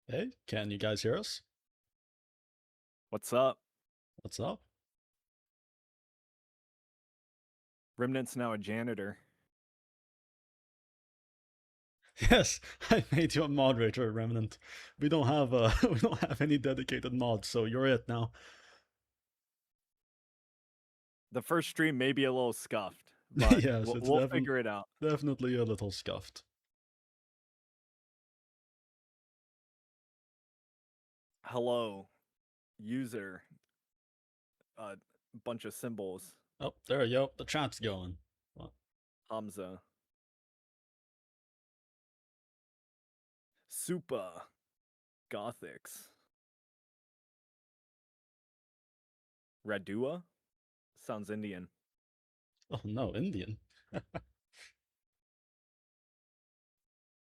Hey, can you guys hear us? What's up? What's up? Remnant's now a janitor. Yes, I made you a moderator, Remnant. We don't have we don't have any dedicated mods, so you're it now. The first stream may be a little scuffed, but Yes, we'll, it's we'll figure it out. definitely a little scuffed. Hello, user. A bunch of symbols. Oh, there you go. The chat's going. Well, Hamza. Supa. Gothics. Radua? Sounds Indian. oh no, Indian.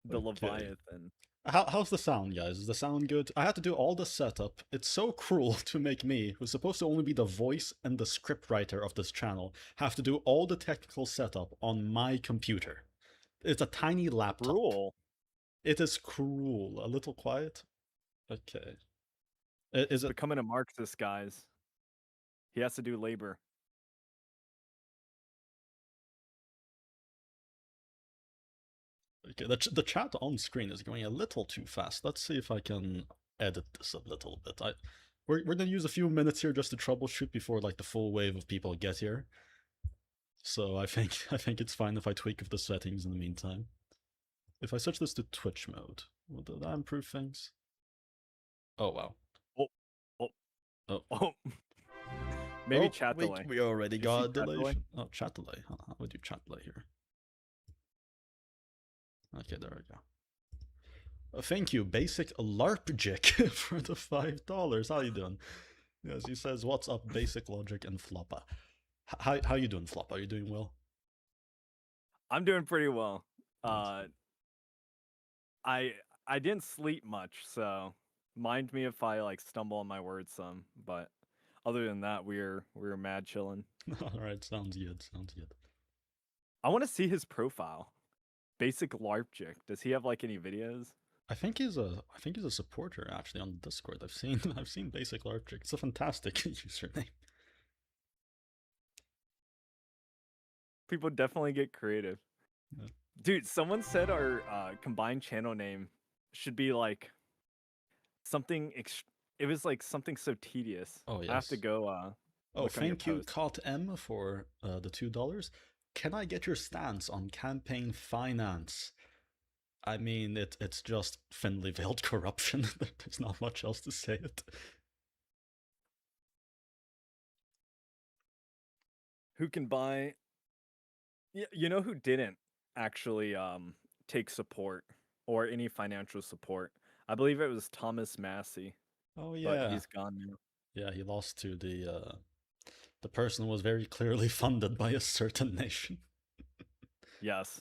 The Okay. Leviathan. How's the sound, guys? Is the sound good? I had to do all the setup. It's so cruel to make me, who's supposed to only be the voice and the script writer of this channel, have to do all the technical setup on my computer. It's a tiny laptop. Cruel. It is cruel. A little quiet? Okay. Is He's it? becoming a Marxist, guys. He has to do labor. Okay, the chat on screen is going a little too fast. Let's see if I can edit this a little bit. We're gonna use a few minutes here just to troubleshoot before like the full wave of people get here. So I think it's fine if I tweak the settings in the meantime. If I switch this to Twitch mode, will that improve things? Oh wow. Oh, oh, Oh, oh. Maybe oh, chat delay. we already You see got a chat delay. delay? Oh, chat delay. How would you chat delay here? Okay, there we go. Thank you, Basic LARPjic, for the $5. How you doing? Yes, he says, "What's up, Basic Logic and Floppa?" How you doing, Floppa? Are you doing well? I'm doing pretty well. That's Uh, I I didn't sleep much, so mind me if I like stumble on my words some. But other than that, we're mad chilling. good. All right, sounds good. Sounds good. I want to see his profile. Basic LARPjic. Does he have like any videos? I think he's a supporter actually on Discord. I've seen Basic LARPjic. It's a fantastic username. People definitely get creative. Yeah. Dude, someone said our combined channel name should be like something. It was like something so tedious. Oh I have to yes. go Oh, look on your thank you, post. Cot M, for the $2. Can I get your stance on campaign finance? I mean, it's just thinly veiled corruption. There's not much else to say it. Who can buy? You know who didn't actually take support or any financial support? I believe it was Thomas Massey, Oh but yeah, he's gone now. yeah. He lost to the person who was very clearly funded by a certain nation. Yes.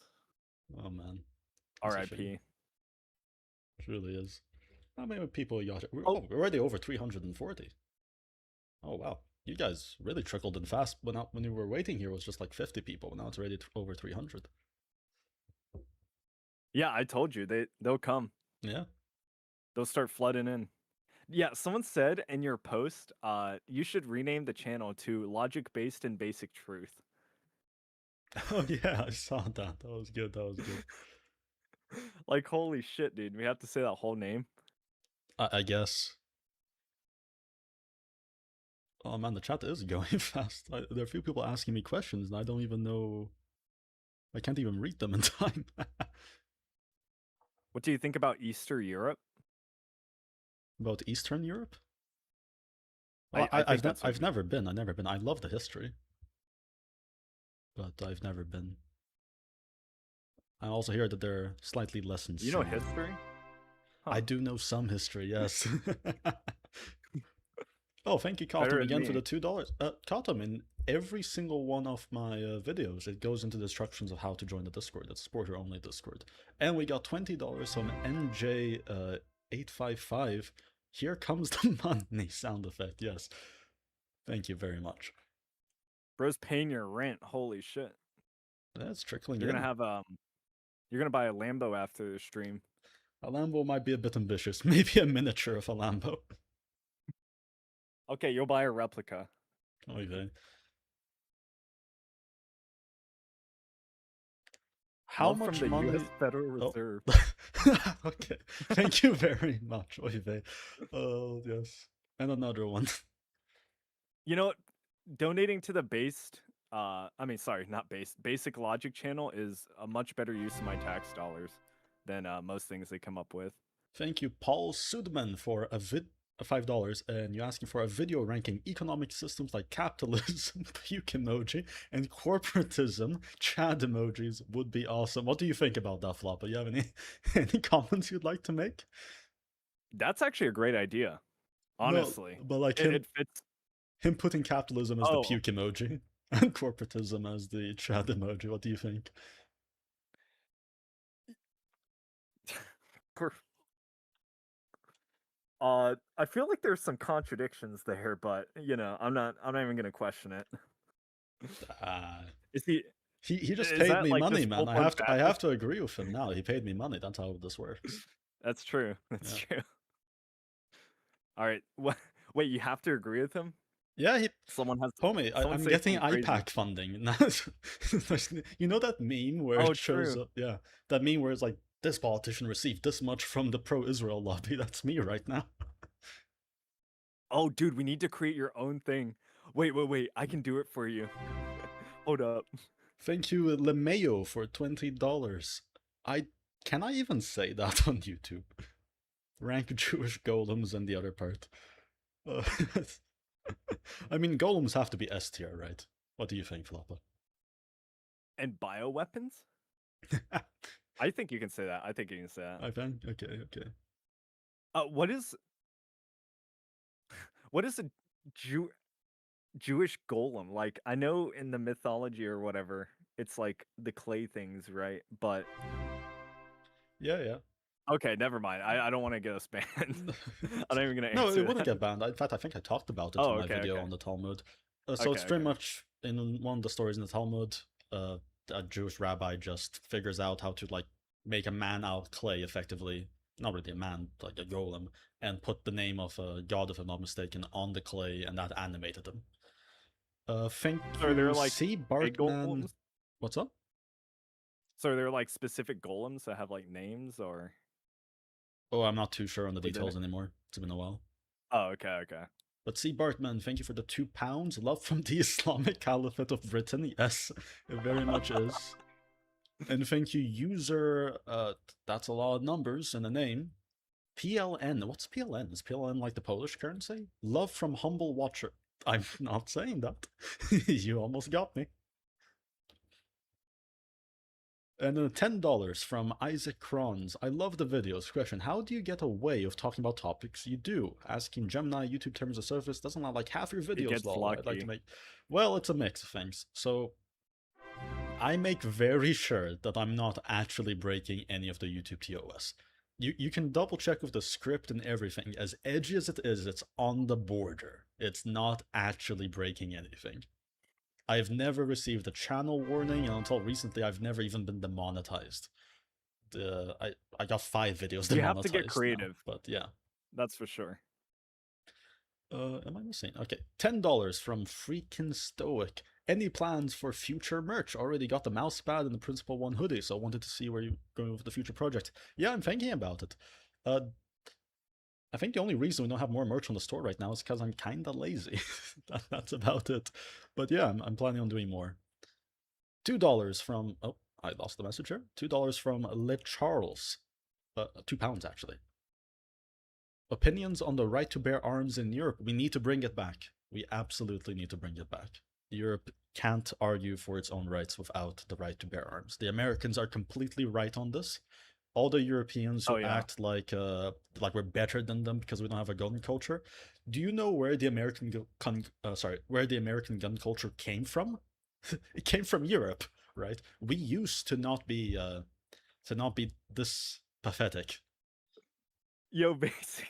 Oh man, that's a shame. R.I.P. It really is. How many people you got? Oh, Oh, we're already over 340. Oh wow, you guys really trickled in fast. When you were waiting here, it was just like 50 people. Now it's already over 300. yeah, I told you they'll come. Yeah. They'll start flooding in. Yeah, someone said in your post, you should rename the channel to Logic Based and Basic Truth. Oh yeah, I saw that. That was good. That was good. Like, holy shit, dude. We have to say that whole name. I guess. Oh man, the chat is going fast. There are a few people asking me questions, and I don't even know. I can't even read them in time. What do you think about Easter Europe? About Eastern Europe? Well, I think that's what I've never been. I've never been. I love the history, but I've never been. I also hear that they're slightly less you know insane. history? I Huh. do know some history, yes. Oh, thank you, Better Katum, than again for me. the $2. Katum, in every single one of my videos, it goes into the instructions of how to join the Discord. It's supporter only Discord. And we got $20 from NJ855. Here comes the money sound effect, yes. Thank you very much. Bro's paying your rent. Holy shit. That's trickling You're gonna in. have you're gonna buy a Lambo after the stream. A Lambo might be a bit ambitious. Maybe a miniature of a Lambo. Okay, you'll buy a replica. Okay. How Love from much the U.S. money? Federal Oh, Reserve. okay. Thank you very much, Oive. Oh, yes. And another one. You know what? Donating to the sorry, not basic logic channel is a much better use of my tax dollars than most things they come up with. Thank you, Paul Sudman, for $5, and you're asking for a video ranking economic systems like capitalism, puke emoji, and corporatism. Chad emojis would be awesome. What do you think about that, Flopper? You have any any comments you'd like to make? That's actually a great idea. No, Honestly, but like it fits. him putting capitalism as the Oh, puke emoji and corporatism as the Chad emoji. What do you think? I feel like there's some contradictions there, but I'm not. I'm not even gonna question it. Uh, Is he? he just Is paid that me like money, just man. full blown I have badness? to agree with him now. He paid me money. That's how this works. That's true. That's Yeah. true. All right. What? Wait, you have to agree with him. Yeah, he Someone has. Homie, Someone I'm say getting something crazy. IPAC funding. You know that meme where Oh, it shows true. up? Yeah, that meme where it's like, this politician received this much from the pro-Israel lobby. That's me right now. Oh, dude, we need to create your own thing. Wait. I can do it for you. Hold up. Thank you, LeMayo, for $20. I Can I even say that on YouTube? Rank Jewish golems and the other part. Uh, I mean, golems have to be S tier, right? What do you think, Floppa? And bioweapons? I think you can say that. I think you can say that. I think okay. What is a Jew Jewish golem? Like, I know in the mythology or whatever, it's like the clay things, right? But Yeah. okay, never mind. I don't want to get us banned. I'm not even gonna No, it answer wouldn't that. get banned. In fact, I think I talked about it Oh, in my okay, video okay, on the Talmud. So okay, it's pretty okay. much in one of the stories in the Talmud. A Jewish rabbi just figures out how to like make a man out of clay, effectively. Not really a man, like a golem, and put the name of a god, if I'm not mistaken, on the clay, and that animated him. Thank So are you, there like C. big Bartman. golems? What's up? So are there like specific golems that have like names or Oh, I'm not too sure on the was it? details anymore. It's been a while. Oh, okay. But C. Bartman, thank you for the £2. Love from the Islamic Caliphate of Britain. Yes, it very much is. And thank you, user. That's a lot of numbers in a name. PLN. What's PLN? Is PLN like the Polish currency? Love from Humble Watcher. I'm not saying that. You almost got me. And then $10 from Isaac Crons. I love the videos. Question: how do you get away of talking about topics you do? Asking Gemini, YouTube terms of service doesn't allow like half your It videos, gets lol. I'd like to lucky. make. Well, it's a mix of things. So I make very sure that I'm not actually breaking any of the YouTube TOS. You can double check with the script and everything. As edgy as it is, it's on the border. It's not actually breaking anything. I've never received a channel warning, and until recently, I've never even been demonetized. I got 5 videos You have to get demonetized now, creative. but yeah. That's for sure. Am I missing? Okay, $10 from Freaking Stoic. Any plans for future merch? Already got the mouse pad and the Principal One hoodie, so I wanted to see where you're going with the future project. Yeah, I'm thinking about it. Uh, I think the only reason we don't have more merch on the store right now is because I'm kinda lazy. That's about it. But yeah, I'm planning on doing more. $2 from, oh, I lost the message here. $2 from Le Charles. £2 actually. Opinions on the right to bear arms in Europe. We need to bring it back. We absolutely need to bring it back. Europe can't argue for its own rights without the right to bear arms. The Americans are completely right on this. All the Europeans Oh who yeah. act like we're better than them because we don't have a gun culture. Do you know where the where the American gun culture came from? It came from Europe, right? We used to not be this pathetic. Yo, basic.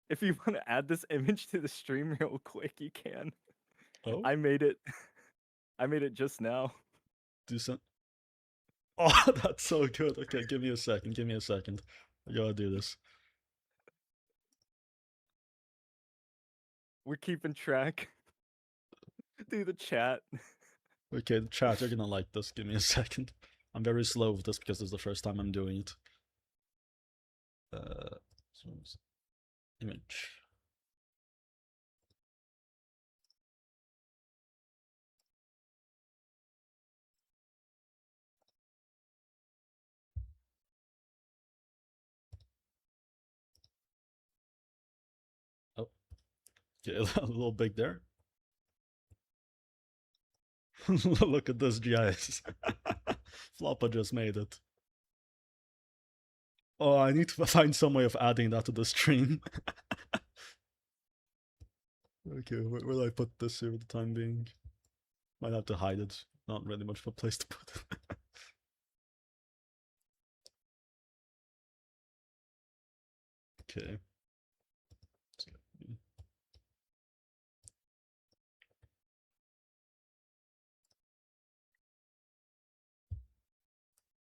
If you want to add this image to the stream real quick, you can. Oh, I made it. I made it just now. do some. Oh, that's so good. Okay, give me a second. I gotta do this. We're keeping track. Do the chat. Okay, chat, you're gonna like this. Give me a second. I'm very slow with this because this is the first time I'm doing it. Uh, image. Oh, okay, a little big there. Look at this GIS. Floppa just made it. Oh, I need to find some way of adding that to the stream. Okay, where will I put this here for the time being? Might have to hide it. Not really much of a place to put it. Okay.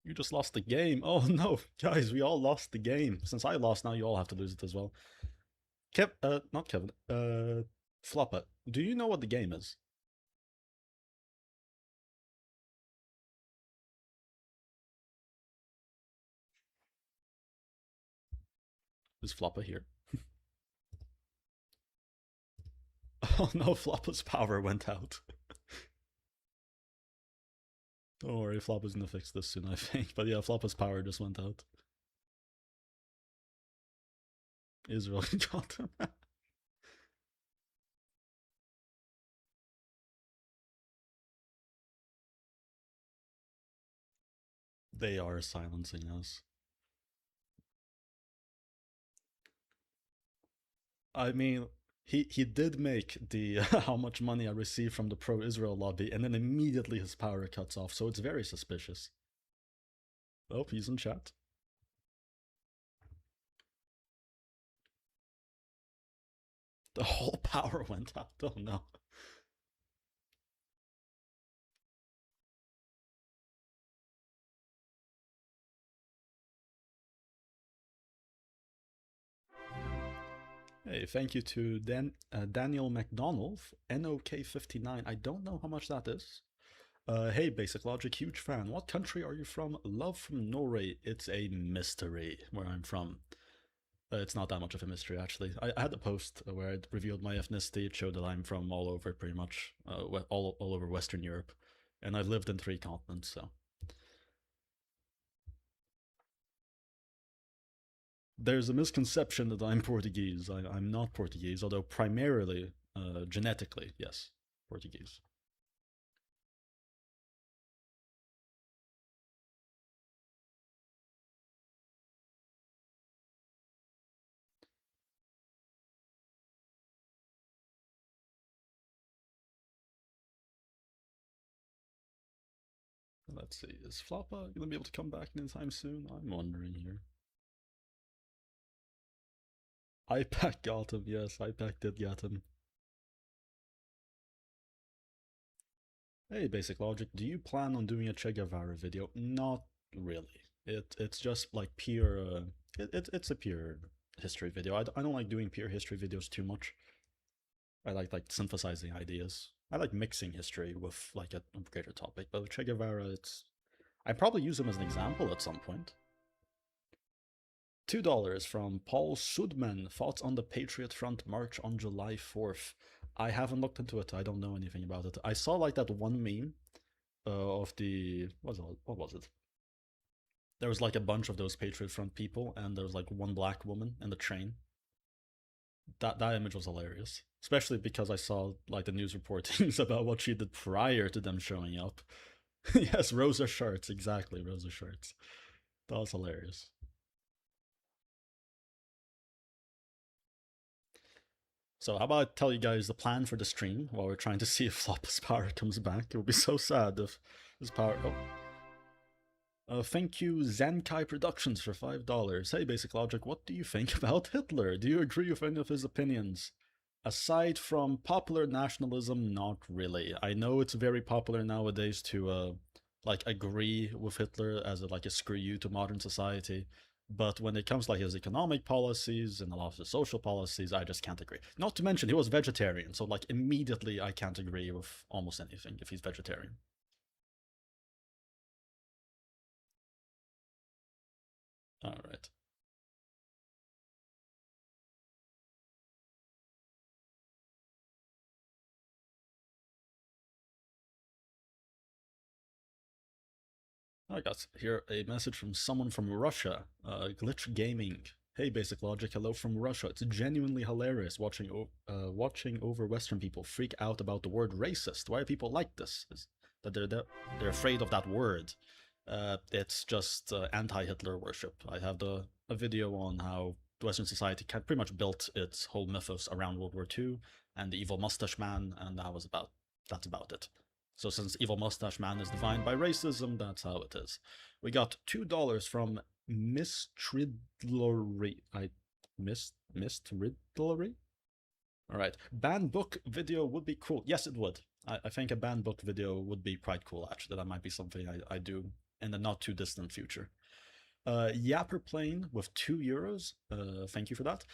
You just lost the game. Oh no, guys, we all lost the game. Since I lost, now you all have to lose it as well. Not Kevin. Floppa, do you know what the game is? Is Floppa here? Oh no, Floppa's power went out. Don't worry, Floppa's gonna fix this soon, I think. But yeah, Floppa's power just went out. Israel got him. They are silencing us. I mean, he did make the how much money I received from the pro-Israel lobby, and then immediately his power cuts off, so it's very suspicious. Oh, he's in chat. The whole power went out. Oh no. Hey, thank you to Daniel McDonald, NOK59. I don't know how much that is. Hey, Basic Logic, huge fan. What country are you from? Love from Norway. It's a mystery where I'm from. It's not that much of a mystery, actually. I had a post where I revealed my ethnicity. It showed that I'm from all over, pretty much, all over Western Europe. And I've lived in 3 continents, so. There's a misconception that I'm Portuguese. I'm not Portuguese, although primarily, genetically, yes, Portuguese. Let's see, is Floppa gonna be able to come back anytime soon? I'm wondering here. IPAC got him, yes, IPAC did get him. Hey, Basic Logic, do you plan on doing a Che Guevara video? Not really. It's just like pure, it's a pure history video. I don't like doing pure history videos too much. I like synthesizing ideas. I like mixing history with like a greater topic, but with Che Guevara, I probably use him as an example at some point. $2 from Paul Sudman. Thoughts on the Patriot Front march on July 4th? I haven't looked into it. I don't know anything about it. I saw like that one meme of the what was it? There was like a bunch of those Patriot Front people, and there was like one black woman in the train. That image was hilarious, especially because I saw like the news reportings about what she did prior to them showing up. Yes, Rosa Shirts, exactly, Rosa Shirts. That was hilarious. So how about I tell you guys the plan for the stream while we're trying to see if Floppa's power comes back. It would be so sad if his power... Oh. Thank you, Zenkai Productions, for $5. Hey, Basic Logic, what do you think about Hitler? Do you agree with any of his opinions? Aside from popular nationalism, not really. I know it's very popular nowadays to like agree with Hitler as like a screw you to modern society. But when it comes like his economic policies and a lot of the social policies, I just can't agree. Not to mention he was vegetarian, so like immediately I can't agree with almost anything if he's vegetarian. All right. I got here a message from someone from Russia, Glitch Gaming. Hey, Basic Logic, hello from Russia. It's genuinely hilarious watching over Western people freak out about the word racist. Why are people like this? Is that they're afraid of that word? It's just anti-Hitler worship. I have a video on how Western society pretty much built its whole mythos around World War II and the evil mustache man, and that's about it. So since Evil Mustache Man is defined by racism, that's how it is. We got $2 from Miss Tridlery. Missed Ridlery? Alright. Banned book video would be cool. Yes, it would. I think a banned book video would be quite cool, actually. That might be something I do in the not too distant future. Yapper Plane with €2. Thank you for that.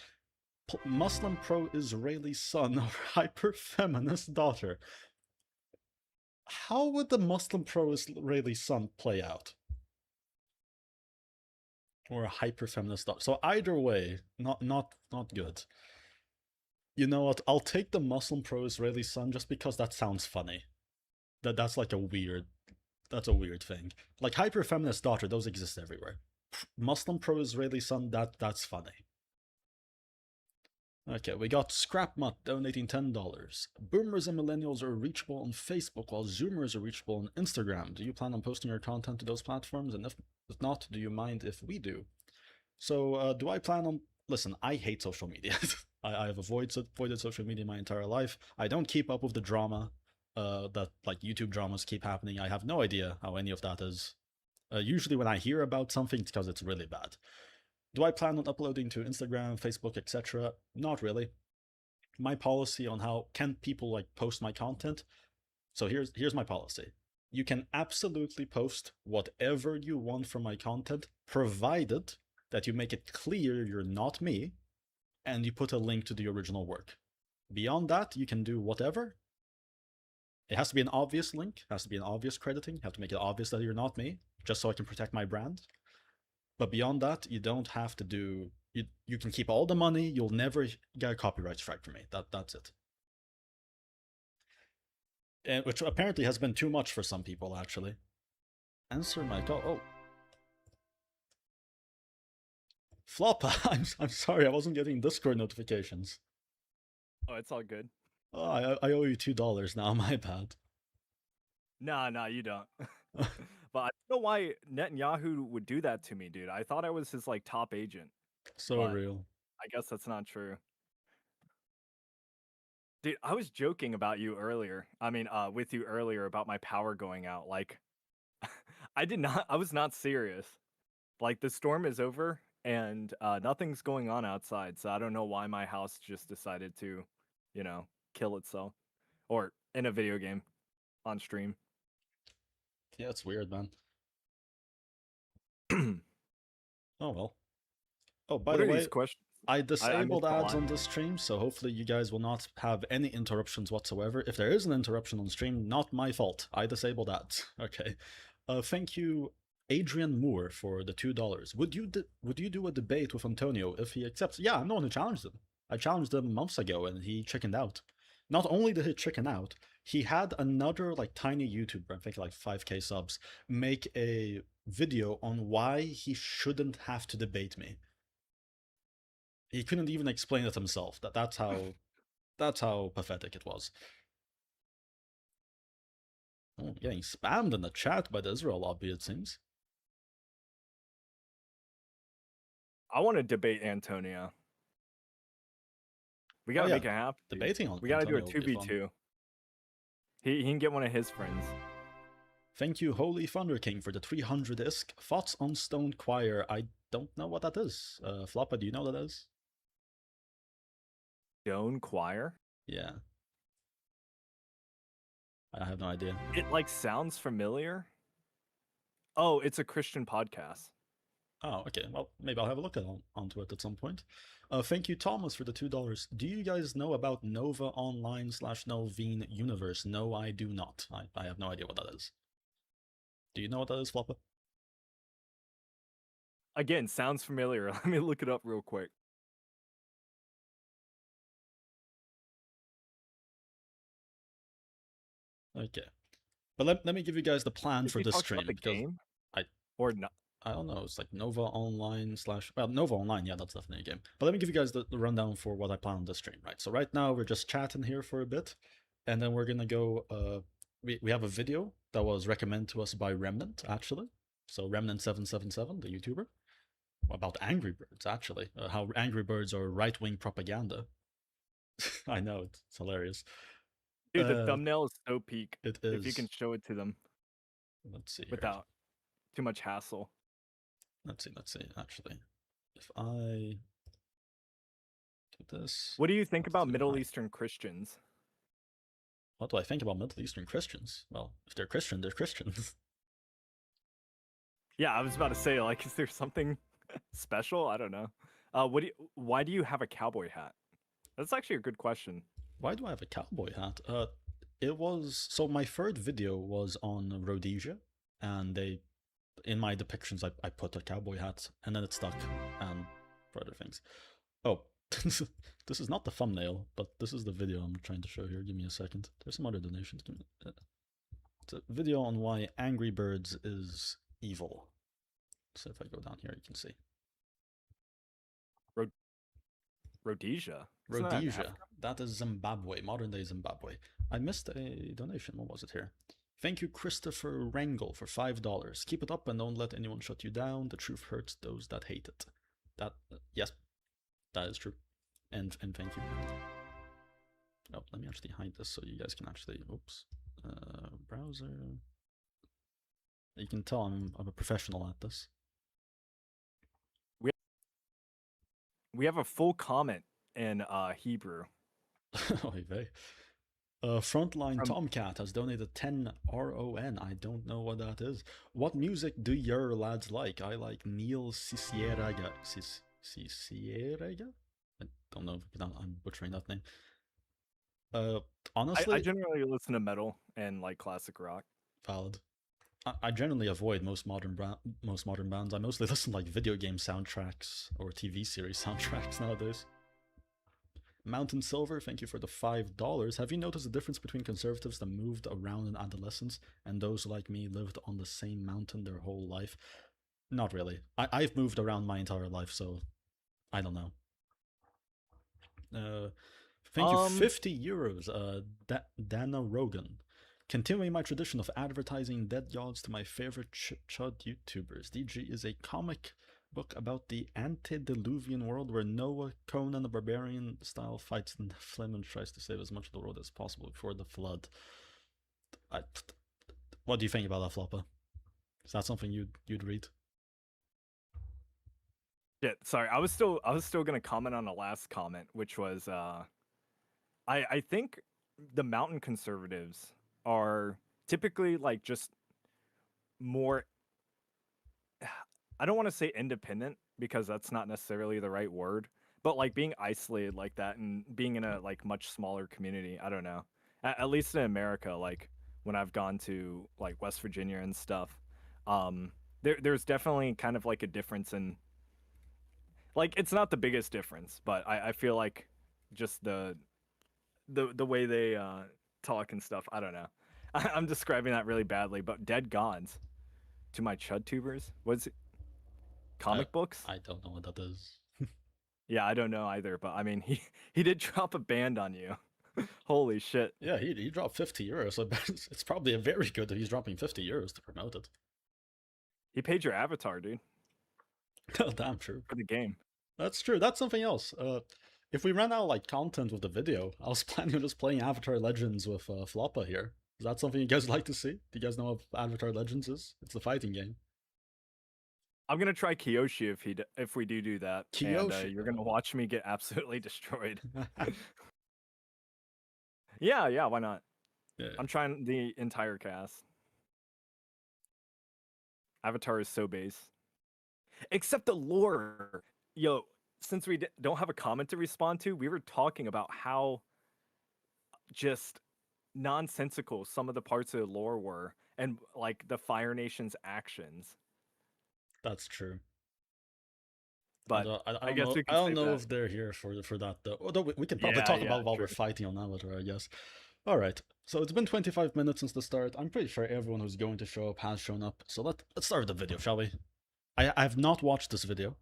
Muslim pro-Israeli son or hyper-feminist daughter. How would the Muslim pro-Israeli son play out? Or a hyper-feminist daughter. So either way, not good. You know what? I'll take the Muslim pro-Israeli son just because that sounds funny. That's like that's a weird thing. Like hyper-feminist daughter, those exist everywhere. Muslim pro-Israeli son, that's funny. Okay, we got Scrapmutt donating $10. Boomers and millennials are reachable on Facebook while Zoomers are reachable on Instagram. Do you plan on posting your content to those platforms? And if not, do you mind if we do? So, do I plan on... Listen, I hate social media. I have avoided social media my entire life. I don't keep up with the drama that like YouTube dramas keep happening. I have no idea how any of that is. Usually when I hear about something, it's because it's really bad. Do I plan on uploading to Instagram, Facebook, etc.? Not really. My policy on how can people like post my content. So here's my policy. You can absolutely post whatever you want from my content, provided that you make it clear you're not me, and you put a link to the original work. Beyond that, you can do whatever. It has to be an obvious link, it has to be an obvious crediting, you have to make it obvious that you're not me, just so I can protect my brand. But beyond that, you don't have to do... You can keep all the money, you'll never get a copyright strike from me. That's it. And, which apparently has been too much for some people, actually. Answer my call. Oh. Floppa, I'm sorry, I wasn't getting Discord notifications. Oh, it's all good. Oh, I owe you $2 now, my bad. Nah, you don't. But I don't know why Netanyahu would do that to me, dude. I thought I was his like top agent. So real. I guess that's not true. Dude, I was joking about you earlier. I mean, with you earlier about my power going out. Like, I was not serious. Like, the storm is over and nothing's going on outside. So I don't know why my house just decided to, kill itself. Or in a video game on stream. Yeah, it's weird, man. Oh well. Oh, by the way, I disabled ads on this stream, so hopefully you guys will not have any interruptions whatsoever. If there is an interruption on stream, not my fault. I disabled ads. Okay. Thank you, Adrian Moore, for the $2. Would you do a debate with Antonio if he accepts? Yeah, I'm the one who challenged him. I challenged him months ago, and he chickened out. Not only did he chicken out, he had another like tiny YouTuber, I think like 5k subs, make a video on why he shouldn't have to debate me. He couldn't even explain it himself. That's how pathetic it was. Oh, getting spammed in the chat by the Israel lobby, it seems. I want to debate Antonio. We gotta make it happen. Debating on we gotta do a 2v2. He can get one of his friends. Thank you, Holy Thunder King, for the 300 isk. Thoughts on Stone Choir? I don't know what that is. Floppa, do you know what that is? Stone Choir? Yeah. I have no idea. It like sounds familiar. Oh, it's a Christian podcast. Oh, okay. Well, maybe I'll have a look onto it at some point. Thank you, Thomas, for the $2. Do you guys know about Nova Online / Novine Universe? No, I do not. I have no idea what that is. Do you know what that is, Floppa? Again, sounds familiar. Let me look it up real quick. Okay. But let me give you guys the plan Is for he this talking about stream, the because game I or not? I don't know, it's like Nova Online / well, Nova Online, yeah, that's definitely a game. But let me give you guys the rundown for what I plan on this stream, right? So right now we're just chatting here for a bit, and then we're gonna go we have a video that was recommended to us by Remnant, actually. So Remnant777, the YouTuber, about Angry Birds, actually. How Angry Birds are right-wing propaganda. I know, it's hilarious. Dude, the thumbnail is so peak. It If you can is. show it to them Let's see here. without too much hassle. Let's see, actually. If I do this. What do you think about Zoom Middle height. Eastern Christians? What do I think about Middle Eastern Christians? Well, if they're Christian, they're Christians. Yeah, I was about to say, like, is there something special? I don't know. Why do you have a cowboy hat? That's actually a good question. Why do I have a cowboy hat? It was so my third video was on Rhodesia, and in my depictions I put a cowboy hat, and then it stuck, and for other things. Oh, this is not the thumbnail, but this is the video I'm trying to show here. Give me a second. There's some other donations. It's a video on why Angry Birds is evil. So if I go down here, you can see. Rhodesia. Isn't that in Rhodesia. Africa? That is Zimbabwe, modern day Zimbabwe. I missed a donation. What was it here? Thank you, Christopher Rangel, for $5. Keep it up and don't let anyone shut you down. The truth hurts those that hate it. That, yes, that is true. And thank you. Oh, let me actually hide this so you guys can actually, oops. Browser. You can tell I'm a professional at this. We have a full comment in Hebrew. Oy vey. Frontline From Tomcat has donated 10 RON. I don't know what that is. What music do your lads like? I like Neil Cicierega. Cicierega? I don't know if I'm butchering that name. Honestly, I generally listen to metal and like classic rock. valid. I generally avoid most modern bands. I mostly listen to like video game soundtracks or TV series soundtracks nowadays. Mountain Silver, thank you for the $5. Have you noticed the difference between conservatives that moved around in adolescence and those like me lived on the same mountain their whole life? Not really. I've moved around my entire life, so I don't know. Thank you, €50. Dana Rogan. Continuing my tradition of advertising dead gods to my favorite chud YouTubers, DG is a comic book about the antediluvian world where Noah, Conan the Barbarian style, fights the Nephilim and tries to save as much of the world as possible before the flood. What do you think about that, Floppa? Is that something you'd read? Yeah, sorry. I was still gonna comment on the last comment, which was I think the mountain conservatives are typically like just more I don't want to say independent because that's not necessarily the right word, but like being isolated like that and being in a like much smaller community. I don't know. At least in America, like when I've gone to like West Virginia and stuff, there's definitely kind of like a difference in like it's not the biggest difference, but I feel like just the way they talk and stuff. I don't know. I'm describing that really badly, but dead gods to my chud tubers. What's it? Comic books? I don't know what that is. Yeah, I don't know either, but I mean, he did drop a band on you. Holy shit. Yeah, he dropped €50, so it's probably a very good if he's dropping €50 to promote it. He paid your avatar, dude. Oh, damn true. For the game. That's true. That's something else. If we ran out like content with the video, I was planning on just playing Avatar Legends with Floppa here. Is that something you guys like to see? Do you guys know what Avatar Legends is? It's the fighting game. I'm gonna try Kyoshi if we do that. Kyoshi, and you're gonna watch me get absolutely destroyed. Yeah, why not? Yeah. I'm trying the entire cast. Avatar is so base. Except the lore. Yo, since we don't have a comment to respond to, we were talking about how just nonsensical some of the parts of the lore were, and like the Fire Nation's actions. That's true. But Although I I don't guess know, we I can don't save know that. if they're here for that though. Although we can probably Yeah, talk yeah, about while true. we're fighting on Avatar, I guess. All right. So it's been 25 minutes since the start. I'm pretty sure everyone who's going to show up has shown up. So let's start the video, shall we? I have not watched this video.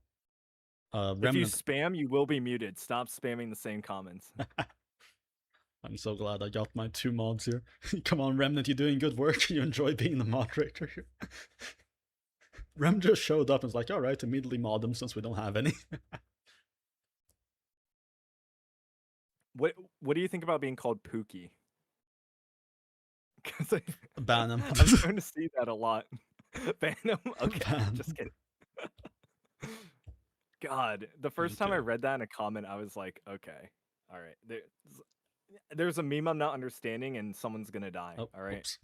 If you Remnant. spam, you will be muted. Stop spamming the same comments. I'm so glad I got my 2 mods here. Come on, Remnant, you're doing good work. You enjoy being the moderator here. Rem just showed up and was like, all right, immediately mod them since we don't have any. What do you think about being called Pookie? Because Ban him. I'm starting to see that a lot. Ban him? Okay, Ban just him. kidding. God, the first time I Okay. read that in a comment, I was like, okay, all right. There's a meme I'm not understanding, and someone's gonna die. Oh, all right. oops.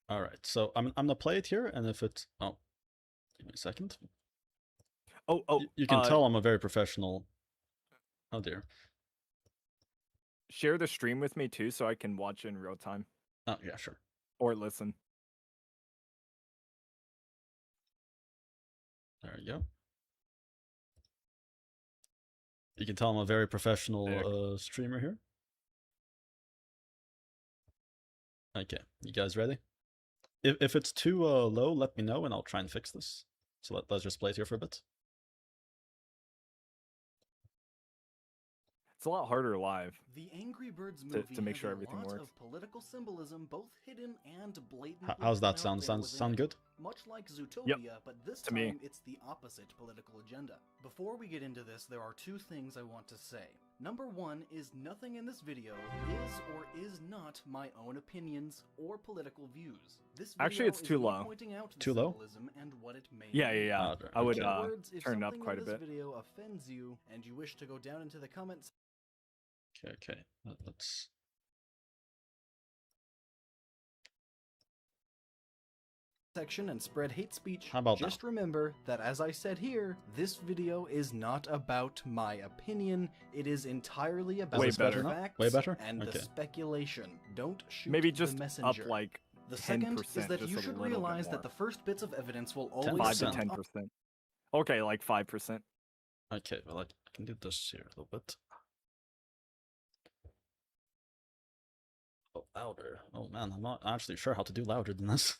All right, so I'm gonna play it here, and if it's give me a second. Oh, you can tell I'm a very professional. Oh dear. Share the stream with me too, so I can watch in real time. Oh yeah, sure. Or listen. There you go. You can tell I'm a very professional streamer here. Okay, you guys ready? If it's too low, let me know and I'll try and fix this. So let's just play it here for a bit. It's a lot harder live. The Angry Birds movie to make has sure a everything lot works. of political symbolism, both hidden and blatantly. How's that put out sound? there Sound within good? it. Much like Zootopia, but this To time me. it's the opposite political agenda. Before we get into this, there are 2 things I want to say. Number 1 is nothing in this video is or is not my own opinions or political views. This video Actually, it's is too me low. pointing out the Too low? symbolism and what it may Yeah. mean. I would In other words, if turn it up something quite a in this bit. video offends you and you wish to go down into the comments. Okay. Let's. Section and spread hate speech. How about just remember that, as I said here, this video is not about my opinion. It is entirely about Way the better. facts Way better? and Okay. the speculation. Don't shoot Maybe the just up messenger. like The second 10%, is that just you a should little bit realize more. that the first bits of evidence will 10%. always 5 to sound 10%. Okay, like 5%. Okay, well I can do this here a little bit. Oh, louder. Oh man, I'm not actually sure how to do louder than this.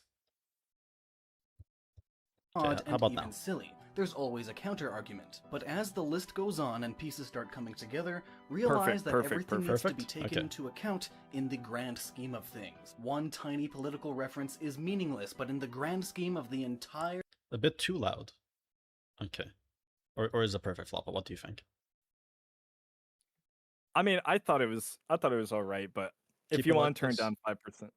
odd how and about even now? silly. There's always a counter argument. But as the list goes on and pieces start coming together, realize that everything needs to be taken Okay. into account in the grand scheme of things. One tiny political reference is meaningless, but in the grand scheme of the entire A bit too loud. Okay. Or is it perfect flop? What do you think? I mean, I thought it was all right, but if Keep you it like want to turn this? down 5%.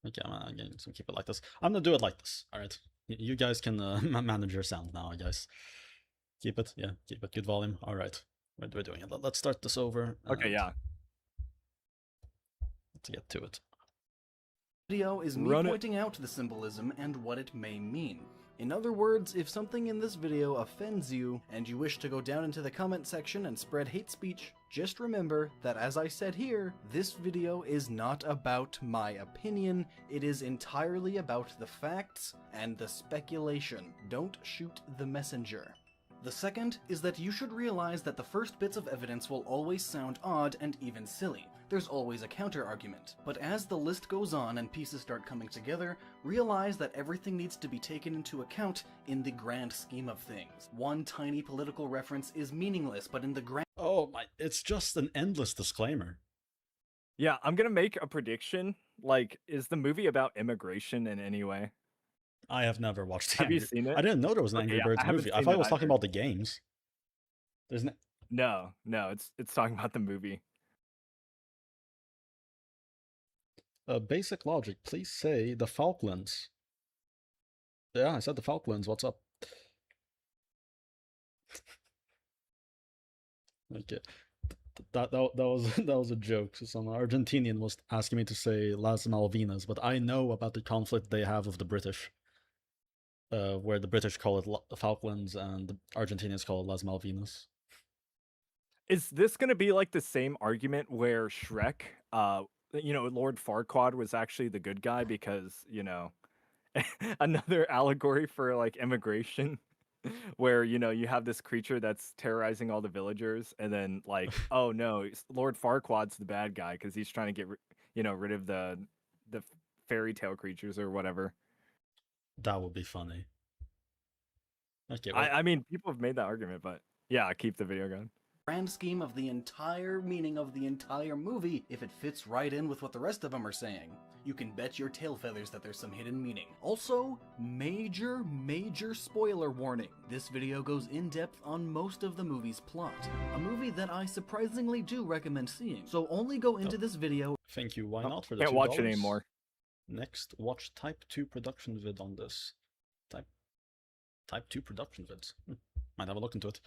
Okay, I'm going to keep it like this. I'm gonna do it like this. All right. You guys can manage your sound now, I guess. Keep it. Yeah, keep it. Good volume. All right. We're doing it. Let's start this over. Okay, yeah. Let's get to it. video is me Run it. pointing out the symbolism and what it may mean. In other words, if something in this video offends you, and you wish to go down into the comment section and spread hate speech, just remember that, as I said here, this video is not about my opinion, it is entirely about the facts and the speculation. Don't shoot the messenger. The second is that you should realize that the first bits of evidence will always sound odd and even silly. There's always a counter-argument. But as the list goes on and pieces start coming together, realize that everything needs to be taken into account in the grand scheme of things. One tiny political reference is meaningless, but in the grand Oh my, it's just an endless disclaimer. Yeah, I'm gonna make a prediction. Like, is the movie about immigration in any way? I have never watched the Have you Angry... seen it? I didn't know there was an Okay, Angry yeah, Birds I haven't movie. I seen thought it it was talking either. about the games. There's No, it's talking about the movie. basic logic. Please say the Falklands. Yeah, I said the Falklands. What's up? Okay. That was that was a joke. So some Argentinian was asking me to say Las Malvinas, but I know about the conflict they have with the British, where the British call it Falklands and the Argentinians call it Las Malvinas. Is this gonna be like the same argument where Shrek, Lord Farquaad was actually the good guy because, another allegory for like immigration, where you have this creature that's terrorizing all the villagers, and then like, oh no, Lord Farquaad's the bad guy because he's trying to get rid of the fairy tale creatures or whatever. That would be funny. Okay, well, I mean, people have made that argument, but yeah, keep the video going. Grand scheme of the entire meaning of the entire movie if it fits right in with what the rest of them are saying. You can bet your tail feathers that there's some hidden meaning. Also, major spoiler warning. This video goes in depth on most of the movie's plot. A movie that I surprisingly do recommend seeing. So only go into this video. thank you. Why not for the $2? Can't watch it anymore. Next, watch Type 2 production vid on this. Type 2 production vids. Might have a look into it.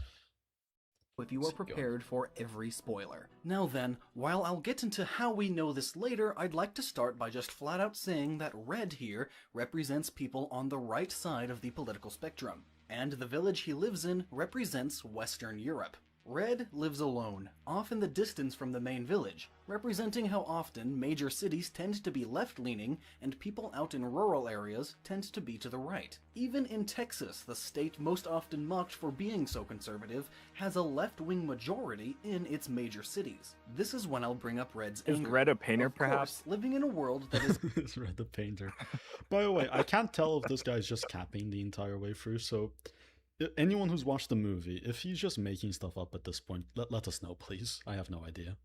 If you are prepared for every spoiler. Now then, while I'll get into how we know this later, I'd like to start by just flat out saying that red here represents people on the right side of the political spectrum, and the village he lives in represents Western Europe. Red lives alone, off in the distance from the main village, representing how often major cities tend to be left-leaning and people out in rural areas tend to be to the right. Even in Texas, the state most often mocked for being so conservative, has a left-wing majority in its major cities. This is when I'll bring up Red's Is anger. Red a painter, Of course, perhaps? living in a world that is It's Red the Painter. By the way, I can't tell if this guy's just capping the entire way through, so anyone who's watched the movie, if he's just making stuff up at this point, let us know, please. I have no idea.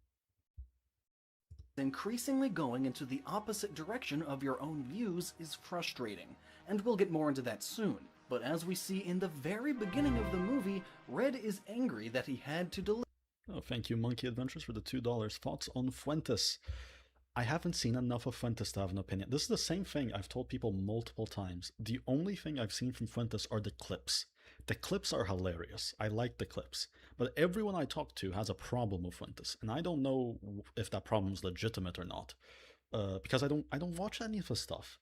increasingly going into the opposite direction of your own views is frustrating, and we'll get more into that soon. But as we see in the very beginning of the movie, Red is angry that he had to deliver. Oh, thank you, Monkey Adventures, for the $2. Thoughts on Fuentes? I haven't seen enough of Fuentes to have an opinion. This is the same thing I've told people multiple times. The only thing I've seen from Fuentes are the clips. The clips are hilarious. I like the clips. But everyone I talk to has a problem with Fuentes, and I don't know if that problem is legitimate or not. Because I don't watch any of his stuff.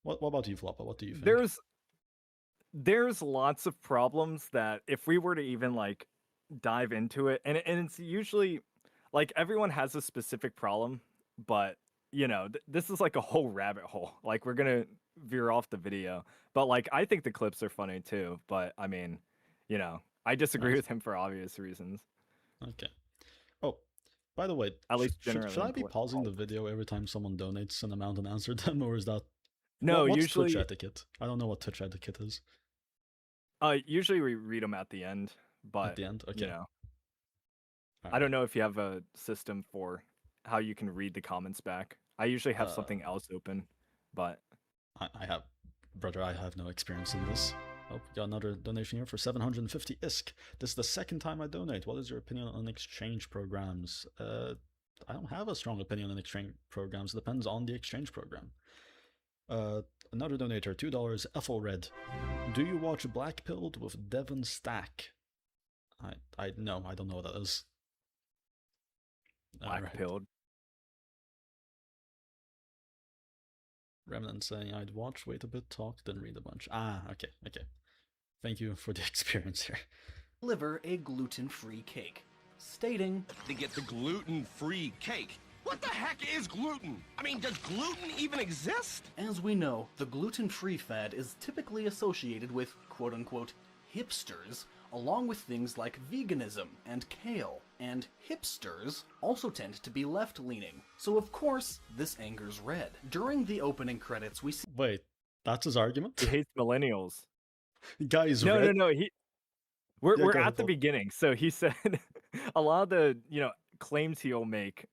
What about you, Floppa? What do you think? There's lots of problems that if we were to even like dive into it, and it's usually like everyone has a specific problem, but this is like a whole rabbit hole. Like we're gonna veer off the video, but like I think the clips are funny too. But I mean, I disagree Nice. with him for obvious reasons. Okay. Oh, by the way, At least should generally I in be pausing the politics. video every time someone donates an amount and answer them, or is that No, what's usually, Twitch etiquette? I don't know what Twitch etiquette is. usually we read them at the end, but At the end, okay. I don't know if you have a system for how you can read the comments back. I usually have something else open, but I have, brother, I have no experience in this. Oh, we got another donation here for 750 ISK. This is the second time I donate. What is your opinion on exchange programs? I don't have a strong opinion on exchange programs. It depends on the exchange program. Another donator, $2, Ethelred. Do you watch Blackpilled with Devon Stack? No, I don't know what that is. black-pilled. Remnant saying I'd watch, wait a bit, talk, then read a bunch. Ah, okay. Thank you for the experience here. Deliver a gluten-free cake, stating, To get the gluten-free cake. What the heck is gluten? I mean, does gluten even exist? as we know, the gluten-free fad is typically associated with quote-unquote hipsters, along with things like veganism and kale, and hipsters also tend to be left-leaning. So of course, this angers Red. During the opening credits, we see Wait, that's his argument? He hates millennials. Guys, No, Red... no. We're go at ahead, the Paul. beginning. So he said a lot of the claims he'll make,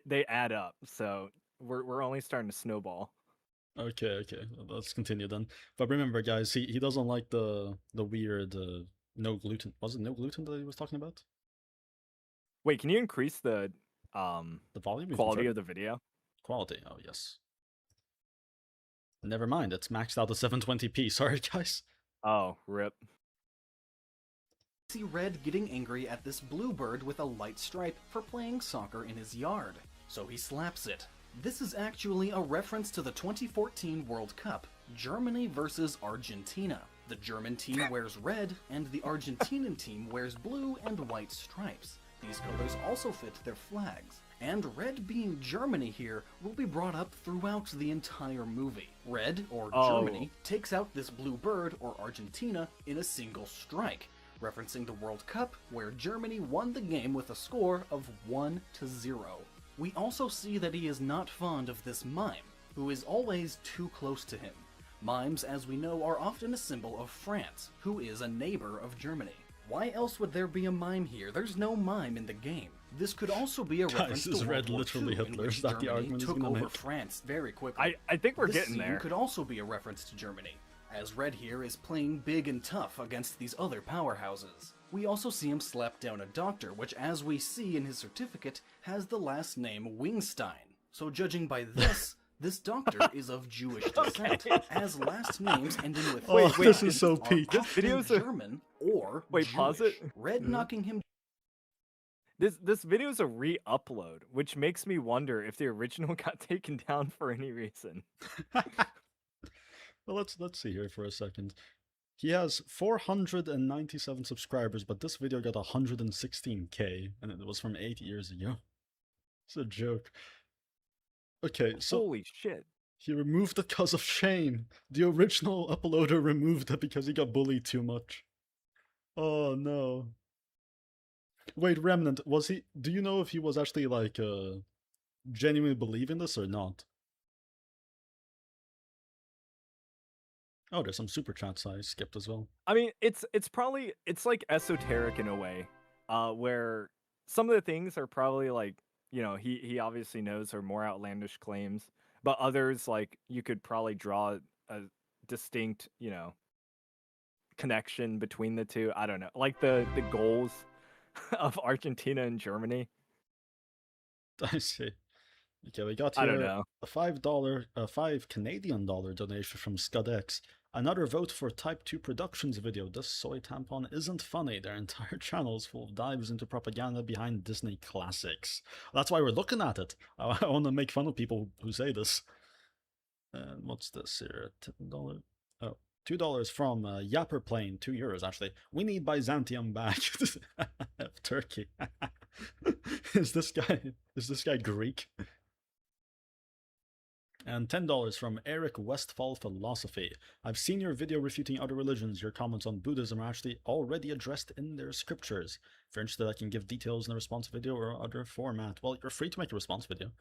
they add up. So we're only starting to snowball. Okay, let's continue then. But remember, guys, he doesn't like the weird no gluten. Was it no gluten that he was talking about? Wait, can you increase the The volume? You can quality turn- of the video? Quality, oh yes. Never mind, it's maxed out at 720p. Sorry, guys. Oh, rip. see Red getting angry at this blue bird with a light stripe for playing soccer in his yard, so he slaps it. This is actually a reference to the 2014 World Cup, Germany versus Argentina. The German team wears red, and the Argentinian team wears blue and white stripes. These colors also fit their flags. And red being Germany here will be brought up throughout the entire movie. Red, or Germany, takes out this blue bird, or Argentina, in a single strike, referencing the World Cup, where Germany won the game with a score of 1-0. We also see that he is not fond of this mime, who is always too close to him. Mimes, as we know, are often a symbol of France, who is a neighbor of Germany. Why else would there be a mime here? There's no mime in the game. This could also be a reference to Red World War literally II, in Hitler. which Is that the Germany argument he's took gonna over make? France very quickly. I think we're This getting scene there. could also be a reference to Germany, as Red here is playing big and tough against these other powerhouses. We also see him slap down a doctor, which, as we see in his certificate, has the last name Wingstein. So judging by this, this doctor is of Jewish descent, as last names ending with Wait, Stein this is so are peak. This often video's a- German or Wait, Jewish. pause it. Red knocking him This video is a re-upload, which makes me wonder if the original got taken down for any reason. Well, let's see here for a second. He has 497 subscribers, but this video got 116k, and it was from 8 years ago. It's a joke. Okay, so Holy shit. he removed it because of shame. The original uploader removed it because he got bullied too much. Oh no. Wait, Remnant, was he... Do you know if he was actually, like, genuinely believing this or not? Oh, there's some super chats I skipped as well. I mean, it's probably, it's like esoteric in a way, where some of the things are probably like, you know, he obviously knows are more outlandish claims, but others, like, you could probably draw a distinct, you know, connection between the two. I don't know, like the goals of Argentina and Germany. I see. Okay, we got I don't here know. a $5 Canadian dollar donation from ScudX. Another vote for Type 2 Productions video. This soy tampon isn't funny. Their entire channel is full of dives into propaganda behind Disney classics. That's why we're looking at it. I want to make fun of people who say this. And what's this here? $10. Oh, $2 from Yapper Plane. €2 actually. We need Byzantium back. Turkey. Is this guy Greek? And $10 from Eric Westfall Philosophy. I've seen your video refuting other religions. Your comments on Buddhism are actually already addressed in their scriptures. If you're interested, I can give details in a response video or other format. Well, you're free to make a response video.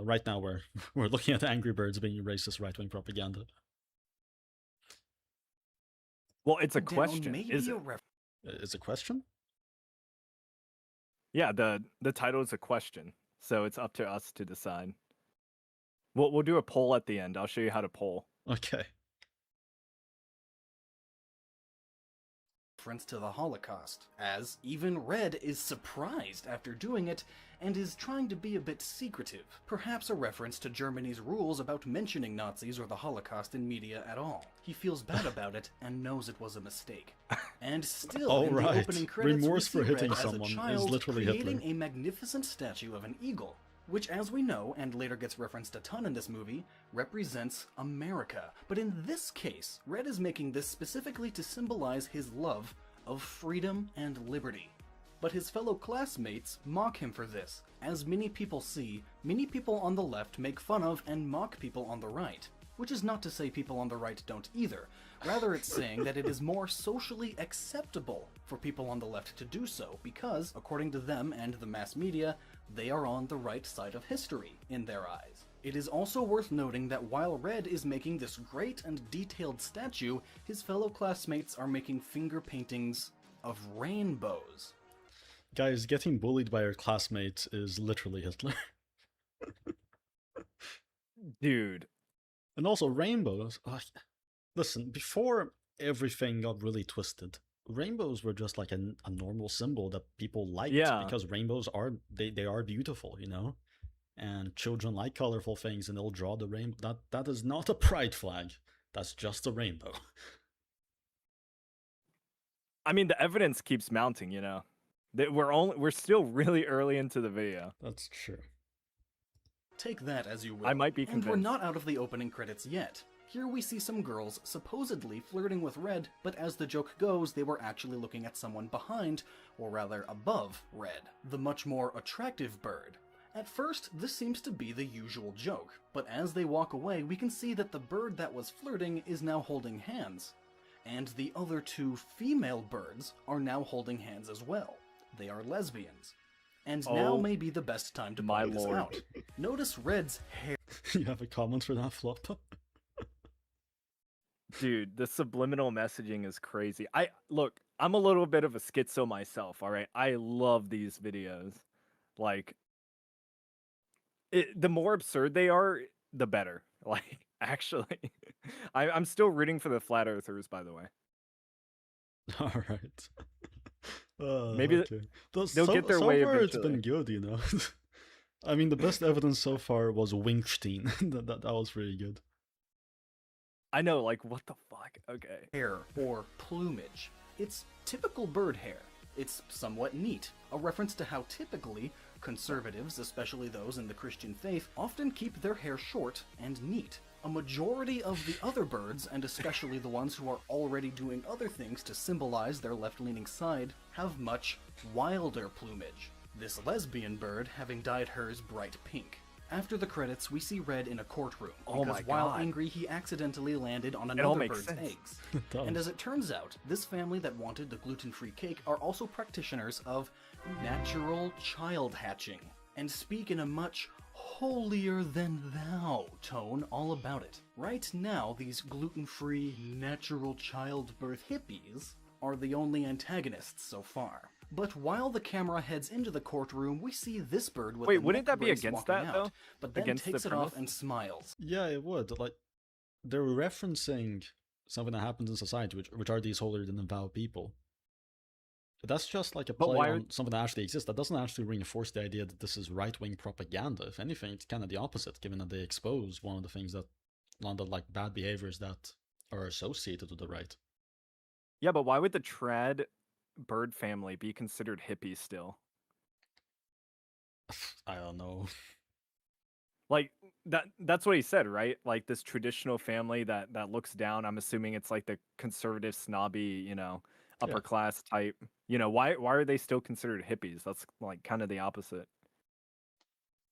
Right now, we're looking at Angry Birds being racist right-wing propaganda. Well, it's a down question, maybe is a it? Is a question? Yeah, the title is a question, so it's up to us to decide. We'll do a poll at the end. I'll show you how to poll. Okay. reference to the Holocaust, as even Red is surprised after doing it and is trying to be a bit secretive, perhaps a reference to Germany's rules about mentioning Nazis or the Holocaust in media at all. He feels bad about it and knows it was a mistake. And still, in the opening credits, remorse we for see hitting Red as a someone is child literally creating Hitler. a magnificent statue of an eagle, which, as we know, and later gets referenced a ton in this movie, represents America. But in this case, Red is making this specifically to symbolize his love of freedom and liberty. But his fellow classmates mock him for this. As many people see, many people on the left make fun of and mock people on the right. Which is not to say people on the right don't either. Rather, it's saying that it is more socially acceptable for people on the left to do so, because, according to them and the mass media, they are on the right side of history, in their eyes. It is also worth noting that while Red is making this great and detailed statue, his fellow classmates are making finger paintings of rainbows. Guys, getting bullied by your classmates is literally Hitler. Dude. And also rainbows. Listen, before everything got really twisted, rainbows were just like a normal symbol that people liked, because rainbows are they are beautiful, you know? And children like colorful things and they'll draw the rainbow. That is not a pride flag. That's just a rainbow. I mean, the evidence keeps mounting, you know. That we're still really early into the video. That's true. Take that as you will. I might be And we're convinced. not out of the opening credits yet. Here we see some girls supposedly flirting with Red, but as the joke goes, they were actually looking at someone behind, or rather above, Red, the much more attractive bird. At first, this seems to be the usual joke, but as they walk away, we can see that the bird that was flirting is now holding hands. And the other two female birds are now holding hands as well. They are lesbians. And now Oh, may be the best time to my point this lord. out. Notice Red's hair. You have a comment for that, Flop? Dude, the subliminal messaging is crazy. Look, I'm a little bit of a schizo myself, all right? I love these videos. Like, the more absurd they are, the better. Like, actually. I'm still rooting for the flat earthers, by the way. Alright. Maybe okay. they'll get their way far it's been eventually. good, you know. I mean, the best evidence so far was Winkstein. that was really good. I know, like, what the fuck? Okay. Hair or plumage. It's typical bird hair. It's somewhat neat, a reference to how typically conservatives, especially those in the Christian faith, often keep their hair short and neat. A majority of the other birds, and especially the ones who are already doing other things to symbolize their left-leaning side, have much wilder plumage. This lesbian bird having dyed hers bright pink. After the credits, we see Red in a courtroom, Oh because my while God. angry, he accidentally landed on It all another makes bird's sense. eggs. It does. And as it turns out, this family that wanted the gluten-free cake are also practitioners of natural child hatching, and speak in a much holier-than-thou tone all about it. Right now, these gluten-free, natural childbirth hippies are the only antagonists so far. But while the camera heads into the courtroom, we see this bird with Wait, the wouldn't neck that be brace against walking that, out, though? but then Against the takes it off premise? and smiles. Yeah, it would. Like, they're referencing something that happens in society, which are these holier-than-thou people. But that's just like a But play why on something that actually exists. That doesn't actually reinforce the idea that this is right-wing propaganda. If anything, it's kind of the opposite, given that they expose one of the like bad behaviors that are associated with the right. Yeah, but why would the trad bird family be considered hippies still? I don't know. Like that's what he said, right? Like this traditional family that looks down. I'm assuming it's like the conservative snobby, you know, upper Yeah. class type. You know, why are they still considered hippies? That's like kind of the opposite.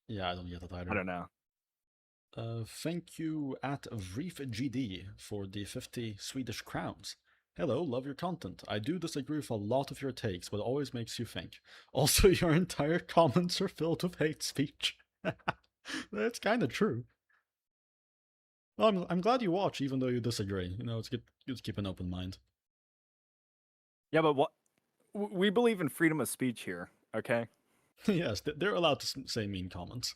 Yeah, I don't get that either. I don't know. Thank you at VreefGD for the 50 Swedish crowns. Hello, love your content. I do disagree with a lot of your takes, but it always makes you think. Also, your entire comments are filled with hate speech. That's kind of true. Well, I'm glad you watch, even though you disagree. You know, it's good to keep an open mind. Yeah, but what we believe in freedom of speech here, okay? Yes, they're allowed to say mean comments.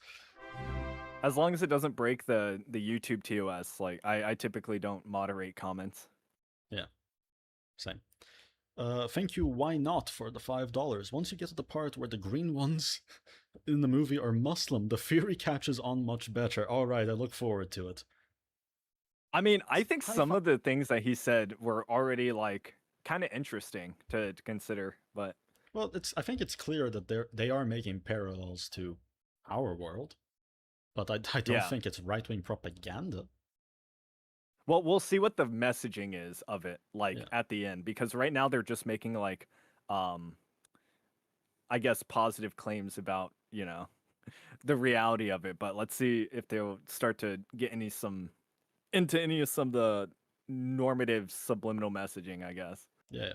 As long as it doesn't break the YouTube TOS, like I typically don't moderate comments. Yeah, same. Thank you, why not, for the $5. Once you get to the part where the green ones in the movie are Muslim, the fury catches on much better. Alright, I look forward to it. I mean, I think High some fi- of the things that he said were already like kind of interesting to consider, but Well, I think it's clear that they are making parallels to our world, but I don't Yeah. think it's right-wing propaganda. well, we'll see what the messaging is of it like Yeah. at the end, because right now they're just making like I guess positive claims about, you know, the reality of it, but let's see if they'll start to get into some of the normative subliminal messaging, I guess. Yeah.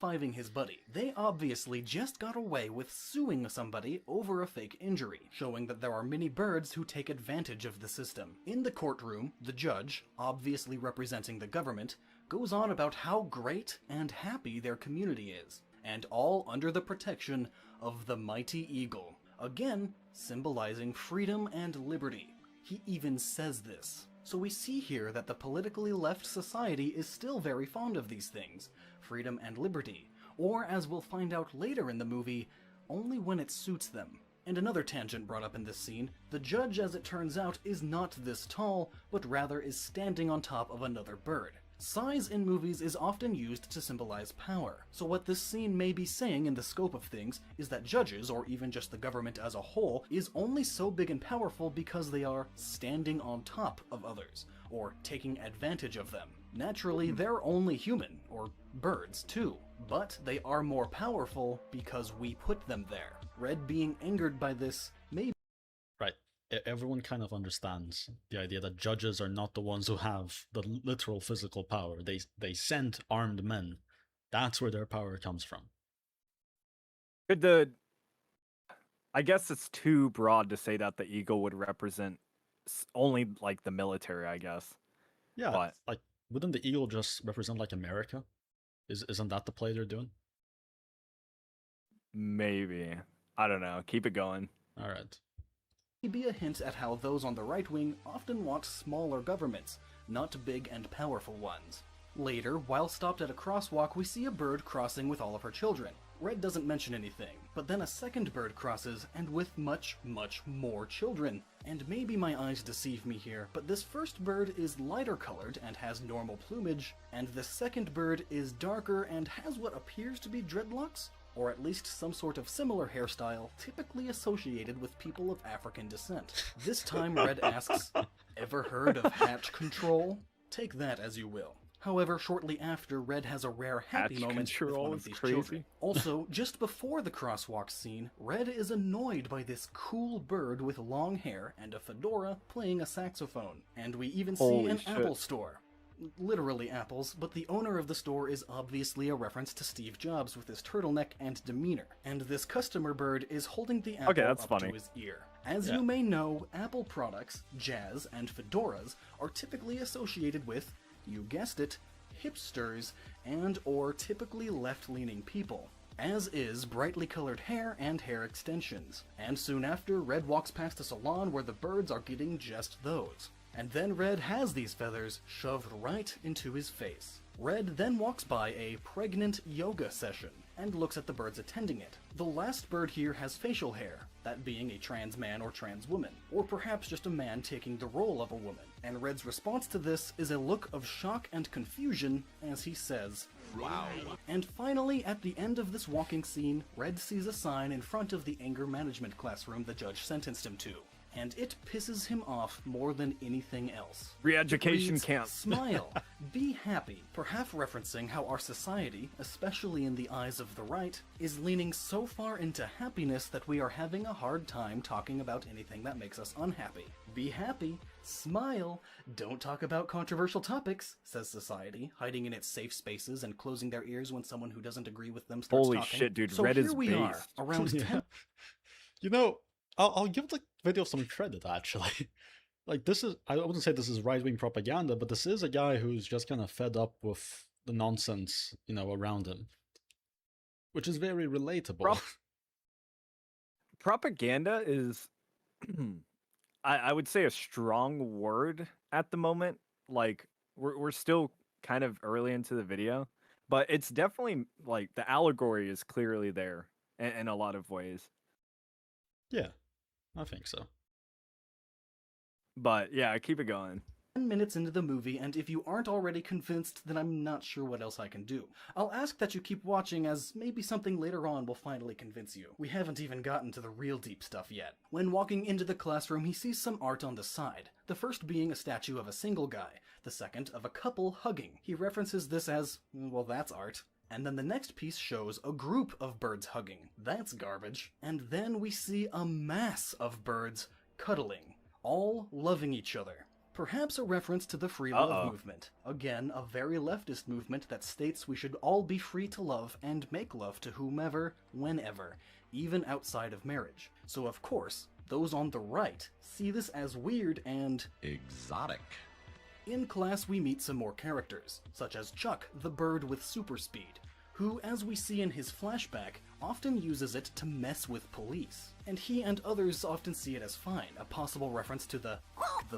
Fiving his buddy. They obviously just got away with suing somebody over a fake injury, showing that there are many birds who take advantage of the system. In the courtroom, the judge, obviously representing the government, goes on about how great and happy their community is, and all under the protection of the mighty eagle, again symbolizing freedom and liberty. He even says this. So we see here that the politically left society is still very fond of these things, freedom and liberty, or as we'll find out later in the movie, only when it suits them. And another tangent brought up in this scene, the judge, as it turns out, is not this tall, but rather is standing on top of another bird. Size in movies is often used to symbolize power, so what this scene may be saying in the scope of things is that judges, or even just the government as a whole, is only so big and powerful because they are standing on top of others, or taking advantage of them. Naturally, they're only human, or birds too, but they are more powerful because we put them there. Red being angered by this may Right. Everyone kind of understands the idea that judges are not the ones who have the literal physical power. They send armed men. That's where their power comes from. I guess it's too broad to say that the eagle would represent only like the military, I guess. Yeah, But like, wouldn't the eagle just represent like America? Isn't that the play they're doing? maybe. I don't know. Keep it going. All right. be a hint at how those on the right wing often want smaller governments, not big and powerful ones. Later, while stopped at a crosswalk, we see a bird crossing with all of her children. Red doesn't mention anything, but then a second bird crosses, and with much, much more children. And maybe my eyes deceive me here, but this first bird is lighter colored and has normal plumage, and the second bird is darker and has what appears to be dreadlocks? Or at least some sort of similar hairstyle typically associated with people of African descent. This time Red asks, "Ever heard of hatch control?" Take that as you will. However, shortly after, Red has a rare happy Hatch moment with control one of is these crazy. children. Also, just before the crosswalk scene, Red is annoyed by this cool bird with long hair and a fedora playing a saxophone. And we even see Holy an shit. Apple store. Literally apples, but the owner of the store is obviously a reference to Steve Jobs with his turtleneck and demeanor. And this customer bird is holding the apple that's up funny. to his ear. As Yeah. you may know, Apple products, jazz, and fedoras are typically associated with, you guessed it, hipsters and or typically left-leaning people, as is brightly colored hair and hair extensions. And soon after, Red walks past a salon where the birds are getting just those. And then Red has these feathers shoved right into his face. Red then walks by a pregnant yoga session and looks at the birds attending it. The last bird here has facial hair, that being a trans man or trans woman, or perhaps just a man taking the role of a woman. And Red's response to this is a look of shock and confusion as he says, "Wow." And finally, at the end of this walking scene, Red sees a sign in front of the anger management classroom the judge sentenced him to. And it pisses him off more than anything else. Re-education It reads, camp. "Smile, be happy," perhaps referencing how our society, especially in the eyes of the right, is leaning so far into happiness that we are having a hard time talking about anything that makes us unhappy. Be happy, smile, don't talk about controversial topics, says society, hiding in its safe spaces and closing their ears when someone who doesn't agree with them starts Holy talking. shit, dude, So Red here is we are, based. around 10 Yeah. You know, I'll give the video some credit, actually. Like, this is, I wouldn't say this is right-wing propaganda, but this is a guy who's just kind of fed up with the nonsense, around him. Which is very relatable. Propaganda is, I would say, a strong word at the moment. Like, we're still kind of early into the video, but it's definitely, like, the allegory is clearly there in a lot of ways. Yeah, I think so. But yeah, keep it going. 10 minutes into the movie, and if you aren't already convinced, then I'm not sure what else I can do. I'll ask that you keep watching, as maybe something later on will finally convince you. We haven't even gotten to the real deep stuff yet. When walking into the classroom, he sees some art on the side. The first being a statue of a single guy, the second of a couple hugging. He references this as, well, that's art. And then the next piece shows a group of birds hugging. That's garbage. And then we see a mass of birds cuddling, all loving each other. Perhaps a reference to the free love movement. Again, a very leftist movement that states we should all be free to love and make love to whomever, whenever, even outside of marriage. So of course, those on the right see this as weird and Exotic. in class, we meet some more characters, such as Chuck, the bird with super speed, who, as we see in his flashback, often uses it to mess with police. And he and others often see it as fine, a possible reference to the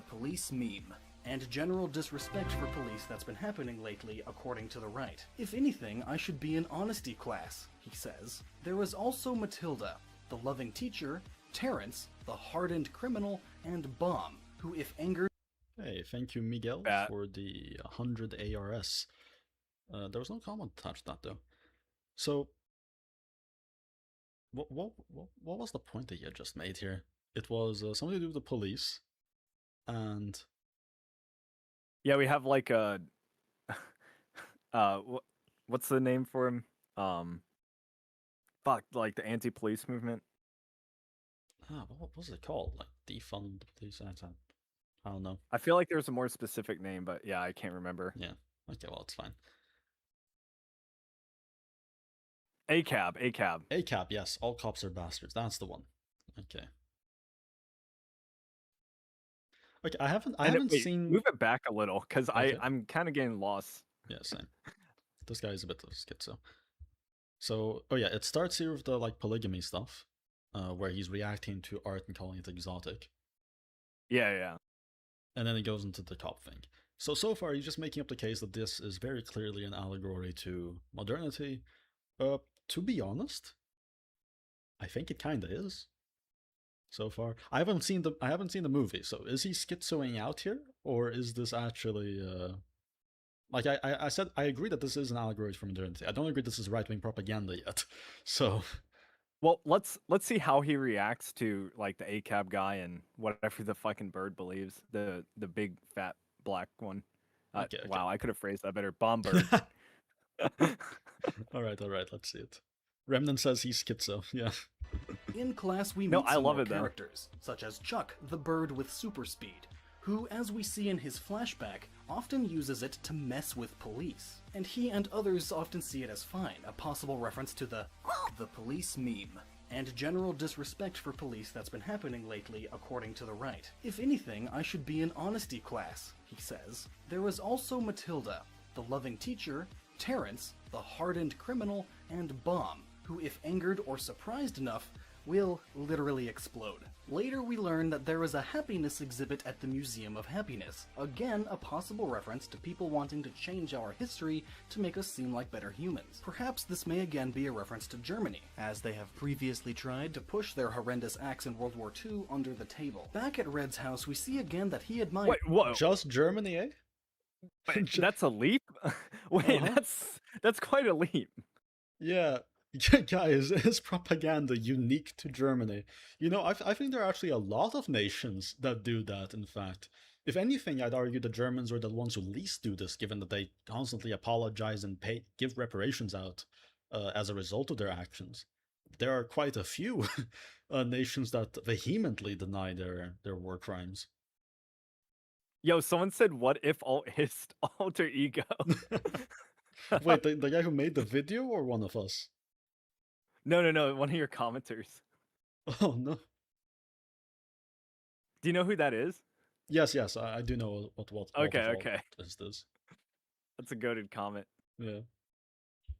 police meme, and general disrespect for police that's been happening lately, according to the right. If anything, I should be in honesty class, he says. There was also Matilda, the loving teacher, Terrence, the hardened criminal, and Bomb, who, if angered Hey, thank you, Miguel, Bat. for the 100 ARS. There was no comment attached to that though. So, what was the point that you had just made here? It was something to do with the police, and Yeah, we have like a what's the name for him? Fuck, like the anti-police movement. what was it called? Like defund the police? I don't know. I feel like there's a more specific name, but yeah, I can't remember. Yeah. Okay, well, it's fine. ACAB, ACAB. ACAB, yes. All cops are bastards. That's the one. Okay. Okay, I haven't Wait, seen. move it back a little, because Okay. I'm kind of getting lost. Yeah, same. This guy is a bit of a schizo. So, oh yeah, it starts here with the like polygamy stuff, where he's reacting to art and calling it exotic, Yeah, yeah. and then it goes into the cop thing. So far, he's just making up the case that this is very clearly an allegory to modernity. To be honest, I think it kind of is. So far, I haven't seen the movie. So is he schizoing out here, or is this actually like I said, I agree that this is an allegory for modernity. I don't agree this is right-wing propaganda yet. So Well, let's see how he reacts to like the ACAB guy and whatever the fucking bird believes. The big fat black one. Okay. Wow, I could have phrased that better. Bomb bird. all right, let's see it. Remnant says he's schizo. Yeah. In class, we meet No, I some love more it, though. characters, such as Chuck, the bird with super speed, who, as we see in his flashback, often uses it to mess with police. And he and others often see it as fine, a possible reference to the police meme, and general disrespect for police that's been happening lately, according to the right. If anything, I should be in honesty class, he says. There was also Matilda, the loving teacher, Terrence, the hardened criminal, and Bomb, who, if angered or surprised enough, will literally explode. Later we learn that there is a happiness exhibit at the Museum of Happiness, again a possible reference to people wanting to change our history to make us seem like better humans. Perhaps this may again be a reference to Germany, as they have previously tried to push their horrendous acts in World War II under the table. Back at Red's house we see again that he admires— Wait, whoa. Just Germany, eh? Wait, that's a leap? Wait, that's quite a leap. Yeah. Guys, is propaganda unique to Germany? You know, I think there are actually a lot of nations that do that, in fact. If anything, I'd argue the Germans are the ones who least do this, given that they constantly apologize and give reparations out as a result of their actions. There are quite a few nations that vehemently deny their war crimes. Yo, someone said, "What if alt-ist alter ego?" Wait, the guy who made the video or one of us? No, one of your commenters. Oh no. Do you know who that is? Yes, I do know what Okay. is this. That's a goated comment. Yeah.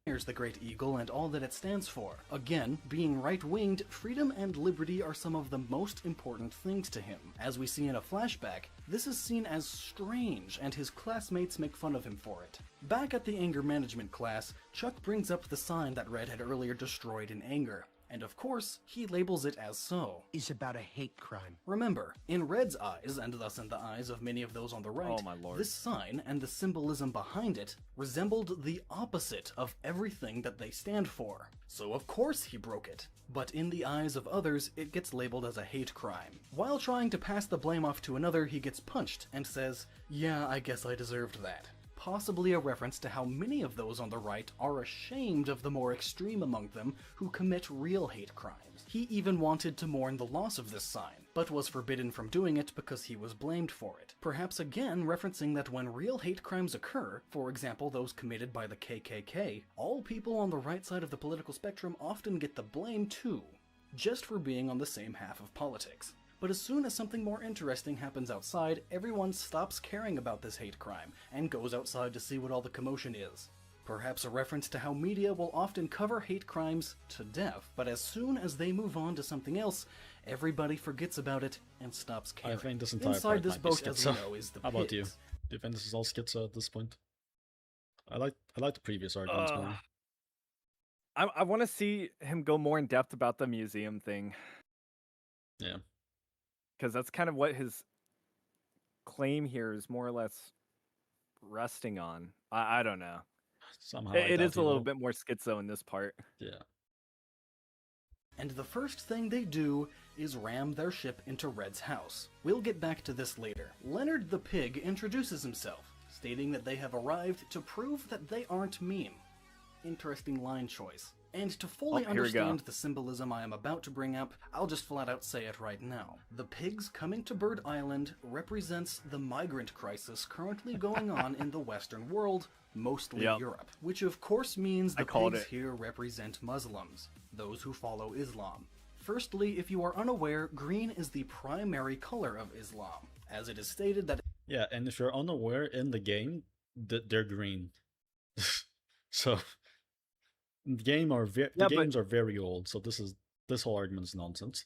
Here's the Great Eagle and all that it stands for. Again, being right-winged, freedom and liberty are some of the most important things to him. As we see in a flashback, this is seen as strange, and his classmates make fun of him for it. Back at the anger management class, Chuck brings up the sign that Red had earlier destroyed in anger. And of course, he labels it as so. Is about a hate crime. Remember, in Red's eyes, and thus in the eyes of many of those on the right, Oh my lord. this sign and the symbolism behind it resembled the opposite of everything that they stand for. So of course he broke it. But in the eyes of others, it gets labeled as a hate crime. While trying to pass the blame off to another, he gets punched and says, "Yeah, I guess I deserved that." Possibly a reference to how many of those on the right are ashamed of the more extreme among them who commit real hate crimes. He even wanted to mourn the loss of this sign, but was forbidden from doing it because he was blamed for it. Perhaps again referencing that when real hate crimes occur, for example those committed by the KKK, all people on the right side of the political spectrum often get the blame too, just for being on the same half of politics. But as soon as something more interesting happens outside, everyone stops caring about this hate crime and goes outside to see what all the commotion is. Perhaps a reference to how media will often cover hate crimes to death, but as soon as they move on to something else, everybody forgets about it and stops caring. I think this entire Inside part this might be boat, as we schizo. know, is the How about you? pigs. Do you think this is all schizo at this point? I like the previous arguments more. I want to see him go more in depth about the museum thing. Yeah. Because that's kind of what his claim here is more or less resting on. I don't know. Somehow I It doubt is a he little will. bit more schizo in this part. Yeah. And the first thing they do is ram their ship into Red's house. We'll get back to this later. Leonard the Pig introduces himself, stating that they have arrived to prove that they aren't meme. Interesting line choice. And to fully Here we go. understand the symbolism I am about to bring up, I'll just flat out say it right now. The pigs coming to Bird Island represents the migrant crisis currently going on in the Western world, mostly Yep. Europe, which of course means the called pigs it. here represent Muslims, those who follow Islam. Firstly, if you are unaware, green is the primary color of Islam, as it is stated that Yeah, and if you're unaware in the game, they're green. So the Yeah, games are very old, so this whole argument is nonsense.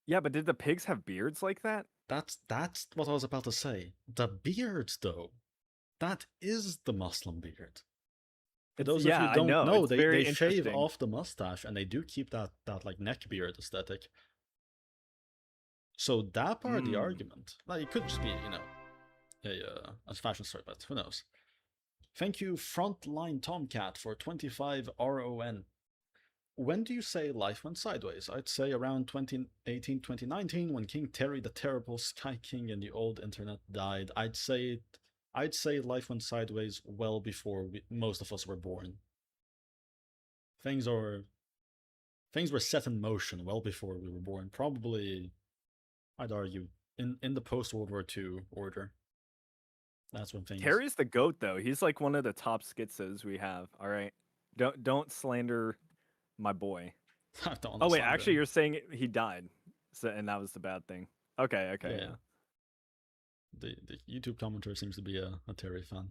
Yeah, but did the pigs have beards like that? That's what I was about to say. The beards, though, that is the Muslim beard. For those yeah, of you I who don't know, know, it's they very shave interesting. off the mustache and they do keep that like neck beard aesthetic. So that part of the argument, like it could just be a fashion story, but who knows? Thank you, Frontline Tomcat, for 25 RON. When do you say life went sideways? I'd say around 2018, 2019, when King Terry the Terrible, Sky King, and the old internet died. I'd say life went sideways well before most of us were born. Things were set in motion well before we were born. Probably, I'd argue, in the post-World War II order. That's when things... Terry's the GOAT, though. He's like one of the top schizos we have. All right, don't slander my boy. Oh wait, actually, you're saying he died, so and that was the bad thing. Okay, yeah. The YouTube commenter seems to be a Terry fan.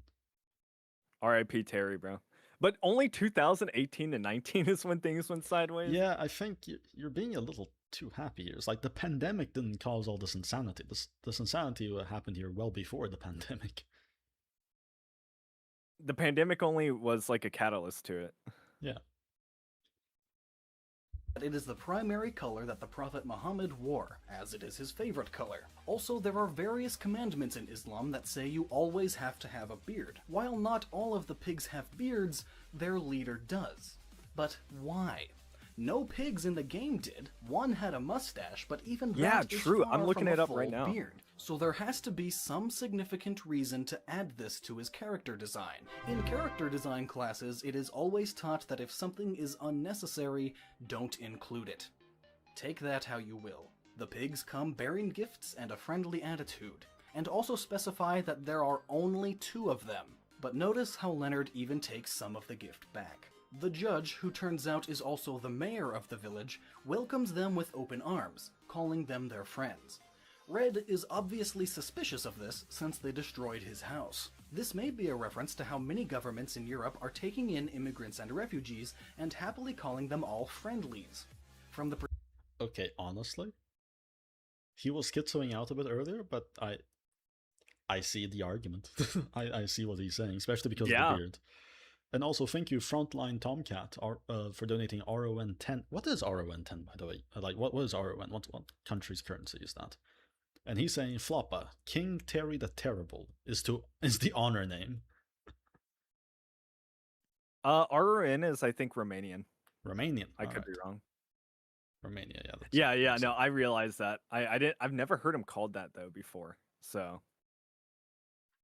R.I.P. Terry, bro. But only 2018 to 19 is when things went sideways. Yeah, I think you're being a little too happy here. It's like the pandemic didn't cause all this insanity. This insanity happened here well before the pandemic. The pandemic only was like a catalyst to it. Yeah. it is the primary color that the Prophet Muhammad wore, as it is his favorite color. Also, there are various commandments in Islam that say you always have to have a beard. While not all of the pigs have beards, their leader does. But why? No pigs in the game did. One had a mustache, but even that is true. far I'm looking from a it up full right now. beard. So there has to be some significant reason to add this to his character design. In character design classes, it is always taught that if something is unnecessary, don't include it. Take that how you will. The pigs come bearing gifts and a friendly attitude, and also specify that there are only 2 of them. But notice how Leonard even takes some of the gift back. The judge, who turns out is also the mayor of the village, welcomes them with open arms, calling them their friends. Red is obviously suspicious of this since they destroyed his house. This may be a reference to how many governments in Europe are taking in immigrants and refugees and happily calling them all friendlies. From the Okay, honestly, he was schizoing out a bit earlier, but I see the argument. I see what he's saying, especially because of the beard. And also, thank you, Frontline Tomcat, for donating RON 10. What is RON 10, by the way? Like, what is RON? What country's currency is that? And he's saying, Floppa, King Terry the Terrible is the honor name. RON is, I think, Romanian. Romanian. I could be wrong. Romania, yeah. Yeah. No, I realized that. I've never heard him called that though before. So.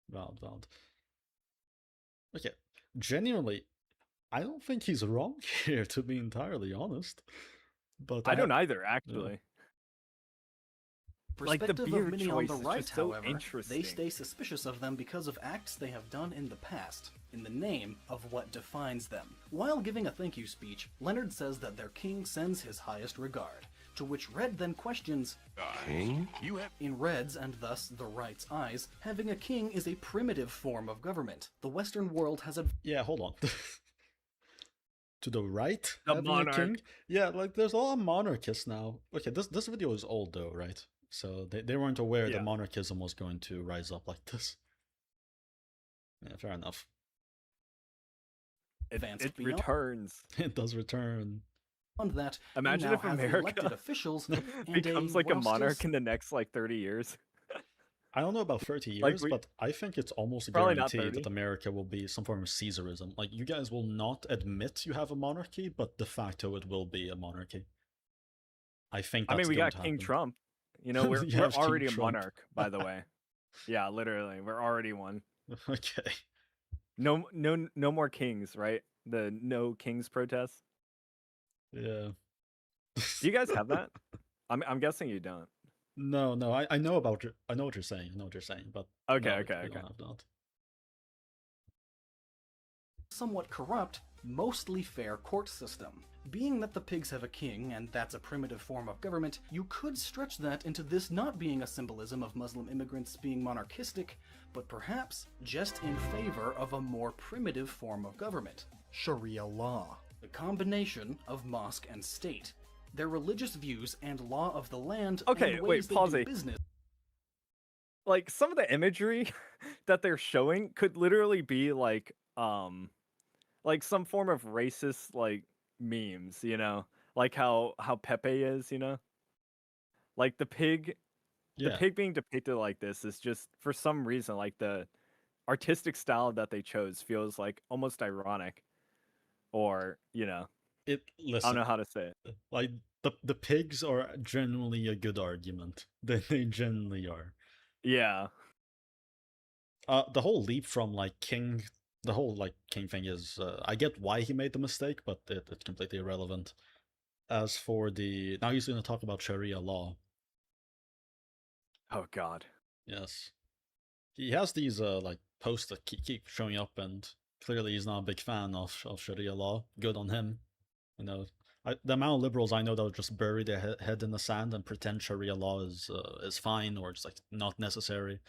Valid. Okay. Genuinely, I don't think he's wrong here, to be entirely honest. But I don't either, actually. Perspective like the beard of many choice on the is right, just so however, interesting. they stay suspicious of them because of acts they have done in the past, in the name of what defines them. While giving a thank you speech, Leonard says that their king sends his highest regard, to which Red then questions, King? In Red's, and thus the right's eyes, having a king is a primitive form of government. The Western world has a... Yeah, hold on. To the right? The having monarch. a king? Yeah, like there's a lot of monarchists now. Okay, this video is old though, right? So they weren't aware that monarchism was going to rise up like this. Yeah, fair enough. It returns. It does return. On that, imagine if America officials becomes like a monarch in the next like 30 years. I don't know about 30 Like, years, but I think it's almost a Probably not guarantee 30. that America will be some form of Caesarism. Like, you guys will not admit you have a monarchy, but de facto it will be a monarchy. I think I that's mean, we going got to King happen. Trump. You know, You we're have King already a Trump. monarch, by the way. Yeah, literally, we're already one. Okay. No more kings, right? The no kings protest. Yeah. Do you guys have that? I'm guessing you don't. No, no, I know about your, I know what you're saying. I know what you're saying, but Okay, no, okay, we okay. don't have that. Somewhat corrupt, mostly fair court system. Being that the pigs have a king, and that's a primitive form of government, you could stretch that into this not being a symbolism of Muslim immigrants being monarchistic, but perhaps just in favor of a more primitive form of government, Sharia law. The combination of mosque and state, their religious views and law of the land, Okay, and wait, ways pause they do it. business. Like some of the imagery that they're showing could literally be like some form of racist like memes, you know? Like how Pepe is, you know? Like the Yeah, pig being depicted like this is just for some reason like the artistic style that they chose feels like almost ironic or, you know, I don't listen, know how to say it. like the pigs are genuinely a good argument. They genuinely are. Yeah. The whole leap from like king, the whole like king thing is, I get why he made the mistake, but it's completely irrelevant. As for the, now he's going to talk about Sharia law. Oh god. Yes, he has these like posts that keep showing up, and clearly he's not a big fan of Sharia law. Good on him. You know, the amount of liberals I know that will just bury their head in the sand and pretend Sharia law is fine or just like not necessary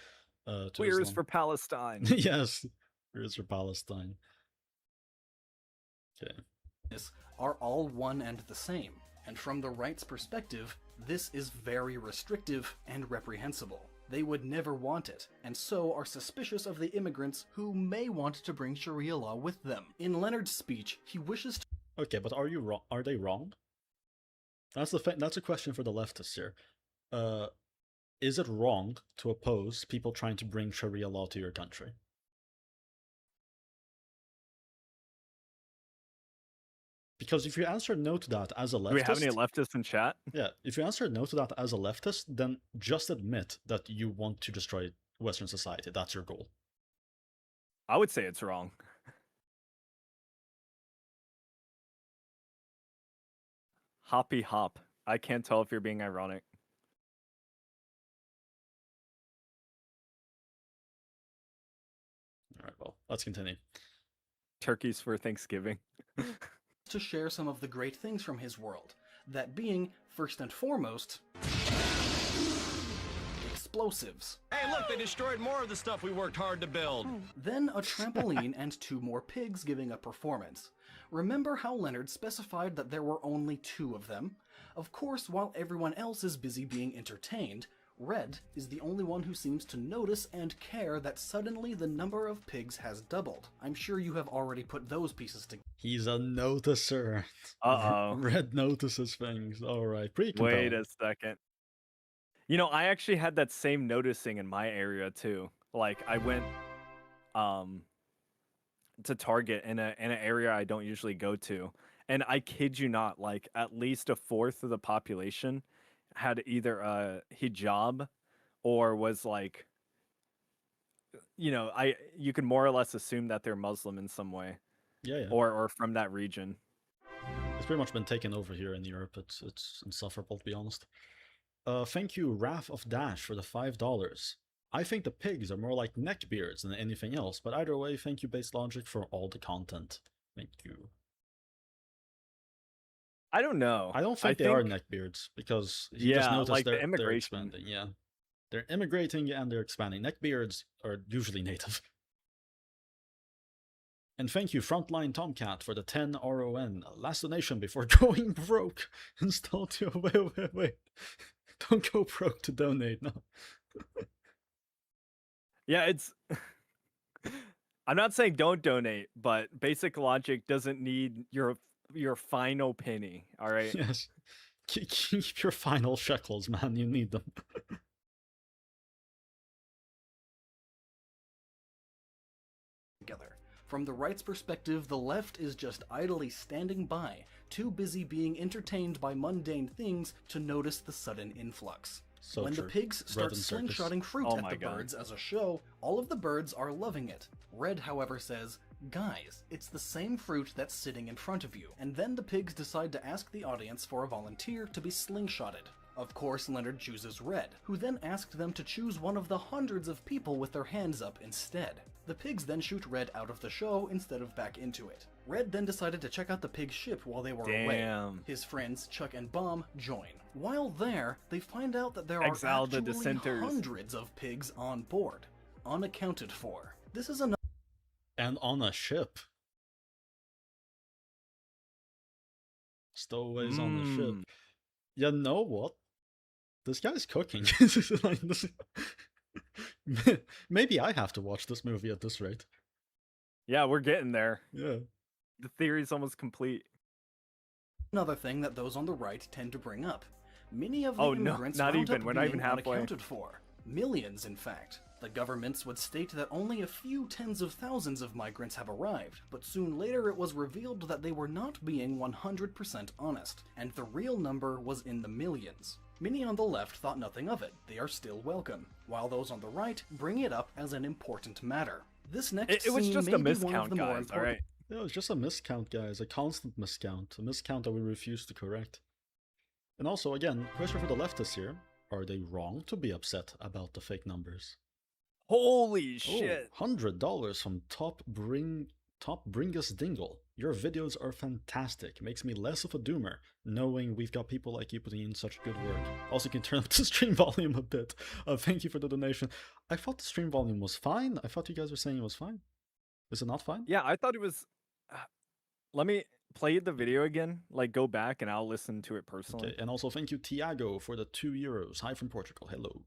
to Queers Islam. for Palestine. Yes, here's for Palestine. Okay. Are all one and the same, and from the right's perspective, this is very restrictive and reprehensible. They would never want it, and so are suspicious of the immigrants who may want to bring Sharia law with them. In Leonard's speech, he wishes to Okay, but are you wrong? Are they wrong? That's that's a question for the leftists here. Is it wrong to oppose people trying to bring Sharia law to your country? Because if you answer no to that as a leftist, Do we have any leftists in chat? yeah, if you answer no to that as a leftist, then just admit that you want to destroy Western society. That's your goal. I would say it's wrong. Hoppy hop. I can't tell if you're being ironic. All right, well, let's continue. Turkeys for Thanksgiving. share some of the great things from his world, that being, first and foremost, explosives. Hey, look, they destroyed more of the stuff we worked hard to build. Then a trampoline and 2 more pigs giving a performance. Remember how Leonard specified that there were only 2 of them? Of course, while everyone else is busy being entertained, Red is the only one who seems to notice and care that suddenly the number of pigs has doubled. I'm sure you have already put those pieces together. He's a noticer. Uh-oh. Red notices things. All right, pretty compelling. Wait a second. You know, I actually had that same noticing in my area too. Like I went to Target in an area I don't usually go to. And I kid you not, like at least a fourth of the population had either a hijab or was like, you know, you can more or less assume that they're Muslim in some way. Yeah. Or from that region. It's pretty much been taken over here in Europe. It's insufferable, to be honest. Thank you, Wrath of Dash, for the $5. I think the pigs are more like neckbeards than anything else, but either way, thank you, Base Logic, for all the content. Thank you. I don't know. I don't think they are neckbeards, because you just noticed like they're immigration. expanding. Yeah, they're immigrating and they're expanding. Neckbeards are usually native. And thank you, Frontline Tomcat, for the 10 RON. Last donation before going broke. Install to... Wait. Don't go broke to donate, no. Yeah, it's... I'm not saying don't donate, but basic logic doesn't need your final penny, all right? Yes. Keep your final shekels, man. You need them. together. From the right's perspective, the left is just idly standing by, too busy being entertained by mundane things to notice the sudden influx. So When true. the pigs start Red and circus. slingshotting fruit Oh at my the God. birds as a show, all of the birds are loving it. Red, however, says, "Guys, it's the same fruit that's sitting in front of you." And then the pigs decide to ask the audience for a volunteer to be slingshotted. Of course, Leonard chooses Red, who then asked them to choose one of the hundreds of people with their hands up instead. The pigs then shoot Red out of the show instead of back into it. Red then decided to check out the pig ship while they were away. Damn. His friends, Chuck and Bomb, join. While there, they find out that there are Exile the actually dissenters. hundreds of pigs on board, unaccounted for. This is another And on a ship. Stowaways on the ship. You know what? This guy's cooking. Like, this... Maybe I have to watch this movie at this rate. Yeah, we're getting there. Yeah. The theory's almost complete. thing that those on the right tend to bring up. Many of the Oh, no, immigrants not wound even. up We're not being even halfway. unaccounted for. Millions, in fact. The governments would state that only a few tens of thousands of migrants have arrived, but soon later it was revealed that they were not being 100% honest, and the real number was in the millions. Many on the left thought nothing of it, they are still welcome, while those on the right bring it up as an important matter. This next It was scene just may a be one of miscount, the more guys, important. alright? Yeah, it was just a miscount, guys. A constant miscount. A miscount that we refuse to correct. And also, again, question for the leftists here. Are they wrong to be upset about the fake numbers? Holy shit. Oh, $100 from Top Bringus Dingle. Your videos are fantastic. Makes me less of a doomer, knowing we've got people like you putting in such good work. Also, you can turn up the stream volume a bit. Thank you for the donation. I thought the stream volume was fine. I thought you guys were saying it was fine. Is it not fine? Yeah, I thought it was... let me play the video again. Like, go back and I'll listen to it personally. Okay, and also thank you, Tiago, for the €2. Hi from Portugal. Hello.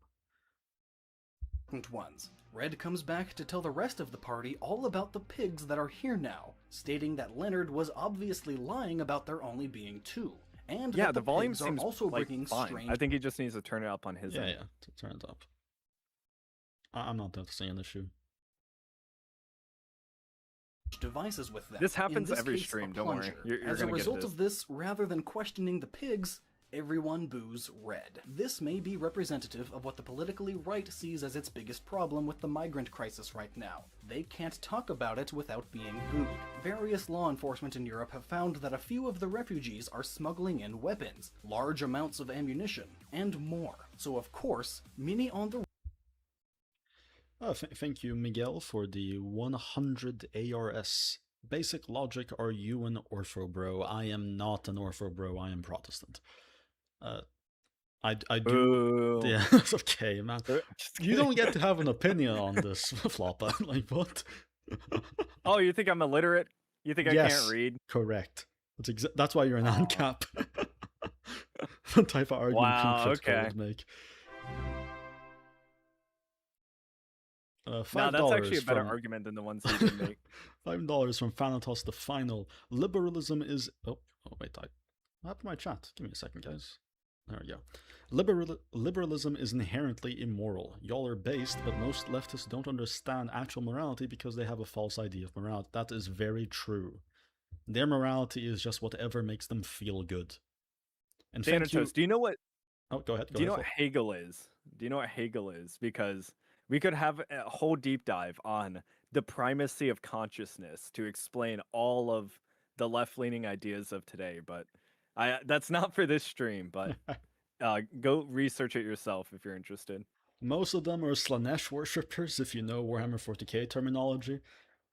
Ones. Red comes back to tell the rest of the party all about the pigs that are here now, stating that Leonard was obviously lying about there only being two, and Yeah, that the volume pigs seems are also like bringing fine. strange I think he just needs to turn it up on his Yeah, end. yeah, turn it up. I'm not noticing an issue. devices with them. This In happens this every case, a stream, don't worry. plunger. You're As a gonna get result this. of this, rather than questioning the pigs, everyone boos Red. This may be representative of what the politically right sees as its biggest problem with the migrant crisis right now. They can't talk about it without being booed. Various law enforcement in Europe have found that a few of the refugees are smuggling in weapons, large amounts of ammunition, and more. So of course, many on the Thank you, Miguel, for the 100 ARS. Basic logic, are you an ortho bro? I am not an ortho bro, I am Protestant. I do... Boo. Yeah, that's okay, man. Just You don't kidding. get to have an opinion on this, Floppa. Like, what? Oh, you think I'm illiterate? You think I Yes. can't read? Correct. That's why you're an Aw. ANCAP. The type of argument Wow, King Critical okay. would make. $5 No, that's actually a better from... argument than the ones he did make. $5 from Thanatos the Final. Liberalism is... Oh, wait, what happened to my chat? Give me a second, guys. There we go. Liberalism is inherently immoral. Y'all are based, but most leftists don't understand actual morality because they have a false idea of morality. That is very true. Their morality is just whatever makes them feel good. And thank you... Thanatos, do you know what Oh, go ahead. do you know what Hegel is? Do you know what Hegel is? Because we could have a whole deep dive on the primacy of consciousness to explain all of the left-leaning ideas of today, but that's not for this stream, but go research it yourself if you're interested. Most of them are Slanesh worshippers, if you know Warhammer 40k terminology.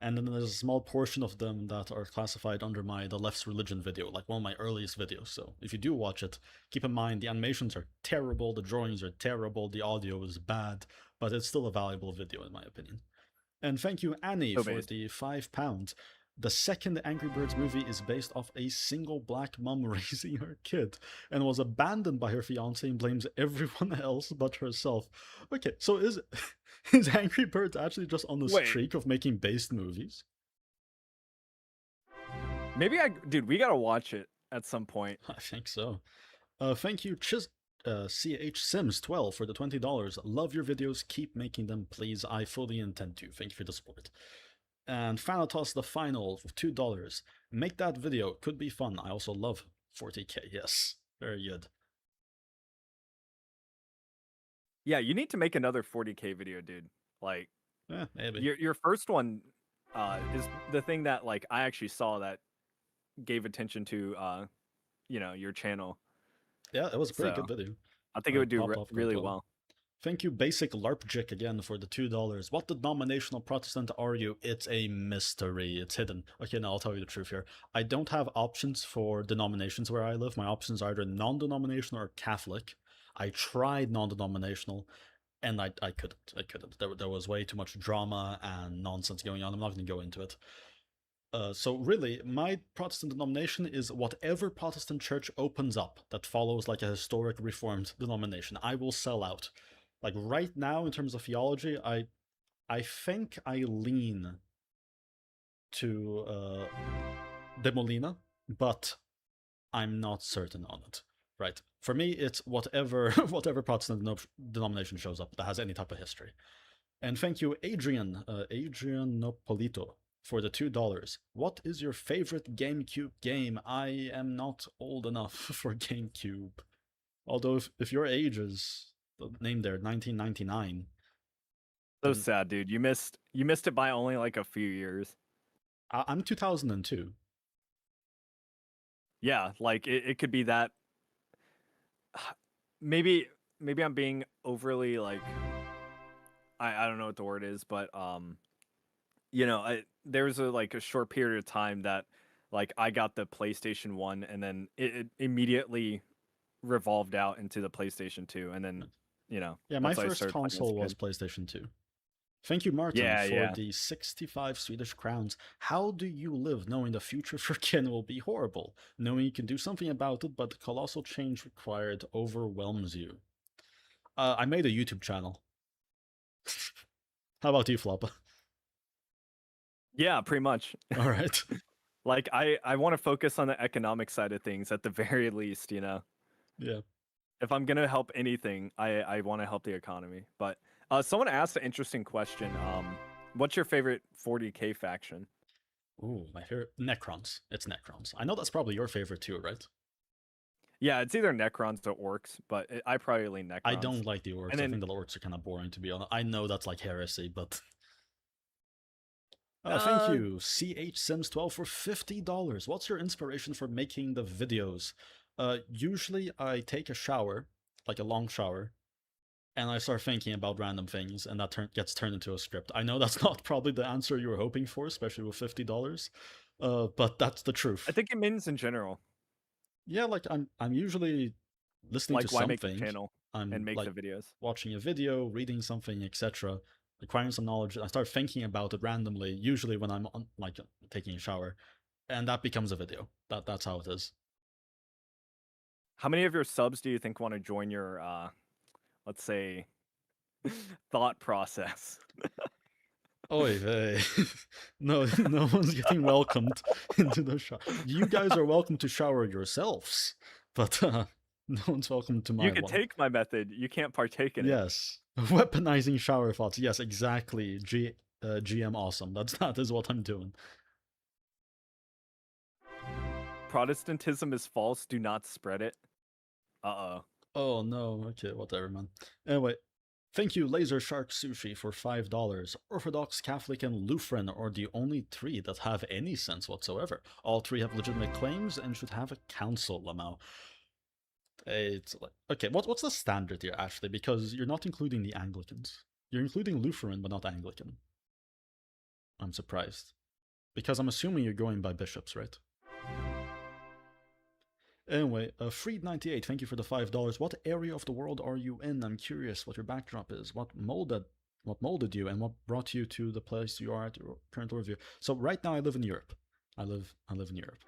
And then there's a small portion of them that are classified under the Left's Religion video, like one of my earliest videos. So if you do watch it, keep in mind the animations are terrible, the drawings are terrible, the audio is bad, but it's still a valuable video in my opinion. And thank you, Annie, for the £5. The second Angry Birds movie is based off a single black mom raising her kid and was abandoned by her fiance and blames everyone else but herself. Okay, so is Angry Birds actually just on the streak of making based movies? Maybe dude, we gotta watch it at some point. I think so. Thank you, CH Sims 12 for the $20. Love your videos, keep making them, please. I fully intend to. Thank you for the support. And Thanatos the Final for $2. Make that video. Could be fun. I also love 40k. Yes. Very good. Yeah, you need to make another 40k video, dude. Like, Yeah, maybe. your first one is the thing that like I actually saw that gave attention to you know, your channel. Yeah, it was a pretty So, good video. I think it would do Popped off quite really well. Thank you, Basic LARPJick, again for the $2. What denominational Protestant are you? It's a mystery. It's hidden. Okay, now I'll tell you the truth here. I don't have options for denominations where I live. My options are either non-denominational or Catholic. I tried non-denominational, and I couldn't. I couldn't. There was way too much drama and nonsense going on. I'm not going to go into it. So really, my Protestant denomination is whatever Protestant church opens up that follows like a historic Reformed denomination. I will sell out. Like right now, in terms of theology, I think I lean to De Molina, but I'm not certain on it. Right? For me, it's whatever whatever Protestant denomination shows up that has any type of history. And thank you, Adrian Nopolito, for the $2. What is your favorite GameCube game? I am not old enough for GameCube. Although if your age is the name there, 1999. So sad, dude. You missed it by only like a few years. I'm 2002. Yeah, like it could be that. Maybe I'm being overly like. I don't know what the word is, but you know, there was a short period of time that like I got the PlayStation 1 and then it immediately revolved out into the PlayStation 2 and then, you know. Yeah, my first console was PlayStation 2. Thank you, Martin, for the 65 Swedish crowns. How do you live knowing the future for Ken will be horrible? Knowing you can do something about it, but the colossal change required overwhelms you. I made a YouTube channel. How about you, Floppa? Yeah, pretty much. All right. Like, I want to focus on the economic side of things at the very least, you know? Yeah. If I'm going to help anything, I want to help the economy. But someone asked an interesting question. What's your favorite 40k faction? Ooh, my favorite? Necrons. It's Necrons. I know that's probably your favorite too, right? Yeah, it's either Necrons or Orcs, but I probably lean Necrons. I don't like the Orcs. I think the Orcs are kind of boring, to be honest. I know that's like heresy, but... thank you, CH Sims 12 for $50. What's your inspiration for making the videos? Usually I take a shower, like a long shower, and I start thinking about random things, and that gets turned into a script. I know that's not probably the answer you were hoping for, especially with $50, but that's the truth. I think it means in general. Yeah, like I'm usually listening to something. Make the channel and make like, the videos. Watching a video, reading something, etc. Acquiring some knowledge. I start thinking about it randomly, usually when I'm like taking a shower, and that becomes a video. That's how it is. How many of your subs do you think want to join your let's say thought process? Oy vey. No one's getting welcomed into the shower. You guys are welcome to shower yourselves, but no one's welcome to my one. You can take my method, you can't partake in it. Yes. Weaponizing shower thoughts. Yes, exactly. GM awesome. That is what I'm doing. Protestantism is false, do not spread it. Uh-oh. Oh no, okay, whatever, man. Anyway, thank you, Laser Shark Sushi, for $5. Orthodox, Catholic, and Lutheran are the only three that have any sense whatsoever. All three have legitimate claims and should have a council, Lamau. It's like, okay, what's the standard here, actually? Because you're not including the Anglicans. You're including Lutheran, but not Anglican. I'm surprised. Because I'm assuming you're going by bishops, right? Anyway, Freed98, thank you for the $5. What area of the world are you in? I'm curious what your backdrop is. What molded you, and what brought you to the place you are at your current review? So right now I live in Europe. I live in Europe.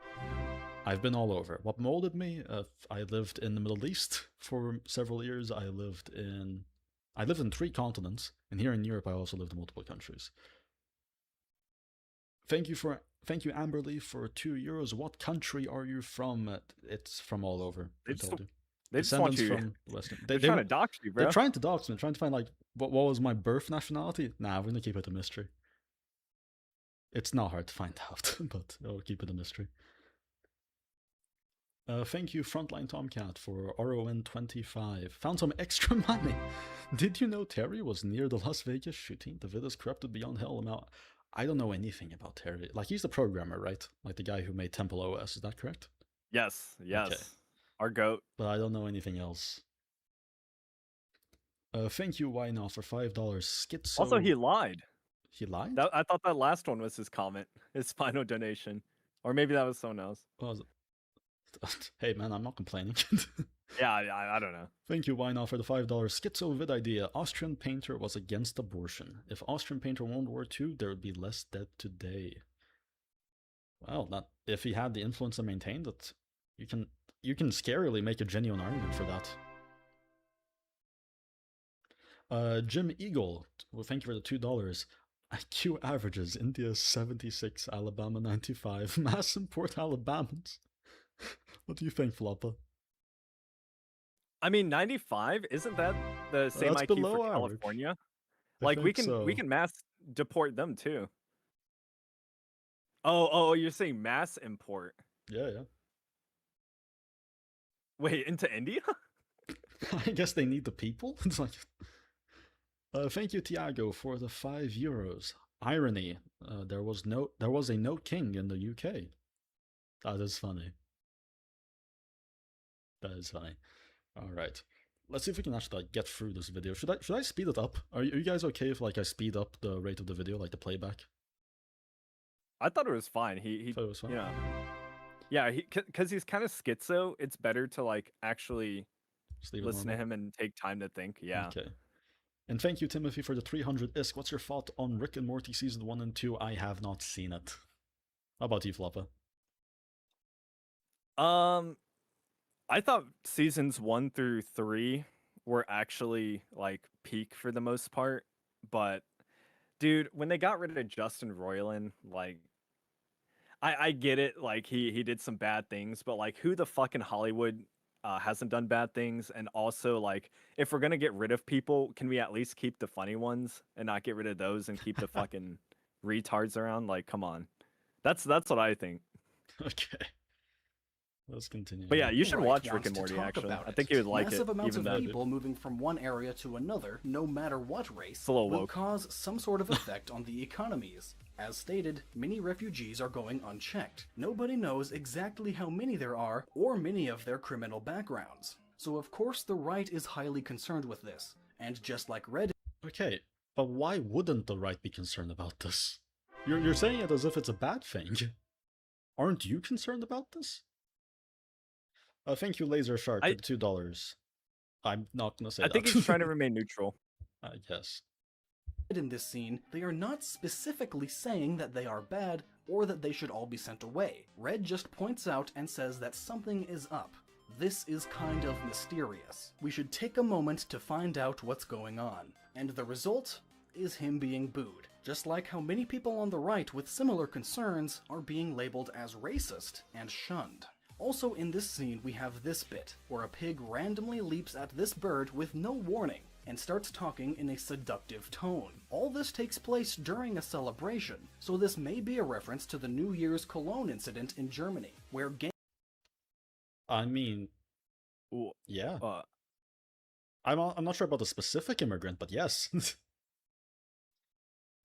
I've been all over. What molded me? I lived in the Middle East for several years. I lived in 3 continents, and here in Europe I also lived in multiple countries. Thank you, Amberly, for €2. What country are you from? It's from all over. They just want you. From Western. They're trying to dox you, bro. They're trying to dox me. Trying to find like what was my birth nationality. Nah, we're gonna keep it a mystery. It's not hard to find out, but I'll keep it a mystery. Thank you, Frontline Tomcat, for RON25. Found some extra money. Did you know Terry was near the Las Vegas shooting? The vid is corrupted beyond hell amount. I don't know anything about Terry. Like, he's the programmer, right? Like the guy who made Temple OS, is that correct? Yes, yes. Okay. Our goat. But I don't know anything else. Thank you, Why Not, for $5. Schizo... Also, he lied. He lied? I thought that last one was his comment, his final donation. Or maybe that was someone else. Oh, hey man, I'm not complaining. Yeah, I don't know. Thank you, Why Not, for the $5. Schizo vid idea. Austrian painter was against abortion. If Austrian painter won World War II, there would be less dead today. Well, not if he had the influence and maintained it. You can scarily make a genuine argument for that. Jim Eagle, well, thank you for the $2. IQ averages: India 76, Alabama 95. Mass import Alabamans. What do you think, Floppa? I mean, 95, isn't that the same That's IQ below for average. California? I Like we think can mass deport them too. Oh, you're saying mass import. Yeah. Wait, into India? I guess they need the people. It's like, thank you, Tiago, for the €5. Irony: there was a no king in the UK. That is funny. That is funny. All right, let's see if we can actually like, get through this video. Should I speed it up? Are you guys okay if like I speed up the rate of the video, like the playback? I thought it was fine. He Thought it was fine? you know. Yeah, because he's kind of schizo. It's better to like actually listen to him and take time to think. Yeah. Okay. And thank you, Timothy, for the 300 ISK. What's your thought on Rick and Morty season 1 and 2? I have not seen it. How about you, Floppa? I thought seasons 1 through 3 were actually like peak for the most part, but dude, when they got rid of Justin Roiland, like I get it, like he did some bad things, but like who the fuck in Hollywood hasn't done bad things? And also like if we're gonna get rid of people, can we at least keep the funny ones and not get rid of those and keep the fucking retards around? Like, come on. That's what I think. Okay. Let's continue. But yeah, you should Right watch Rick wants and to Morty, talk actually. about I it. think you would like Massive it, amounts even of though people moving from one area to another, no matter what race, a little will woke. cause some sort of effect on the economies. As stated, many refugees are going unchecked. Nobody knows exactly how many there are, or many of their criminal backgrounds. So of course the right is highly concerned with this. And just like Reddit... Okay, but why wouldn't the right be concerned about this? You're saying it as if it's a bad thing. Aren't you concerned about this? Thank you, Laser Shark, for the $2. I'm not gonna say that. I think he's trying to remain neutral. I guess. In this scene, they are not specifically saying that they are bad or that they should all be sent away. Red just points out and says that something is up. This is kind of mysterious. We should take a moment to find out what's going on. And the result is him being booed. Just like how many people on the right with similar concerns are being labeled as racist and shunned. Also in this scene we have this bit, where a pig randomly leaps at this bird with no warning, and starts talking in a seductive tone. All this takes place during a celebration, so this may be a reference to the New Year's Cologne incident in Germany, where I mean, yeah. I'm not sure about the specific immigrant, but yes.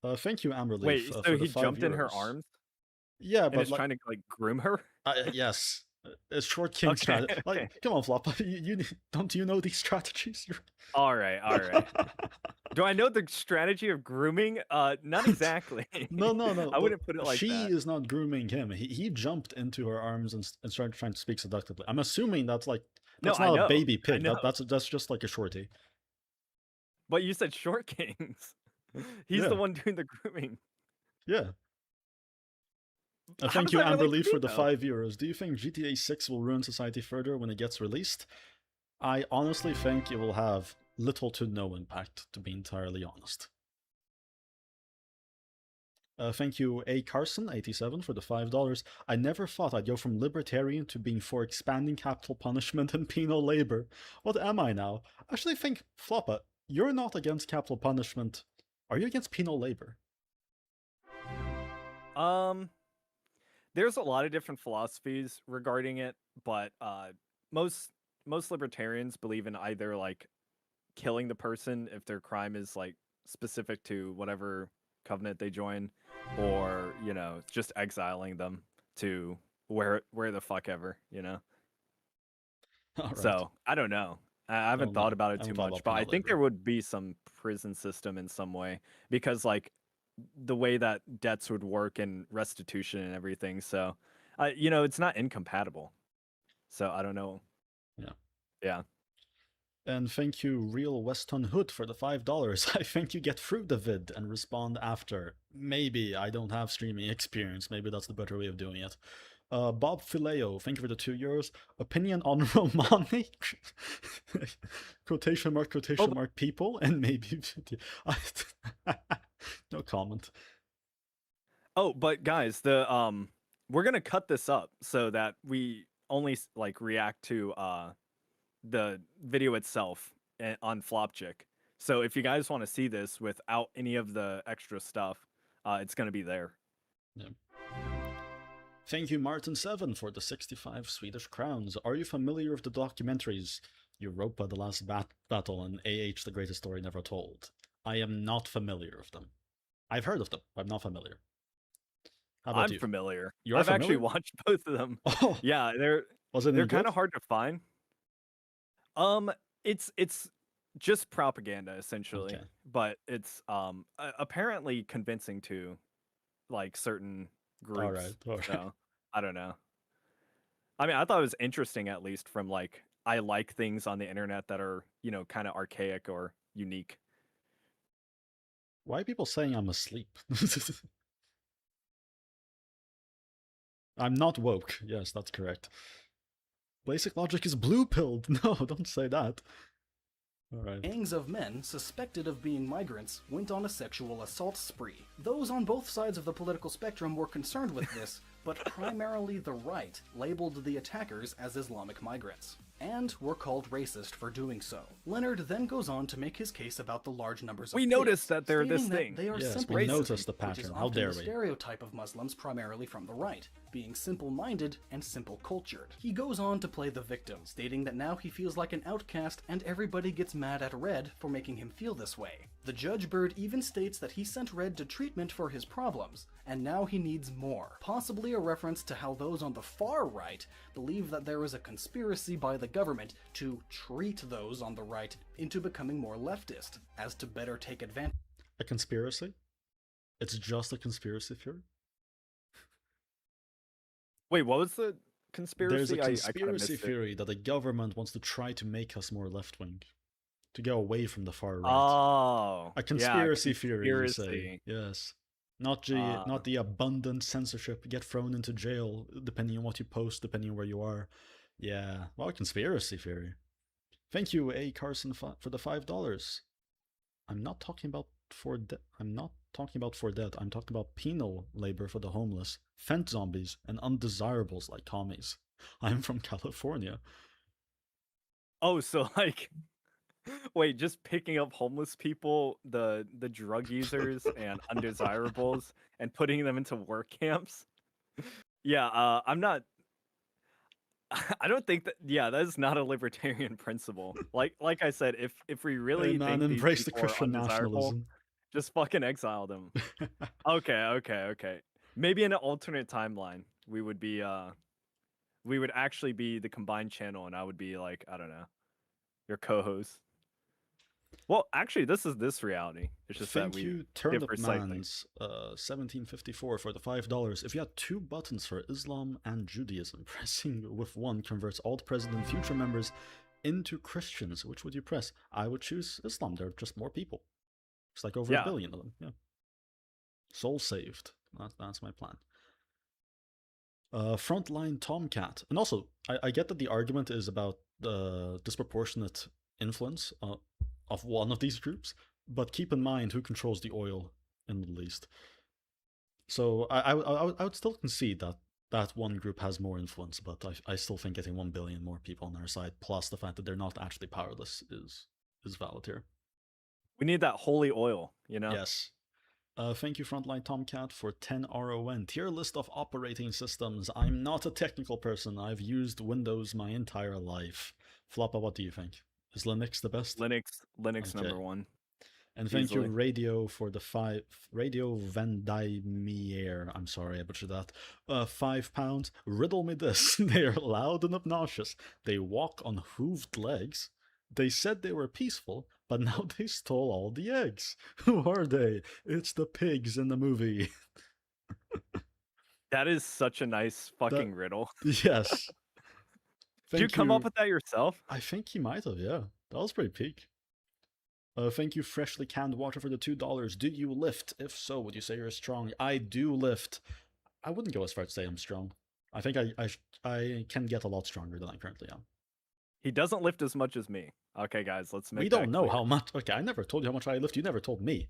Thank you, Amberleaf. Wait, so he jumped in her arms? Yeah, and but is trying to like groom her? Yes. It's short king strategy. Like, come on, Flop. Don't you know these strategies? All right. Do I know the strategy of grooming? Not exactly. No. I wouldn't put it like she that. She is not grooming him. He jumped into her arms and started trying to speak seductively. I'm assuming that's like not a baby pig. That's just like a shorty. But you said short kings. He's the one doing the grooming. Yeah. Thank you, Amberleaf, for the €5. Do you think GTA 6 will ruin society further when it gets released? I honestly think it will have little to no impact, to be entirely honest. Thank you, A. Carson, 87, for the $5. I never thought I'd go from libertarian to being for expanding capital punishment and penal labor. What am I now? I actually think, Floppa, you're not against capital punishment. Are you against penal labor? Um, there's a lot of different philosophies regarding it, but most most libertarians believe in either like killing the person if their crime is like specific to whatever covenant they join, or just exiling them to where the fuck ever. All right. So I don't know. I haven't Don't thought know. about I it too haven't thought much, about but I penal think labor. there would be some prison system in some way because like the way that debts would work and restitution and everything. So, it's not incompatible. So I don't know. Yeah. Yeah. And thank you, Real Weston Hood, for the $5. I think you get through the vid and respond after. Maybe I don't have streaming experience. Maybe that's the better way of doing it. Bob Fileo, thank you for the €2. Opinion on Romani? quotation mark, people, and maybe. No comment. Oh, but guys, we're gonna cut this up so that we only like react to the video itself on Flopchick. So if you guys want to see this without any of the extra stuff, it's gonna be there. Yeah. Thank you, Martin7, for the 65 Swedish crowns. Are you familiar with the documentaries Europa, The Last Battle, and AH, The Greatest Story Never Told? I am not familiar with them. I've heard of them, but I'm not familiar. How about I'm you? familiar. You're I've actually familiar? watched both of them. Oh, Yeah, was it any they're good? kind of hard to find. It's just propaganda essentially, Okay. but it's apparently convincing to like certain groups. All right. So I don't know. I mean, I thought it was interesting at least from like I like things on the internet that are kind of archaic or unique. Why are people saying I'm asleep? I'm not woke. Yes, that's correct. Basic logic is blue-pilled. No, don't say that. Alright. Gangs of men suspected of being migrants went on a sexual assault spree. Those on both sides of the political spectrum were concerned with this, but primarily the right labeled the attackers as Islamic migrants, and were called racist for doing so. Leonard then goes on to make his case about the large numbers of We kids, noticed that they're this stating thing. They are Yes, simple we racism, noticed the which is pattern. How often dare the we? stereotype of Muslims primarily from the right, being simple-minded and simple-cultured. He goes on to play the victim, stating that now he feels like an outcast and everybody gets mad at Red for making him feel this way. The Judge Bird even states that he sent Red to treatment for his problems, and now he needs more. Possibly a reference to how those on the far right believe that there is a conspiracy by the government to treat those on the right into becoming more leftist, as to better take advantage. A conspiracy? It's just a conspiracy theory? Wait, what was the conspiracy? There's a I kinda conspiracy missed it. theory that the government wants to try to make us more left-wing. To go away from the far right. Oh, A yeah, conspiracy theory, you say. conspiracy. Yes. Not the abundant censorship, get thrown into jail, depending on what you post, depending on where you are. Yeah, well, conspiracy theory. Thank you, A. Carson, for the $5. I'm not talking about for debt. I'm talking about penal labor for the homeless, fent zombies, and undesirables like commies. I'm from California. Oh, so like, wait, just picking up homeless people, the drug users and undesirables, and putting them into work camps. Yeah, I'm not. I don't think that. Yeah, that is not a libertarian principle. Like I said, if we really Hey man, think embrace these the people are Christian undesirable, nationalism. just fucking exile them. Okay. Maybe in an alternate timeline, we would be we would actually be the combined channel, and I would be like, I don't know, your co-host. Well, actually, this is this reality. It's just that Thank we you, differ slightly. Turnipman's 1754 for the $5. If you had two buttons for Islam and Judaism, pressing with one converts all the present and future members into Christians. Which would you press? I would choose Islam. There are just more people. It's like over Yeah. 1 billion of them. Yeah. Soul saved. That's my plan. Frontline Tomcat. And also, I get that the argument is about the disproportionate influence of one of these groups, but keep in mind who controls the oil in the Middle East. So I would still concede that one group has more influence, but I still think getting 1 billion more people on our side, plus the fact that they're not actually powerless, is valid here. We need that holy oil, you know? Yes. Thank you, Frontline Tomcat, for 10 RON. Tier list of operating systems. I'm not a technical person. I've used Windows my entire life. Floppa, what do you think? Is Linux the best? Linux Okay. number one. And thank you, Easily. Radio, for the Radio Vendimier. I'm sorry, I butchered that. £5. Riddle me this. They are loud and obnoxious. They walk on hooved legs. They said they were peaceful, but now they stole all the eggs. Who are they? It's the pigs in the movie. That is such a nice fucking riddle. Yes. Did you come up with that yourself? I think he might have, yeah. That was pretty peak. Thank you, Freshly Canned Water, for the $2. Do you lift? If so, would you say you're strong? I do lift. I wouldn't go as far to say I'm strong. I think I can get a lot stronger than I currently am. He doesn't lift as much as me. Okay, guys, let's make. We don't know how much. Okay, I never told you how much I lift. You never told me.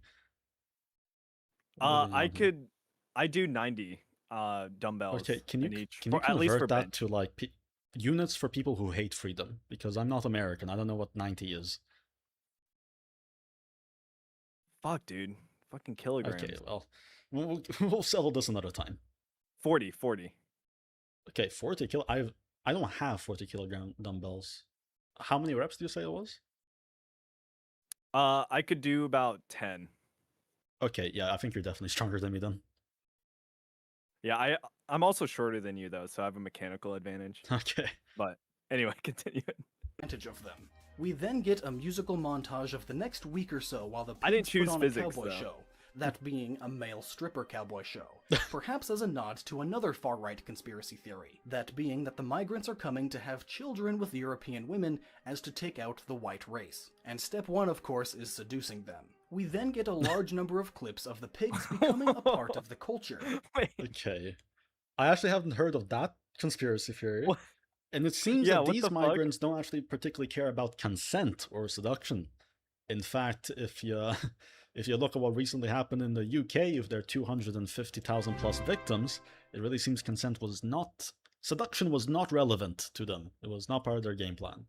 I do 90 dumbbells. Okay, can you each, convert at least for that bench. to like units for people who hate freedom? Because I'm not American. I don't know what 90 is. Fuck, dude. Fucking kilograms. Okay, well, we'll settle this another time. 40. Okay, 40 kilo. I don't have 40 kilogram dumbbells. How many reps do you say it was? I could do about 10. Okay, yeah, I think you're definitely stronger than me then. Yeah, I'm also shorter than you though, so I have a mechanical advantage. Okay. But anyway, continue. Advantage of them. We then get a musical montage of the next week or so while the I didn't pigs choose put on physics, a cowboy though. show. That being a male stripper cowboy show. Perhaps as a nod to another far-right conspiracy theory. That being that the migrants are coming to have children with European women as to take out the white race. And step one, of course, is seducing them. We then get a large number of clips of the pigs becoming a part of the culture. Wait. Okay. I actually haven't heard of that conspiracy theory. What? And it seems Yeah, that what these the fuck? migrants don't actually particularly care about consent or seduction. In fact, if you look at what recently happened in the UK, if there are 250,000 plus victims, it really seems seduction was not relevant to them. It was not part of their game plan.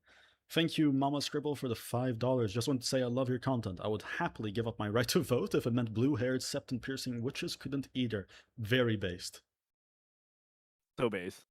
Thank you, Mama Scribble, for the $5. Just want to say I love your content. I would happily give up my right to vote if it meant blue-haired, septum-piercing witches couldn't either. Very based. So base.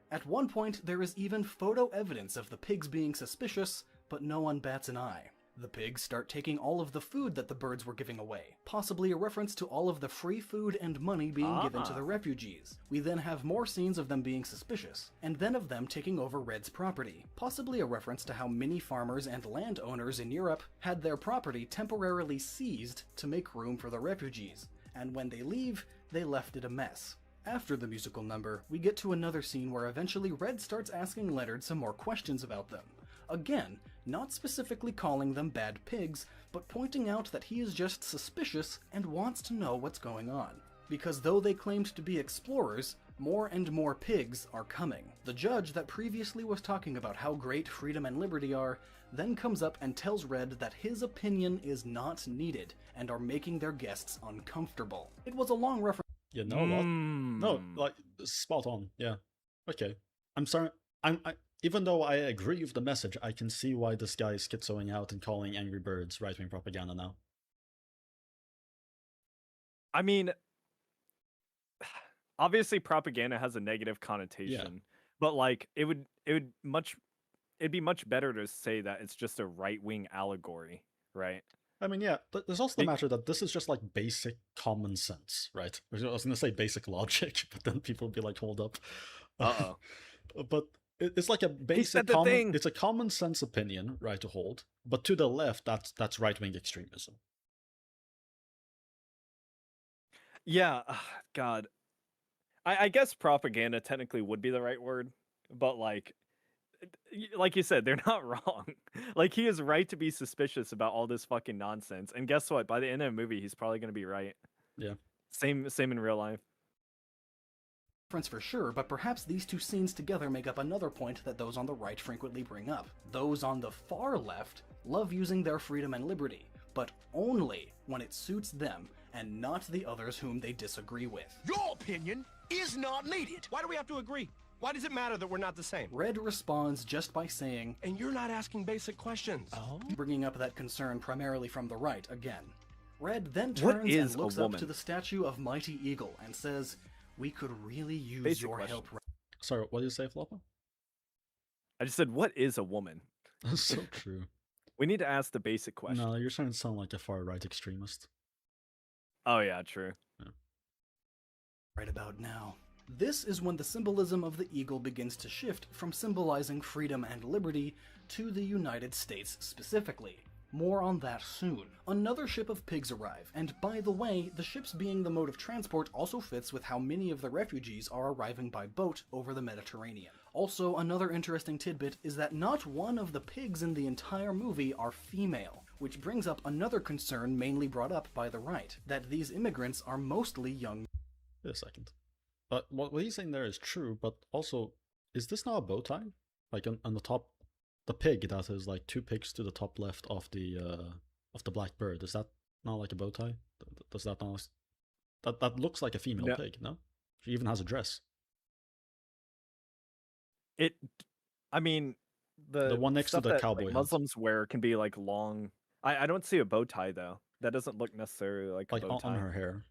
At one point, there is even photo evidence of the pigs being suspicious, but no one bats an eye. The pigs start taking all of the food that the birds were giving away, possibly a reference to all of the free food and money being given to the refugees. We then have more scenes of them being suspicious, and then of them taking over Red's property, possibly a reference to how many farmers and landowners in Europe had their property temporarily seized to make room for the refugees, and when they leave, they left it a mess. After the musical number, we get to another scene where eventually Red starts asking Leonard some more questions about them. Again, not specifically calling them bad pigs, but pointing out that he is just suspicious and wants to know what's going on. Because though they claimed to be explorers, more and more pigs are coming. The judge that previously was talking about how great freedom and liberty are, then comes up and tells Red that his opinion is not needed, and are making their guests uncomfortable. It was a long reference. You know what? No, like, spot on, yeah. Okay. I'm sorry, even though I agree with the message, I can see why this guy is schizoing out and calling Angry Birds right-wing propaganda now. I mean, obviously propaganda has a negative connotation, but like it'd be much better to say that it's just a right-wing allegory, right? I mean, yeah, but there's also the matter that this is just like basic common sense, right? I was going to say basic logic, but then people would be like, hold up. Uh-oh. But it's like a basic it's a common sense opinion, right, to hold, but to the left, that's right-wing extremism. Yeah, God. I guess propaganda technically would be the right word, but like you said, they're not wrong. Like, he is right to be suspicious about all this fucking nonsense. And guess what? By the end of the movie, he's probably going to be right. Yeah. Same in real life. For sure, but perhaps these two scenes together make up another point that those on the right frequently bring up. Those on the far left love using their freedom and liberty, but only when it suits them and not the others whom they disagree with. Your opinion is not needed. Why do we have to agree? Why does it matter that we're not the same? Red responds just by saying, and you're not asking basic questions. bringing up that concern primarily from the right again. Red then What turns is and a looks up woman? to the statue of Mighty Eagle and says, "We could really use Basic your question. help." Sorry, what did you say, Floppa? I just said, what is a woman? That's so true. We need to ask the basic question. No, you're starting to sound like a far-right extremist. Oh yeah, true. Right about now. This is when the symbolism of the eagle begins to shift from symbolizing freedom and liberty to the United States specifically. More on that soon. Another ship of pigs arrive, and by the way, the ships being the mode of transport also fits with how many of the refugees are arriving by boat over the Mediterranean. Also, another interesting tidbit is that not one of the pigs in the entire movie are female, which brings up another concern mainly brought up by the right, that these immigrants are mostly young. Wait a second. But what he's saying there is true, but also, is this not a bow tie? Like on the top, the pig that is like 2 pigs to the top left of the black bird. Is that not like a bow tie? Does that not? That looks like a female No. pig, no? She even has a dress. I mean, The one next to stuff the that, cowboy like, hat. Muslims wear can be like long. I don't see a bow tie though. That doesn't look necessarily like a Like bow tie. on her hair.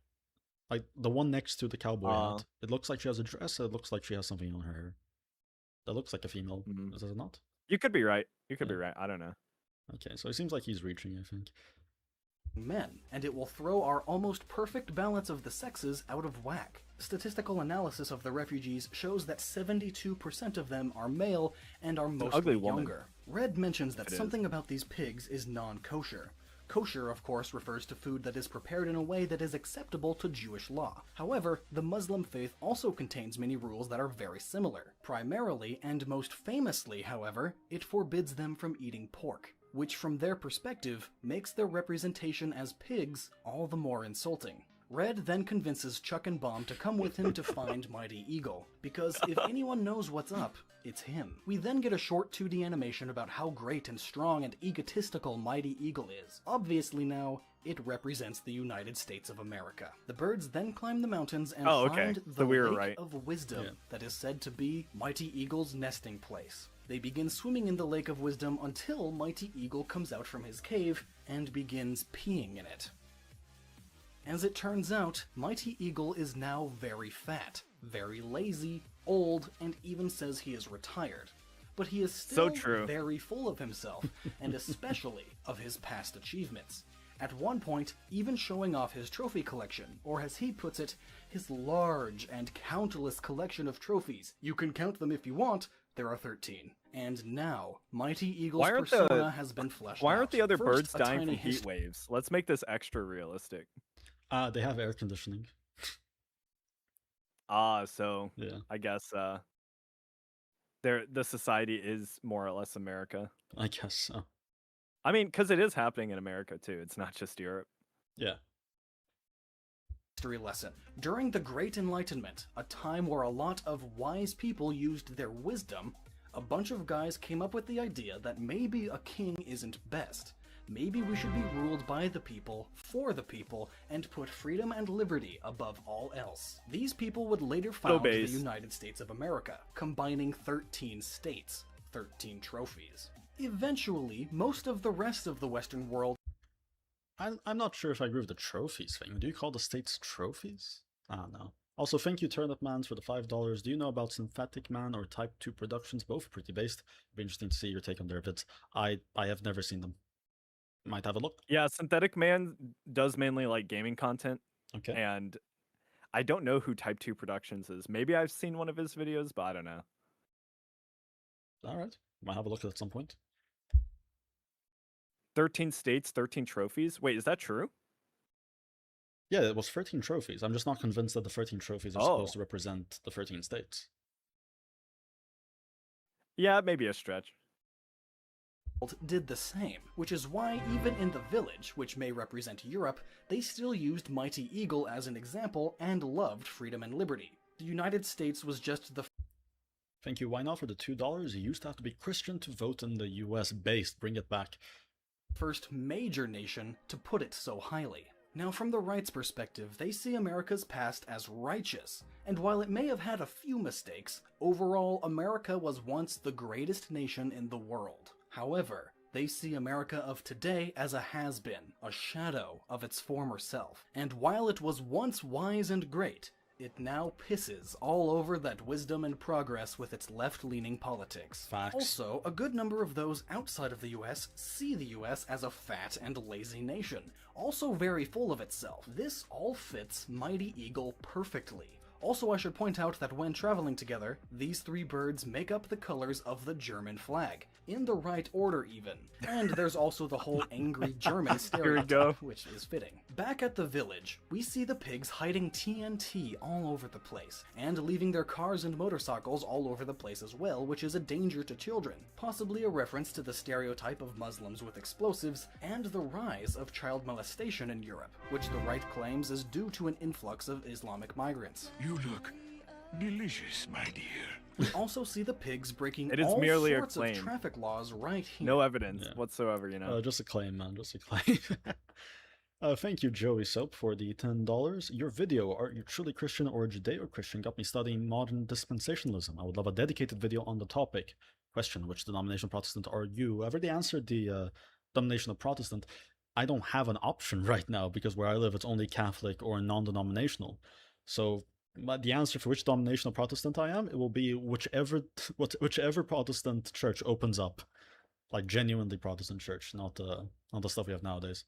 Like the one next to the cowboy Uh, hat. It looks like she has a dress. It looks like she has something on her hair. That looks like a female. Mhm. Does it not? You could be right. You could be Yeah. right. I don't know. Okay, so it seems like he's reaching, I think. Men, and it will throw our almost perfect balance of the sexes out of whack. Statistical analysis of the refugees shows that 72% of them are male and are mostly ugly woman. younger. Red mentions that It is. something about these pigs is non-kosher. Kosher, of course, refers to food that is prepared in a way that is acceptable to Jewish law. However, the Muslim faith also contains many rules that are very similar. Primarily, and most famously, however, it forbids them from eating pork, which from their perspective makes their representation as pigs all the more insulting. Red then convinces Chuck and Bomb to come with him to find Mighty Eagle, because if anyone knows what's up, it's him. We then get a short 2D animation about how great and strong and egotistical Mighty Eagle is. Obviously now, it represents the United States of America. The birds then climb the mountains and Oh, okay. find So the we were Lake right. of Wisdom Yeah. that is said to be Mighty Eagle's nesting place. They begin swimming in the Lake of Wisdom until Mighty Eagle comes out from his cave and begins peeing in it. As it turns out, Mighty Eagle is now very fat, very lazy, old, and even says he is retired. But he is still true. very full of himself, and especially of his past achievements. At one point, even showing off his trophy collection, or as he puts it, his large and countless collection of trophies. You can count them if you want, there are 13. And now, Mighty Eagle's Why aren't persona has been fleshed Why out. aren't the other First, birds a dying tiny from heat history. waves? Let's make this extra realistic. They have air conditioning. So Yeah, I guess the society is more or less America. I guess so. I mean, because it is happening in America too. It's not just Europe. Yeah. History lesson. During the Great Enlightenment, a time where a lot of wise people used their wisdom, a bunch of guys came up with the idea that maybe a king isn't best. Maybe we should be ruled by the people, for the people, and put freedom and liberty above all else. These people would later found the base. United States of America, combining 13 states, 13 trophies. Eventually, most of the rest of the Western world I'm not sure if I agree with the trophies thing. Do you call the states trophies? I don't know. Also, thank you Turnip Mans for the $5. Do you know about Synthetic Man or Type 2 Productions? Both pretty based. Be interesting to see your take on their vids. I have never seen them. Might have a look. Yeah, Synthetic Man does mainly like gaming content, Okay. and I don't know who Type 2 Productions is. Maybe I've seen one of his videos, but I don't know. Alright. Might have a look at some point. 13 states, 13 trophies. Wait, is that true? Yeah, it was 13 trophies. I'm just not convinced that the 13 trophies are supposed to represent the 13 states. Yeah, maybe a stretch. did the same, which is why even in the village, which may represent Europe, they still used Mighty Eagle as an example and loved freedom and liberty. The United States was just the Thank you. Why not for the $2? You used to have to be Christian to vote in the US based. Bring it back. first major nation to put it so highly. Now from the right's perspective, they see America's past as righteous, and while it may have had a few mistakes, overall America was once the greatest nation in the world. However, They see America of today as a has-been, a shadow of its former self. And while it was once wise and great, it now pisses all over that wisdom and progress with its left-leaning politics. Facts. Also, a good number of those outside of the US see the US as a fat and lazy nation, also very full of itself. This all fits Mighty Eagle perfectly. Also, I should point out that when traveling together, these three birds make up the colors of the German flag. In the right order, even. And there's also the whole angry German stereotype, which is fitting. Back at the village, we see the pigs hiding TNT all over the place, and leaving their cars and motorcycles all over the place as well, which is a danger to children. Possibly a reference to the stereotype of Muslims with explosives, and the rise of child molestation in Europe, which the right claims is due to an influx of Islamic migrants. You look delicious, my dear. We also see the pigs breaking It is all merely a sorts of claim. traffic laws right here. No evidence Yeah. whatsoever, you know. Just a claim, man. Just a claim. Thank you, Joey Soap, for the $10. Your video, are you truly Christian or Judeo-Christian, got me studying modern dispensationalism. I would love a dedicated video on the topic. Question, which denomination Protestant are you? I've already answered the denomination of Protestant. I don't have an option right now, because where I live, it's only Catholic or non-denominational. So the answer for which denomination of Protestant I am, it will be whichever Protestant church opens up. Like, genuinely Protestant church, not the stuff we have nowadays.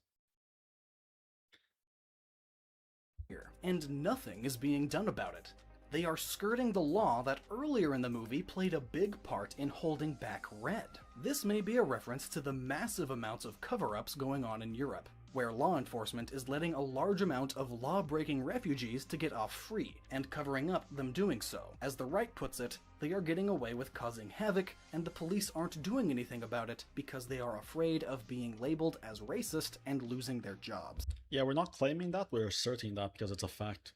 And nothing is being done about it. They are skirting the law that earlier in the movie played a big part in holding back red. This may be a reference to the massive amounts of cover-ups going on in Europe, where law enforcement is letting a large amount of law-breaking refugees to get off free, and covering up them doing so. As the right puts it, they are getting away with causing havoc, and the police aren't doing anything about it because they are afraid of being labeled as racist and losing their jobs. Yeah, we're not claiming that, we're asserting that because it's a fact.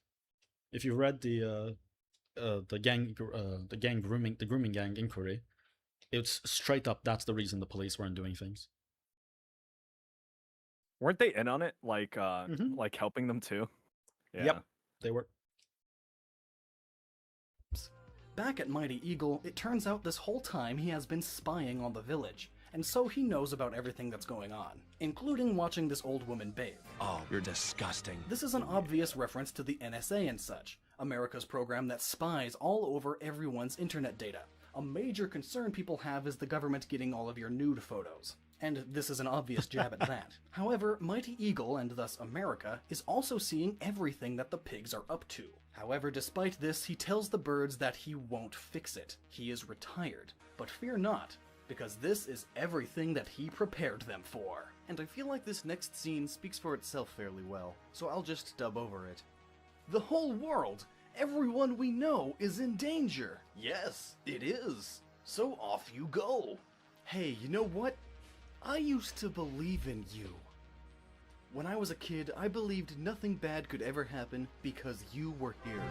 If you read the grooming gang inquiry, it's straight up that's the reason the police weren't doing things. Weren't they in on it? Like, Mhm. like helping them too? Yeah. Yep, they were. Back at Mighty Eagle, it turns out this whole time he has been spying on the village, and so he knows about everything that's going on, including watching this old woman bathe. Oh, you're disgusting. This is an obvious reference to the NSA and such, America's program that spies all over everyone's internet data. A major concern people have is the government getting all of your nude photos. And this is an obvious jab at that. However, Mighty Eagle, and thus America, is also seeing everything that the pigs are up to. However, despite this, he tells the birds that he won't fix it. He is retired. But fear not, because this is everything that he prepared them for. And I feel like this next scene speaks for itself fairly well, so I'll just dub over it. The whole world, everyone we know, is in danger. Yes, it is. So off you go. Hey, you know what? I used to believe in you. When I was a kid, I believed nothing bad could ever happen because you were here.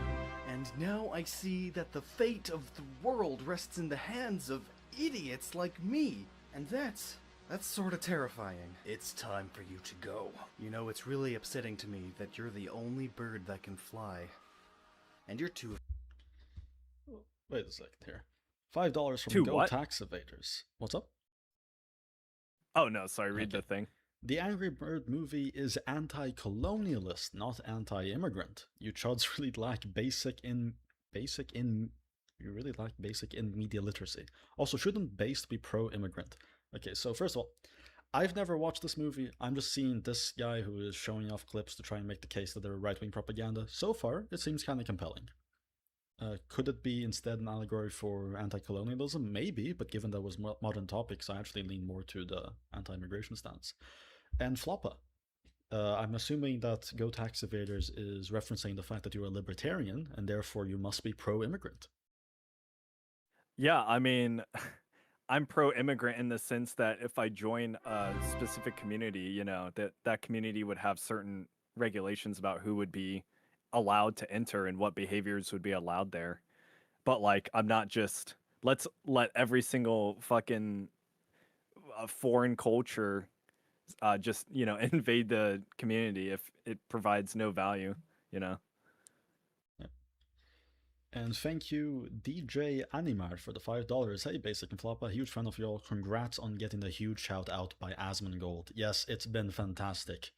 And now I see that the fate of the world rests in the hands of idiots like me. And that's sort of terrifying. It's time for you to go. You know, it's really upsetting to me that you're the only bird that can fly. And you're too... Wait a second here. $5 from To Go what? Tax Evaders. What's up? Oh no, sorry, read Okay. the thing. The Angry Bird movie is anti-colonialist, not anti-immigrant. You chuds really lack basic in media literacy. Also, shouldn't based be pro-immigrant? Okay, so first of all, I've never watched this movie. I'm just seeing this guy who is showing off clips to try and make the case that they're right-wing propaganda. So far, it seems kind of compelling. Could it be instead an allegory for anti-colonialism? Maybe, but given that was modern topics, I actually lean more to the anti-immigration stance. And Floppa. I'm assuming that Go Tax Evaders is referencing the fact that you're a libertarian, and therefore you must be pro-immigrant. Yeah, I mean, I'm pro-immigrant in the sense that if I join a specific community, you know, that community would have certain regulations about who would be allowed to enter and what behaviors would be allowed there. But like, I'm not just, let's let every single fucking foreign culture just, you know, invade the community if it provides no value, you know. And thank you, DJ Animar, for the $5. Hey, Basic and Floppa, huge fan of y'all. Congrats on getting the huge shout out by Asmongold. Yes, it's been fantastic.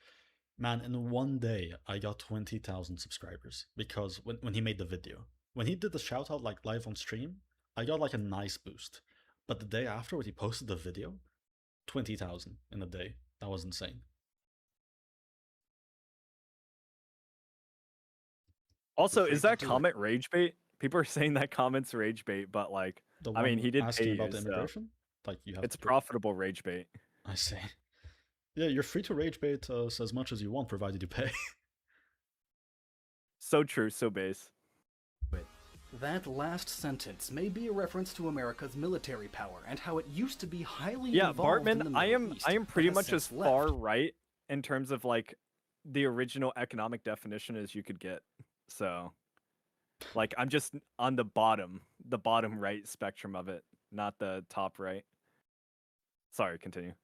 Man, in one day, I got 20,000 subscribers because when he made the video. When he did the shout out like live on stream, I got like a nice boost. But the day after, when he posted the video, 20,000 in a day. That was insane. Also, is that do it. comment rage bait? People are saying that comment's rage bait, but like, The I mean, one he did asking pay about you, the so immigration? Like you have it's to pay. profitable rage bait. I see. Yeah, you're free to rage bait us as much as you want, provided you pay. So true, so base. That last sentence may be a reference to America's military power and how it used to be highly Yeah, involved in the Bartman, Middle East, I am but pretty has much as since far left. right in terms of like the original economic definition as you could get. So, like, I'm just on the bottom right spectrum of it, not the top right. Sorry, continue.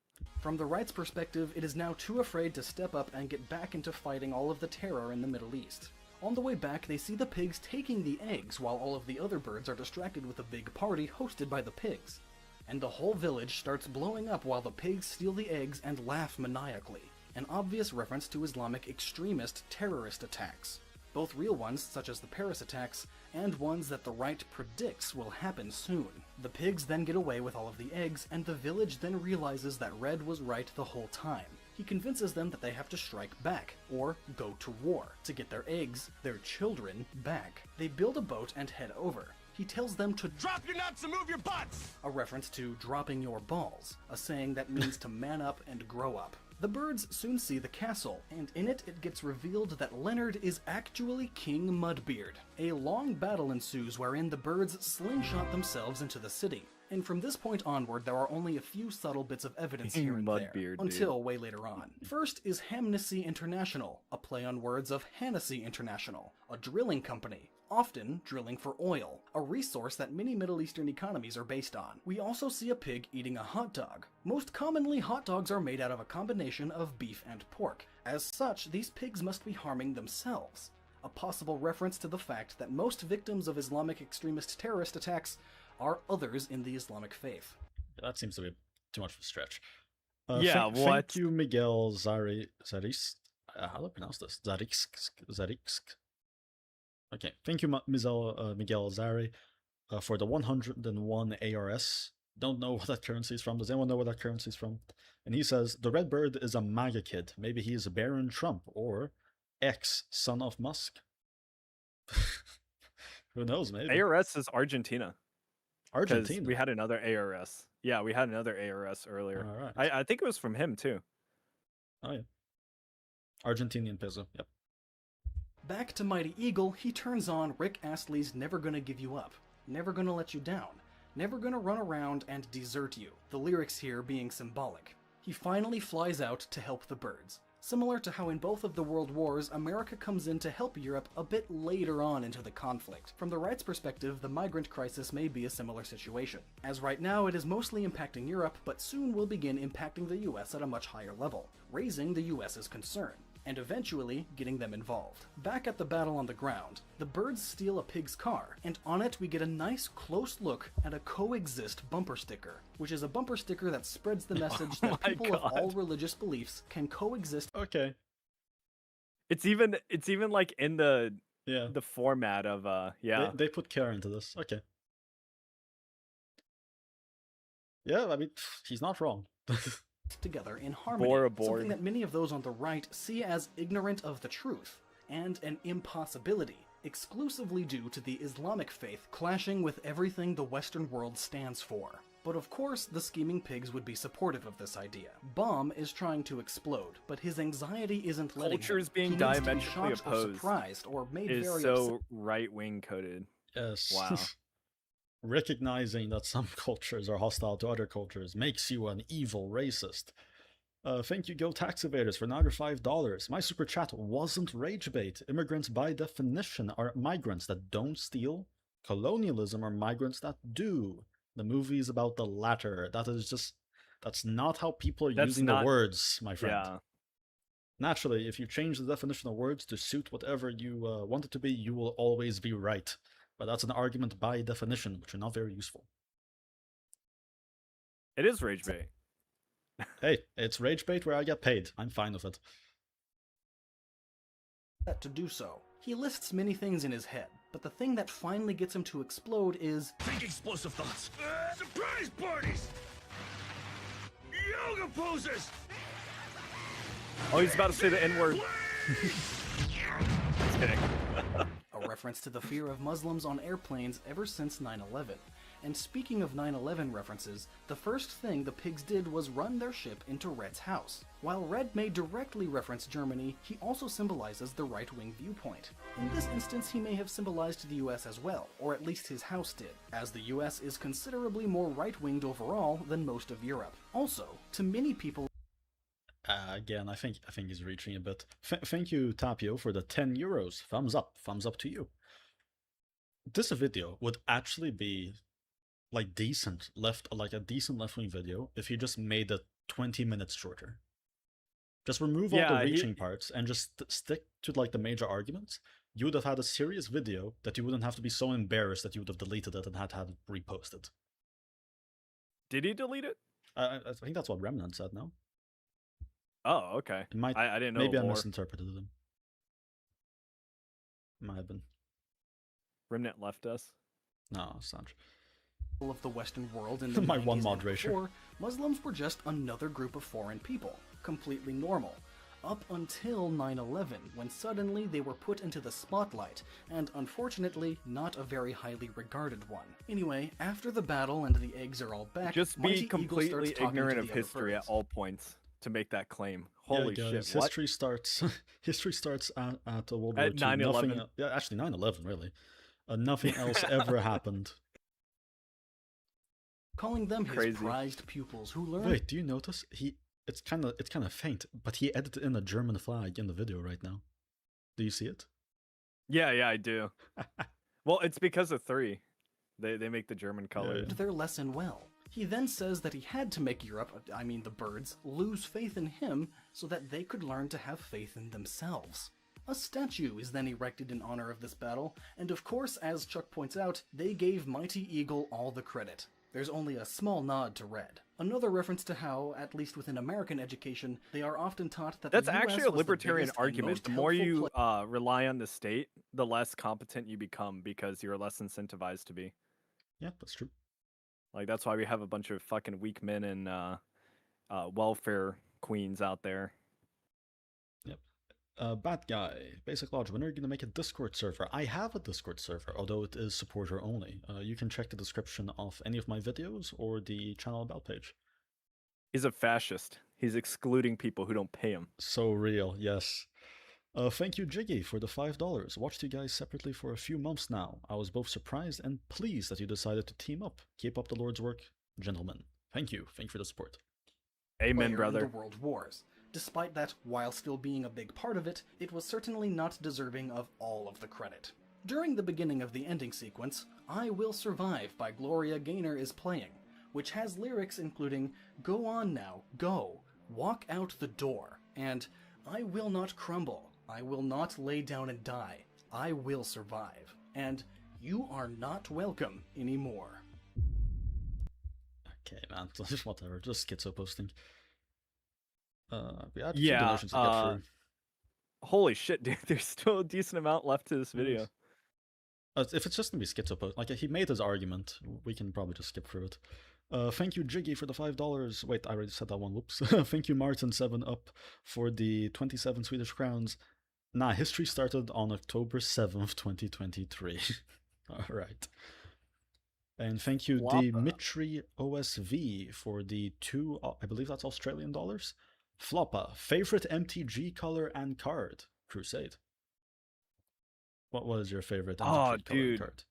From the right's perspective, it is now too afraid to step up and get back into fighting all of the terror in the Middle East. On the way back, they see the pigs taking the eggs while all of the other birds are distracted with a big party hosted by the pigs. And the whole village starts blowing up while the pigs steal the eggs and laugh maniacally, an obvious reference to Islamic extremist terrorist attacks. Both real ones, such as the Paris attacks, and ones that the right predicts will happen soon. The pigs then get away with all of the eggs, and the village then realizes that Red was right the whole time. He convinces them that they have to strike back, or go to war, to get their eggs, their children, back. They build a boat and head over. He tells them to Drop your nuts and move your butts! a reference to dropping your balls, a saying that means to man up and grow up. The birds soon see the castle, and in it gets revealed that Leonard is actually King Mudbeard. A long battle ensues wherein the birds slingshot themselves into the city. And from this point onward, there are only a few subtle bits of evidence here and there, Mudbeard, dude. until way later on. First is Hamnessy International, a play on words of Hennessy International, a drilling company, often drilling for oil, a resource that many Middle Eastern economies are based on. We also see a pig eating a hot dog. Most commonly, hot dogs are made out of a combination of beef and pork. As such, these pigs must be harming themselves. A possible reference to the fact that most victims of Islamic extremist terrorist attacks are others in the Islamic faith. That seems to be too much of a stretch. Yeah, Thank what? you, Miguel Zaris. How do I pronounce this? Zariksk. Okay, thank you, Miguel Zari, for the 101 ARS. Don't know what that currency is from. Does anyone know where that currency is from? And he says, the Red Bird is a MAGA kid. Maybe he is Baron Trump or ex-son of Musk. Who knows, maybe. ARS is Argentina. 'Cause Argentina. we had another ARS. Yeah, we had another ARS earlier. All right. I think it was from him too. Oh, yeah. Argentinian peso, yep. Back to Mighty Eagle, he turns on Rick Astley's Never Gonna Give You Up, Never Gonna Let You Down, Never Gonna Run Around and Desert You, the lyrics here being symbolic. He finally flies out to help the birds. Similar to how in both of the world wars, America comes in to help Europe a bit later on into the conflict. From the right's perspective, the migrant crisis may be a similar situation. As right now, it is mostly impacting Europe, but soon will begin impacting the US at a much higher level, raising the US's concern, and eventually getting them involved. Back at the battle on the ground, the birds steal a pig's car, and on it we get a nice close look at a coexist bumper sticker, which is a bumper sticker that spreads the message that my people of God. all religious beliefs can coexist. Okay. It's even like in the Yeah. format of yeah. They put care into this. Okay. Yeah, I mean, he's not wrong. Together in harmony, Bora Board. something that many of those on the right see as ignorant of the truth, and an impossibility, exclusively due to the Islamic faith clashing with everything the Western world stands for. But of course, the scheming pigs would be supportive of this idea. Bomb is trying to explode, but his anxiety isn't letting him. Cultures being He needs to be diametrically shocked or opposed surprised or made is very so upset. right-wing coded. Yes. Wow. Recognizing that some cultures are hostile to other cultures makes you an evil racist. Thank you, Go Tax Evaders, for another $5. My super chat wasn't rage bait. Immigrants by definition are migrants that don't steal. Colonialism are migrants that do. The movie is about the latter. That's not how people are That's using not- the words, my friend. Yeah. Naturally, if you change the definition of words to suit whatever you want it to be, you will always be right. But that's an argument by definition, which are not very useful. It is rage bait. Hey, it's rage bait where I get paid. I'm fine with it. To do so. He lists many things in his head, but the thing that finally gets him to explode is Think explosive thoughts. Surprise parties! Yoga poses! Oh, he's about to say the N-word. Just kidding. a reference to the fear of Muslims on airplanes ever since 9/11. And speaking of 9/11 references, the first thing the pigs did was run their ship into Red's house. While Red may directly reference Germany, he also symbolizes the right-wing viewpoint. In this instance, he may have symbolized the US as well, or at least his house did, as the US is considerably more right-winged overall than most of Europe. Also, to many people, Again, I think he's reaching a bit. Thank you, Tapio, for the 10 euros. Thumbs up to you. This video would actually be like decent like a decent left-wing video if you just made it 20 minutes shorter. Just remove all the reaching parts and just stick to like the major arguments. You would have had a serious video that you wouldn't have to be so embarrassed that you would have deleted it and had to have it reposted. Did he delete it? I think that's what Remnant said, no? Oh, okay. It might, I didn't know. maybe I more. misinterpreted them. Might have been. Remnant left us. No, it's not. of the Western world in the My 90s one and mod ratio. before, Muslims were just another group of foreign people, completely normal. Up until 9/11, when suddenly they were put into the spotlight, and unfortunately, not a very highly regarded one. Anyway, after the battle and the eggs are all back, Just Mighty be Eagle completely starts talking ignorant to of the other history at birds. all points to make that claim. Holy yeah, guys, shit! What? History starts. History starts at World War At II. 9/11. Nothing. Yeah, actually 9/11 really. Nothing else ever happened. Calling them his Crazy. prized pupils who learn Wait, do you notice it's kind of faint, but he edited in a German flag in the video right now. Do you see it? Yeah, I do. Well, it's because of 3. They make the German color. Yeah. their lesson well. He then says that he had to make Europe, I mean the birds, lose faith in him so that they could learn to have faith in themselves. A statue is then erected in honor of this battle, and of course, as Chuck points out, they gave Mighty Eagle all the credit. There's only a small nod to Red. Another reference to how, at least within American education, they are often taught that That's the US actually a was the libertarian biggest and argument. most The more helpful you rely on the state, the less competent you become because you're less incentivized to be. Yeah, that's true. Like, that's why we have a bunch of fucking weak men and welfare queens out there. Bad guy. Basic Lodge, when are you going to make a Discord server? I have a Discord server, although it is supporter only. You can check the description of any of my videos or the channel about page. He's a fascist. He's excluding people who don't pay him. So real, yes. Thank you, Jiggy, for the $5. Watched you guys separately for a few months now. I was both surprised and pleased that you decided to team up. Keep up the Lord's work, gentlemen. Thank you. Thank you for the support. Amen, player brother. in the World Wars. Despite that, while still being a big part of it, it was certainly not deserving of all of the credit. During the beginning of the ending sequence, I Will Survive by Gloria Gaynor is playing, which has lyrics including "Go on now, go, walk out the door," and "I will not crumble, I will not lay down and die, I will survive," and "You are not welcome anymore." Okay, man. Just whatever. Just schizo posting. We had a few Yeah, donations to get through. Holy shit, dude. There's still a decent amount left to this video. If it's just gonna be schizo post, like he made his argument, we can probably just skip through it. Thank you, Jiggy, for the $5. Wait, I already said that one. Whoops. Thank you, Martin7up, for the 27 Swedish crowns. Nah, history started on October 7th, 2023. Alright. And thank you, Dimitri OSV, for the 2, I believe that's Australian dollars. Floppa, favorite MTG color and card? Crusade. What was your favorite MTG color and card?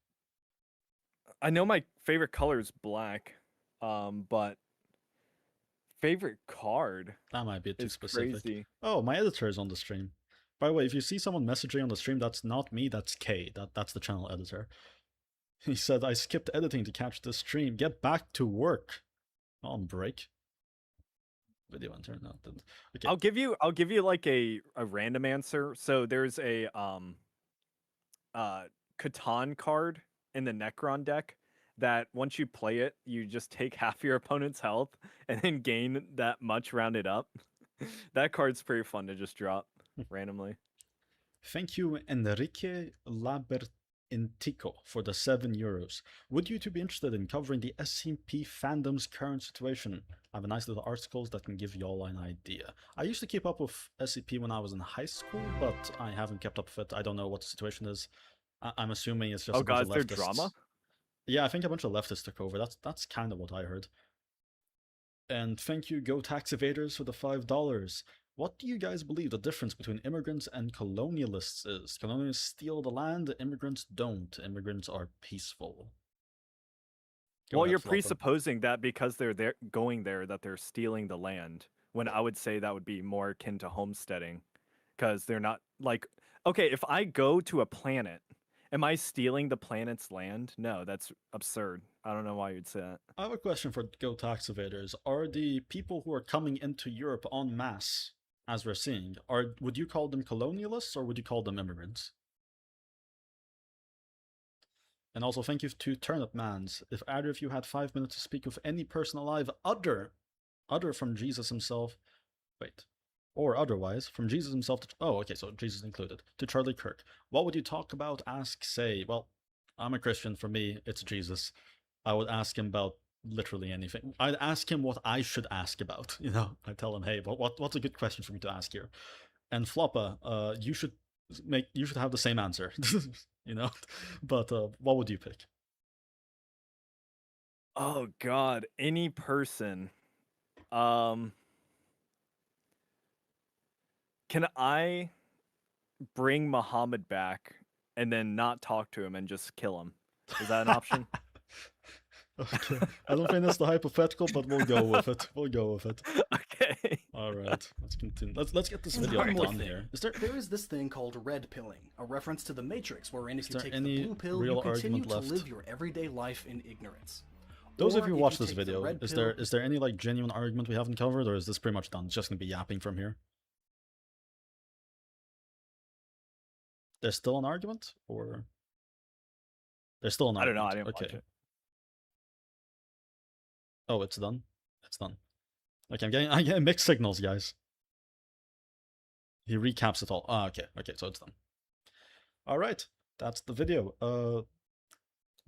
I know my favorite color is black, but favorite card That might be too is specific. crazy. Oh, my editor is on the stream. By the way, if you see someone messaging on the stream, that's not me, that's Kay. That's the channel editor. He said, I skipped editing to catch the stream. Get back to work. On break. Video intern. No, okay. I'll give you like a random answer. So there's a Catan card in the Necron deck that once you play it, you just take half your opponent's health and then gain that much rounded up. That card's pretty fun to just drop randomly. Thank you, Enrique Labertintico, for the €7. Would you two be interested in covering the SCP fandom's current situation? I have a nice little articles that can give y'all an idea. I used to keep up with SCP when I was in high school, but I haven't kept up with it. I don't know what the situation is. I'm assuming it's just Oh a bunch god, of is there leftists. drama? Yeah, I think a bunch of leftists took over. That's kind of what I heard. And thank you, Go Tax Evaders, for the $5. What do you guys believe the difference between immigrants and colonialists is? Colonialists steal the land, immigrants don't. Immigrants are peaceful. Go Well, ahead, you're Flopper. presupposing that because they're there going there that they're stealing the land. When I would say that would be more akin to homesteading, because they're not like, okay, if I go to a planet, am I stealing the planet's land? No, that's absurd. I don't know why you'd say that. I have a question for Go Tax Evaders. Are the people who are coming into Europe en masse, as we're seeing, would you call them colonialists or would you call them immigrants? And also thank you to Turnip Mans. If either of you had 5 minutes to speak with any person alive other from Jesus himself, or otherwise, from Jesus himself to, okay, so Jesus included, to Charlie Kirk, what would you talk about, ask, say? Well, I'm a Christian, for me, it's Jesus. I would ask him about literally anything. I'd ask him what I should ask about, I tell him, hey, what's a good question for me to ask here? And Floppa, you should have the same answer, but what would you pick? Oh god, any person. Can I bring Muhammad back and then not talk to him and just kill him? Is that an option? Okay, I don't think that's the hypothetical, but we'll go with it. Okay. All right, let's continue. Let's get this And video one more done thing. here. There is this thing called red pilling, a reference to the Matrix, wherein if you there take any the blue pill, real you continue argument to left? live your everyday life in ignorance. Those Or of you who if watch this take the video, red is pill- there any like genuine argument we haven't covered, or is this pretty much done? It's just gonna be yapping from here. There's still an argument, or there's still an I don't argument? know. I didn't watch Okay. it. Oh, it's done. It's done. Okay, I'm getting mixed signals, guys. He recaps it all. Okay, so it's done. All right, that's the video.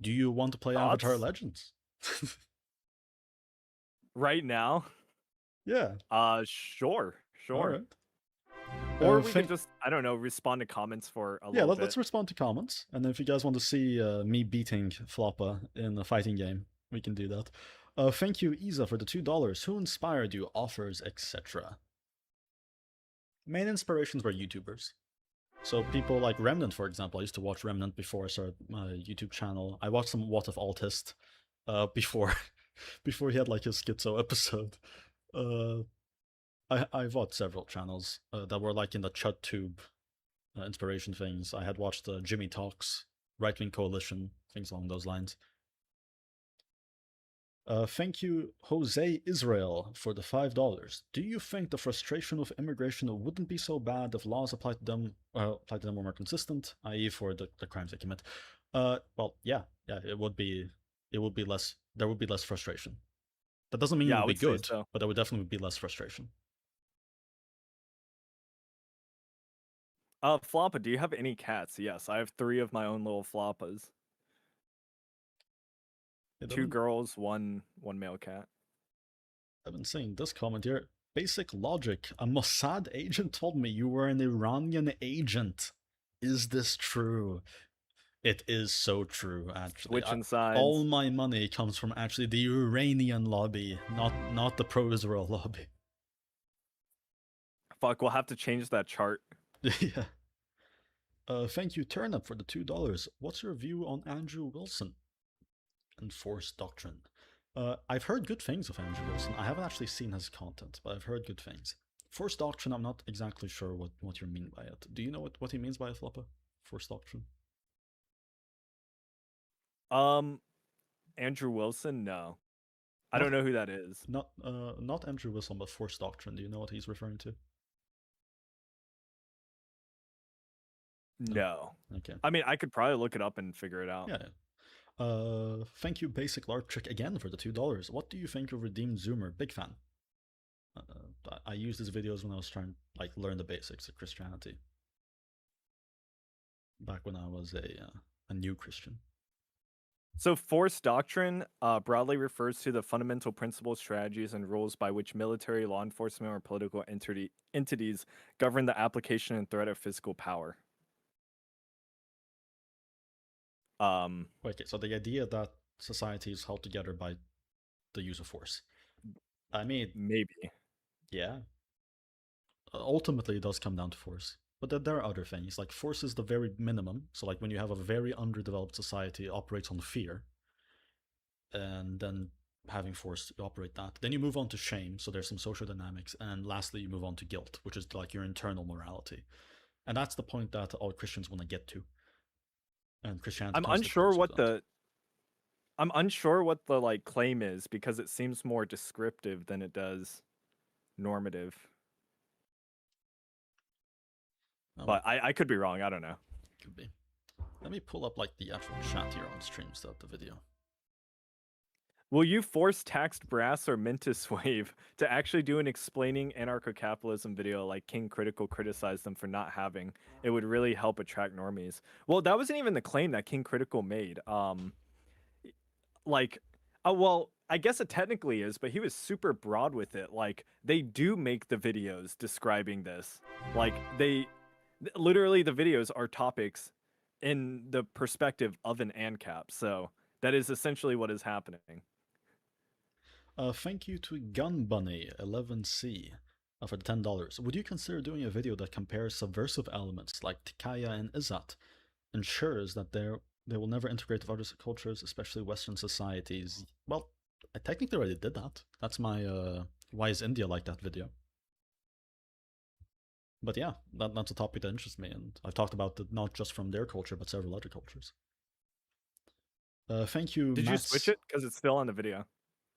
Do you want to play Avatar Thoughts? Legends? Right now? Yeah. Sure. All right. Or we could just, I don't know, respond to comments for a little bit. Let's respond to comments, and if you guys want to see me beating Floppa in a fighting game, we can do that. Thank you, Isa, for the $2. Who inspired you? Offers, etc. Main inspirations were YouTubers. So people like Remnant, for example. I used to watch Remnant before I started my YouTube channel. I watched some What If Altist before before he had like his schizo episode. I've watched several channels that were like in the ChudTube inspiration things. I had watched Jimmy Talks, Right Wing Coalition, things along those lines. Thank you, Jose Israel, for the $5. Do you think the frustration of immigration wouldn't be so bad if laws applied to them were more consistent, i.e., for the crimes they commit? Well, yeah, it would be less. There would be less frustration. That doesn't mean it would be good, but there would definitely be less frustration. Floppa, do you have any cats? Yes, I have 3 of my own little Floppas. 2 girls, one male cat. I've been seeing this comment here. Basic logic. A Mossad agent told me you were an Iranian agent. Is this true? It is so true, actually. Switching sides. All my money comes from actually the Iranian lobby, not the pro-Israel lobby. Fuck, we'll have to change that chart. Yeah. Thank you, Turnip, for the $2. What's your view on Andrew Wilson and Force Doctrine? I've heard good things of Andrew Wilson. I haven't actually seen his content, but I've heard good things. Force Doctrine, I'm not exactly sure what you mean by it. Do you know what he means by it, Floppa? Force Doctrine? Andrew Wilson? No. I don't know who that is. Not Andrew Wilson, but Force Doctrine. Do you know what he's referring to? No. Okay. I mean, I could probably look it up and figure it out. Yeah. Thank you, Basic Lark Trick, again for the $2. What do you think of Redeemed Zoomer? Big fan. I used his videos when I was trying to like learn the basics of Christianity. Back when I was a new Christian. So force doctrine broadly refers to the fundamental principles, strategies, and rules by which military, law enforcement, or political entities govern the application and threat of physical power. Okay, so the idea that society is held together by the use of force. I mean, Maybe. yeah. Ultimately, it does come down to force. But there are other things, like force is the very minimum. So like when you have a very underdeveloped society, it operates on fear. And then having force to operate that. Then you move on to shame, so there's some social dynamics. And lastly, you move on to guilt, which is like your internal morality. And that's the point that all Christians want to get to. And Christianity I'm comes to unsure close what with that. I'm unsure what the like claim is because it seems more descriptive than it does normative. Oh, But I could be wrong. I don't know. could be. Let me pull up like the actual chat here on stream instead of the video. Will you force Taxed Brass or Mintus Wave to actually do an explaining anarcho-capitalism video like King Critical criticized them for not having? It would really help attract normies. Well, that wasn't even the claim that King Critical made. Well, I guess it technically is, but he was super broad with it. Like, they do make the videos describing this. Like, literally the videos are topics in the perspective of an ANCAP. So that is essentially what is happening. Thank you to GunBunny11C for the $10. Would you consider doing a video that compares subversive elements like Tikaya and Izzat, ensures that they will never integrate with other cultures, especially Western societies? Well, I technically already did that. That's my Why is India like that video. But yeah, that's a topic that interests me, and I've talked about it not just from their culture, but several other cultures. Thank you, Did you switch it? Because it's still on the video.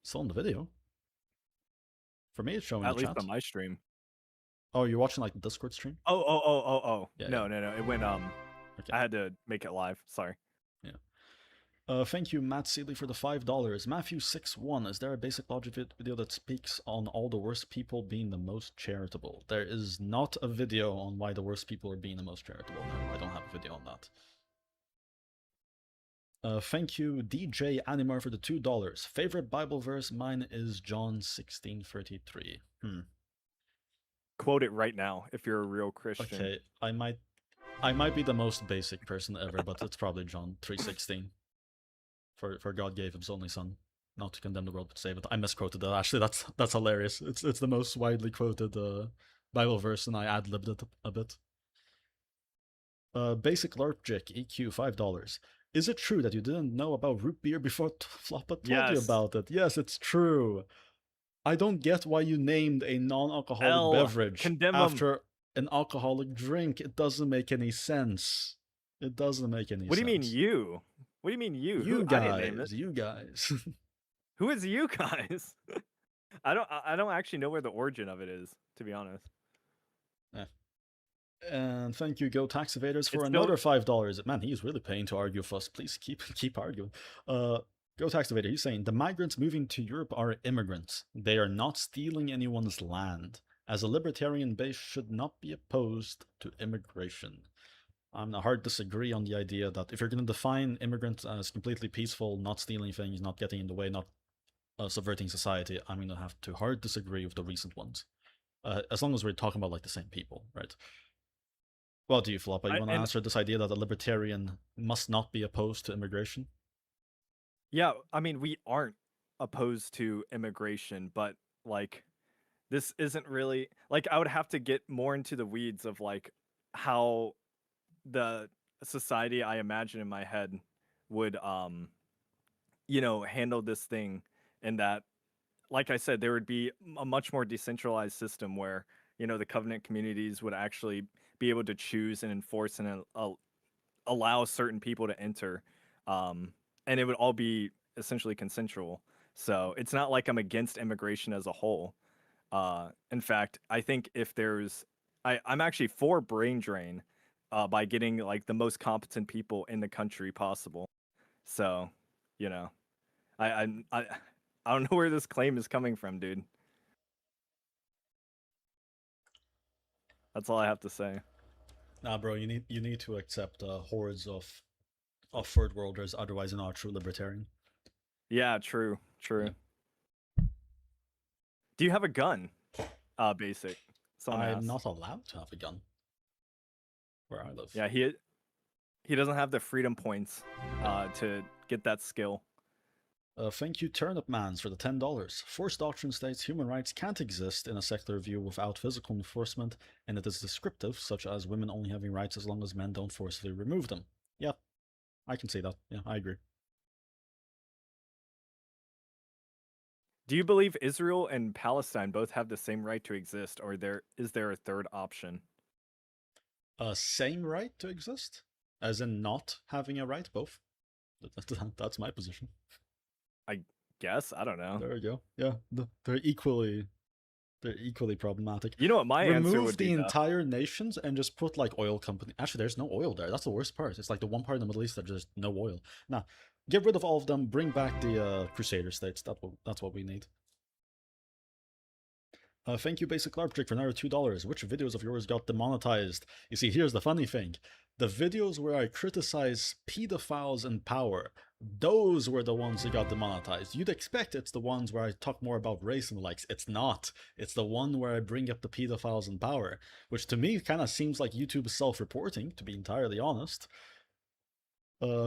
Still in the video? For me, it's showing At the least chat. on my stream. Oh, you're watching like the Discord stream? Oh. Yeah, No. It went, Okay. I had to make it live. Sorry. Yeah. Thank you, Matt Seeley, for the $5. Matthew 6:1. Is there a basic logic video that speaks on all the worst people being the most charitable? There is not a video on why the worst people are being the most charitable. No, I don't have a video on that. Thank you, DJ Animar, for the $2. Favorite Bible verse? Mine is John 16:33. Quote it right now if you're a real Christian. Okay, I might be the most basic person ever, but it's probably John 3:16. For God gave his only son, not to condemn the world but save it. I misquoted that. Actually, that's hilarious. It's the most widely quoted Bible verse, and I ad-libbed it a bit. Basic Larpjick EQ $5. Is it true that you didn't know about root beer before Floppa told you Yes. about it? Yes, it's true. I don't get why you named a non-alcoholic beverage condemn 'em. after an alcoholic drink. It doesn't make any sense. It doesn't make any sense. What do you mean you? What do you mean you? You I didn't name guys, it. you guys. Who is you guys? I don't actually know where the origin of it is, to be honest. And thank you, Go Tax Evaders, for It's another $5. Man, he's really paying to argue with us. Please keep arguing. Go Tax Evader, he's saying the migrants moving to Europe are immigrants. They are not stealing anyone's land. As a libertarian base should not be opposed to immigration. I'm a hard disagree on the idea that if you're going to define immigrants as completely peaceful, not stealing things, not getting in the way, not subverting society, I'm going to have to hard disagree with the recent ones. As long as we're talking about like the same people, right? Well, do you, Floppa? You want to answer this idea that a libertarian must not be opposed to immigration? Yeah, I mean, we aren't opposed to immigration, but like, this isn't really like I would have to get more into the weeds of like how the society I imagine in my head would handle this thing, and that, like I said, there would be a much more decentralized system where the covenant communities would actually be able to choose and enforce and allow certain people to enter, and it would all be essentially consensual. So it's not like I'm against immigration as a whole. In fact, I think if I'm actually for brain drain by getting like the most competent people in the country possible. So you know. I don't know where this claim is coming from, dude. That's all I have to say. Nah, bro, you need to accept hordes of third worlders, otherwise you're not a true libertarian. Yeah, true, true. Yeah. Do you have a gun? Basic. Someone I'm asked. not allowed to have a gun where I live. Yeah, he doesn't have the freedom points to get that skill. Thank you, Turnip Mans, for the $10. Force doctrine states human rights can't exist in a secular view without physical enforcement, and it is descriptive, such as women only having rights as long as men don't forcibly remove them. Yeah, I can see that. Yeah, I agree. Do you believe Israel and Palestine both have the same right to exist, or is there a third option? Same right to exist? As in not having a right, both? That's my position. I guess, I don't know. There you go. Yeah, they're equally problematic. You know what my answer Remove would the be? entire nations and just put like oil company. Actually, there's no oil there. That's the worst part. It's like the one part in the Middle East that there's no oil. Nah, get rid of all of them. Bring back the Crusader states. That's what we need. Thank you, Basic Larp Trick, for another $2. Which videos of yours got demonetized? You see, here's the funny thing. The videos where I criticize pedophiles in power, those were the ones that got demonetized. You'd expect it's the ones where I talk more about race and the likes. It's not. It's the one where I bring up the pedophiles in power, which to me kind of seems like YouTube is self-reporting, to be entirely honest.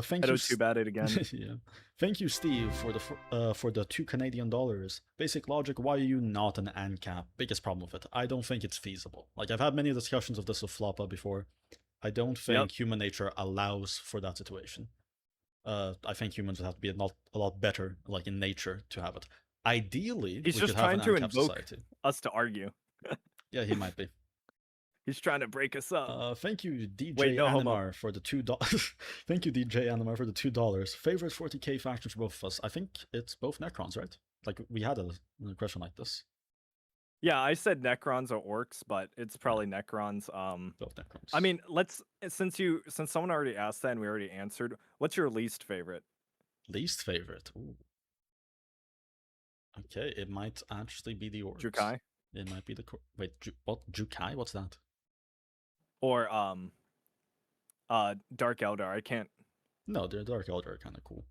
Thank you. Too bad it again. Yeah. Thank you, Steve, for the $2 Canadian. Basic logic, why are you not an ANCAP? Biggest problem with it. I don't think it's feasible. Like, I've had many discussions of this with Floppa before. I don't think human nature allows for that situation. I think humans would have to be a lot better, like in nature, to have it. Ideally, he's we just could have trying an to ANCAP invoke society. us to argue. Yeah, he might be. He's trying to break us up. Thank you, DJ Wait, no, Animar, for the $2. Thank you, DJ Animar, for the $2. Favorite 40k faction for both of us? I think it's both Necrons, right? Like, we had a question like this. Yeah, I said Necrons or Orcs, but it's probably Necrons. Both Necrons. I mean, since someone already asked that and we already answered, what's your least favorite? Least favorite? Ooh. Okay, it might actually be the Orcs. Jukai? It might be the... Wait, what? Jukai? What's that? Or, Dark Eldar. I can't... No, the Dark Eldar are kind of cool.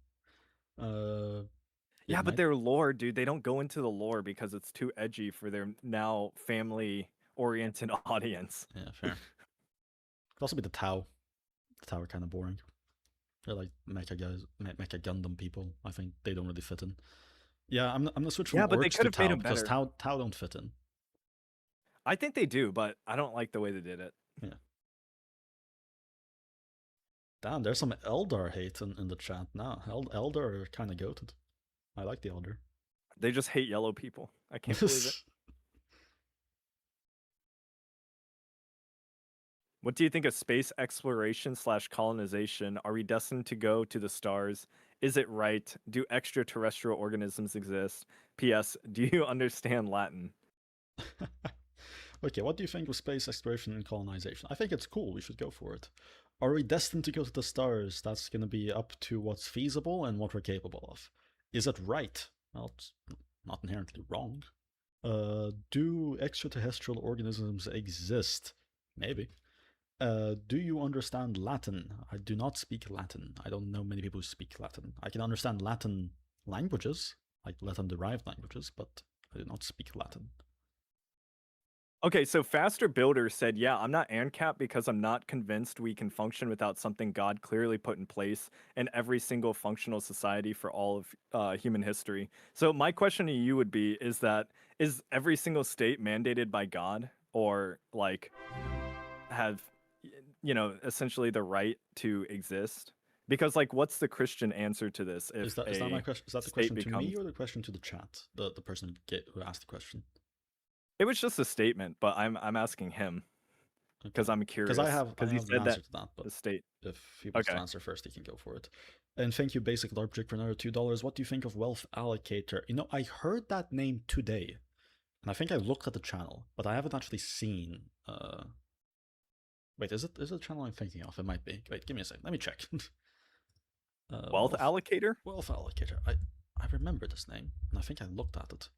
Yeah, but their lore, dude, they don't go into the lore because it's too edgy for their now family-oriented audience. Yeah, fair. Could also be the Tau. The Tau are kind of boring. They're like mecha guys, mecha Gundam people. I think they don't really fit in. Yeah, I'm gonna switch from Orcs to Tau because Tau don't fit in. I think they do, but I don't like the way they did it. Yeah. Damn, there's some Eldar hate in the chat now. Eldar are kind of goated. I like the Eldar. They just hate yellow people. I can't believe it. What do you think of space exploration / colonization? Are we destined to go to the stars? Is it right? Do extraterrestrial organisms exist? P.S. Do you understand Latin? Okay, what do you think of space exploration and colonization? I think it's cool. We should go for it. Are we destined to go to the stars? That's going to be up to what's feasible and what we're capable of. Is it right? Well, it's not inherently wrong. Do extraterrestrial organisms exist? Maybe. Do you understand Latin? I do not speak Latin. I don't know many people who speak Latin. I can understand Latin languages, like Latin-derived languages, but I do not speak Latin. Okay, so Faster Builder said, yeah, I'm not ANCAP because I'm not convinced we can function without something God clearly put in place in every single functional society for all of human history. So my question to you would be, is every single state mandated by God, or like have, essentially the right to exist? Because like, what's the Christian answer to this? Is that my question? Is that the question to me or the question to the chat? The person who asked the question. It was just a statement, but I'm asking him because I'm curious. Because I have the answer to that, but the state. If he wants to answer first, he can go for it. And thank you, Basic Larpjic, for another $2. What do you think of Wealth Allocator? You know, I heard that name today, and I think I looked at the channel, but I haven't actually seen. Wait, is it the channel I'm thinking of? It might be. Wait, give me a second. Let me check. Wealth allocator? Wealth allocator. I remember this name, and I think I looked at it.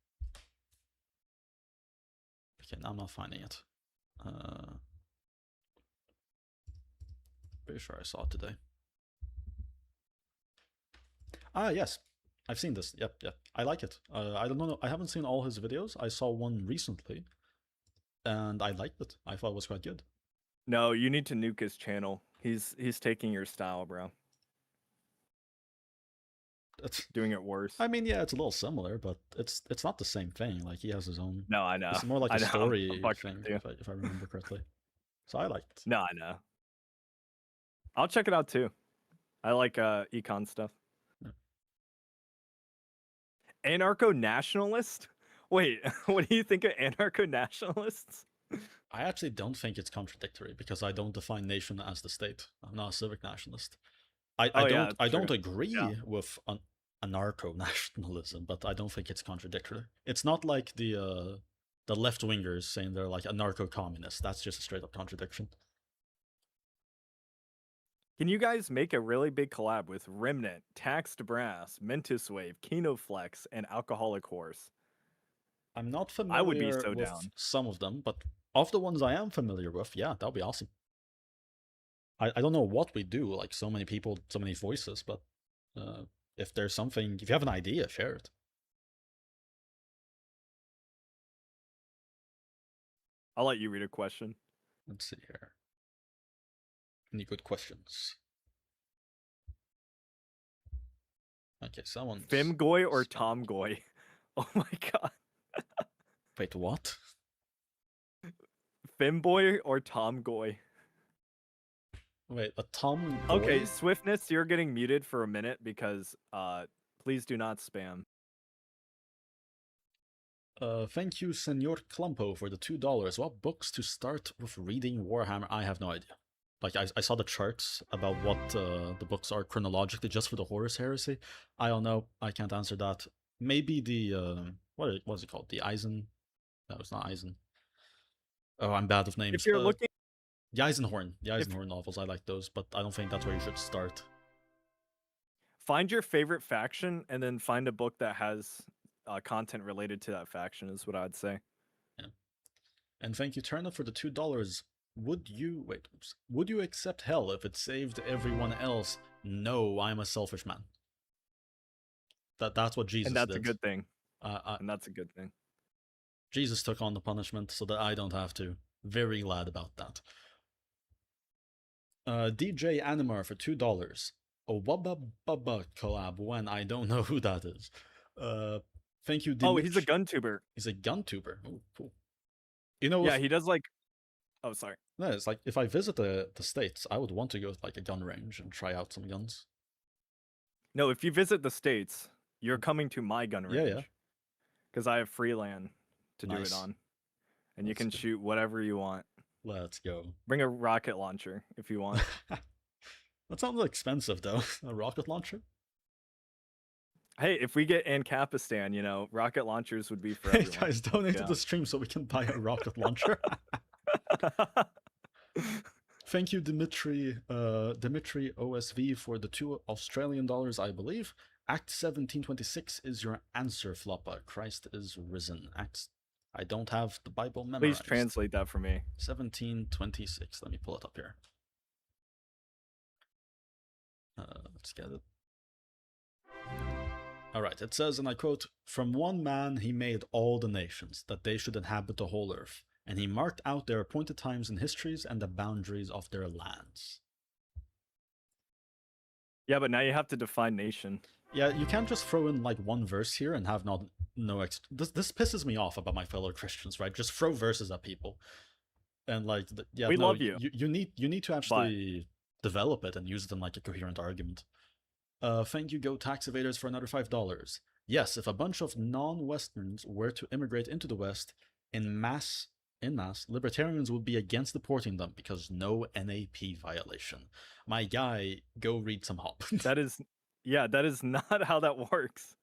Okay, now I'm not finding it. Pretty sure I saw it today. Ah, yes. I've seen this. Yep. I like it. I don't know. I haven't seen all his videos. I saw one recently, and I liked it. I thought it was quite good. No, you need to nuke his channel. He's taking your style, bro. It's doing it worse. I mean, yeah, it's a little similar, but it's not the same thing. Like he has his own. No, I know. It's more like a story I'm thing, if I remember correctly. So I liked it. No, I know. I'll check it out too. I like econ stuff. Yeah. Anarcho-nationalist? Wait, what do you think of anarcho-nationalists? I actually don't think it's contradictory because I don't define nation as the state. I'm not a civic nationalist. I don't agree with anarcho-nationalism, but I don't think it's contradictory. It's not like the left-wingers saying they're like anarcho-communists. That's just a straight-up contradiction. Can you guys make a really big collab with Remnant, Taxed Brass, Mentis Wave, Kinoflex, and Alcoholic Horse? I'm not familiar I would be so with down. some of them, but of the ones I am familiar with, yeah, that'll be awesome. I don't know what we do, like so many people, so many voices, but if there's something, if you have an idea, share it. I'll let you read a question. Let's see here. Any good questions? Okay, someone. Femgoy or Tomgoy? Oh my god. Wait, what? Femboy or Tomgoy? Wait, a Tom. Okay, Swiftness, you're getting muted for a minute because please do not spam. Thank you, Senor Clumpo, for the $2. What books to start with reading Warhammer? I have no idea. Like, I saw the charts about what the books are chronologically just for the Horus Heresy. I don't know. I can't answer that. Maybe the, what is it called? The Eisen? No, it's not Eisen. Oh, I'm bad with names. If you're looking... The Eisenhorn. The Eisenhorn novels, I like those, but I don't think that's where you should start. Find your favorite faction and then find a book that has content related to that faction is what I'd say. Yeah. And thank you, Turner, for the $2. Would you accept hell if it saved everyone else? No, I'm a selfish man. That's what Jesus did. And that's a good thing. And that's a good thing. Jesus took on the punishment so that I don't have to. Very glad about that. DJ Animar for $2. A Wubba Bubba collab when I don't know who that is. Thank you, Dimitri. Oh, he's a gun tuber. He's a gun tuber. Oh, cool. You know, yeah, he does like... Oh, sorry. No, it's like if I visit the States, I would want to go to like a gun range and try out some guns. No, if you visit the States, you're coming to my gun range. Yeah. Because I have free land to do it on. And you can shoot whatever you want. Let's go. Bring a rocket launcher if you want. That sounds expensive though. A rocket launcher? Hey, if we get Ancapistan, you know, rocket launchers would be for everyone. Hey guys, donate to the stream so we can buy a rocket launcher. Thank you, Dimitri OSV, for the $2 I believe. Act 1726 is your answer, Floppa. Christ is risen. I don't have the Bible memorized. Please translate that for me. 1726. Let me pull it up here. Let's get it. Alright, it says, and I quote, "From one man he made all the nations, that they should inhabit the whole earth, and he marked out their appointed times and histories and the boundaries of their lands." Yeah, but now you have to define nation. Yeah, you can't just throw in like one verse here and have this pisses me off about my fellow Christians, right? Just throw verses at people. And like, yeah, we love you. You need to actually develop it and use it in like a coherent argument. Thank you, Go Tax Evaders, for another $5. Yes, if a bunch of non-Westerns were to immigrate into the West in mass, libertarians would be against deporting them because no NAP violation. My guy, go read some Hop. That is not how that works.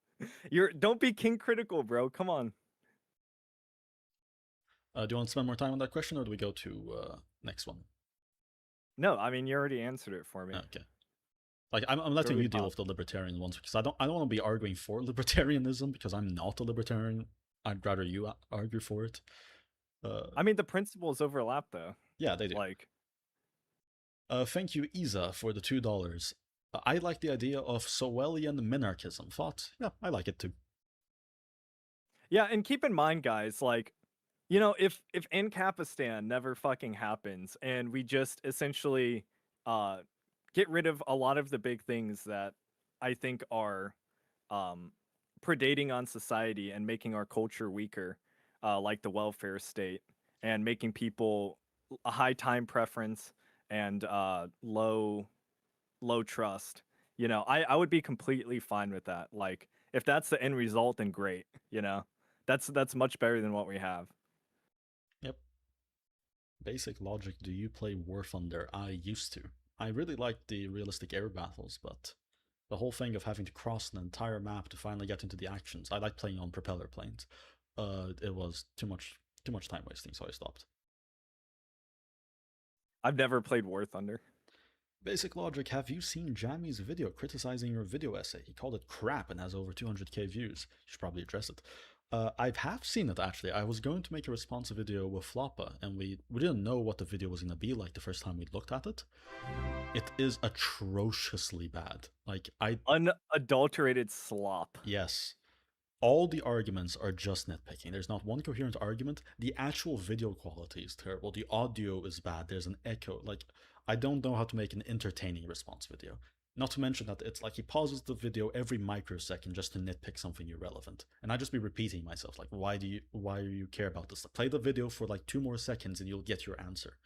Don't be king critical, bro. Come on. Do you want to spend more time on that question, or do we go to next one? No, I mean, you already answered it for me. Okay. Like I'm letting Really you deal with the libertarian ones because I don't want to be arguing for libertarianism because I'm not a libertarian. I'd rather you argue for it. I mean, the principles overlap though. Yeah, they do. Like, Thank you, Isa, for the $2. I like the idea of Sowelian minarchism. Thought? Yeah, I like it too. yeah, and keep in mind, guys, like, you know, if Ancapistan never fucking happens and we just essentially uh get rid of a lot of the big things that I think are um predating on society and making our culture weaker, like the welfare state and making people a high time preference and low trust. You know, I would be completely fine with that. Like, if that's the end result, then great. You know, that's much better than what we have. Yep. Basic logic. Do you play War Thunder? I used to. I really liked the realistic air battles, but the whole thing of having to cross an entire map to finally get into the actions. I like playing on propeller planes. It was too much time wasting, so I stopped. I've never played War Thunder. Basic logic, have you seen Jammy's video criticizing your video essay? He called it crap and has over 200k views. You should probably address it. I have seen it actually. I was going to make a response video with Floppa, and we didn't know what the video was going to be like the first time we looked at it. It is atrociously bad. Like, Unadulterated slop. yes. All the arguments are just nitpicking. There's not one coherent argument. The actual video quality is terrible. The audio is bad. There's an echo. Like, I don't know how to make an entertaining response video. Not to mention that it's like he pauses the video every microsecond just to nitpick something irrelevant. And I just be repeating myself, like, why do you care about this? Play the video for like 2 more seconds and you'll get your answer.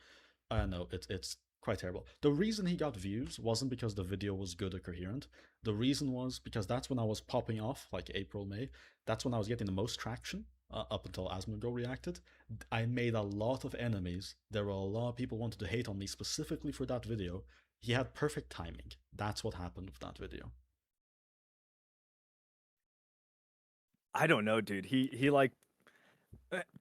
I know, it's quite terrible. The reason he got views wasn't because the video was good or coherent. The reason was because that's when I was popping off, like April, May. That's when I was getting the most traction, up until Asmongo reacted. I made a lot of enemies. There were a lot of people wanted to hate on me specifically for that video. He had perfect timing. That's what happened with that video. I don't know, dude. He like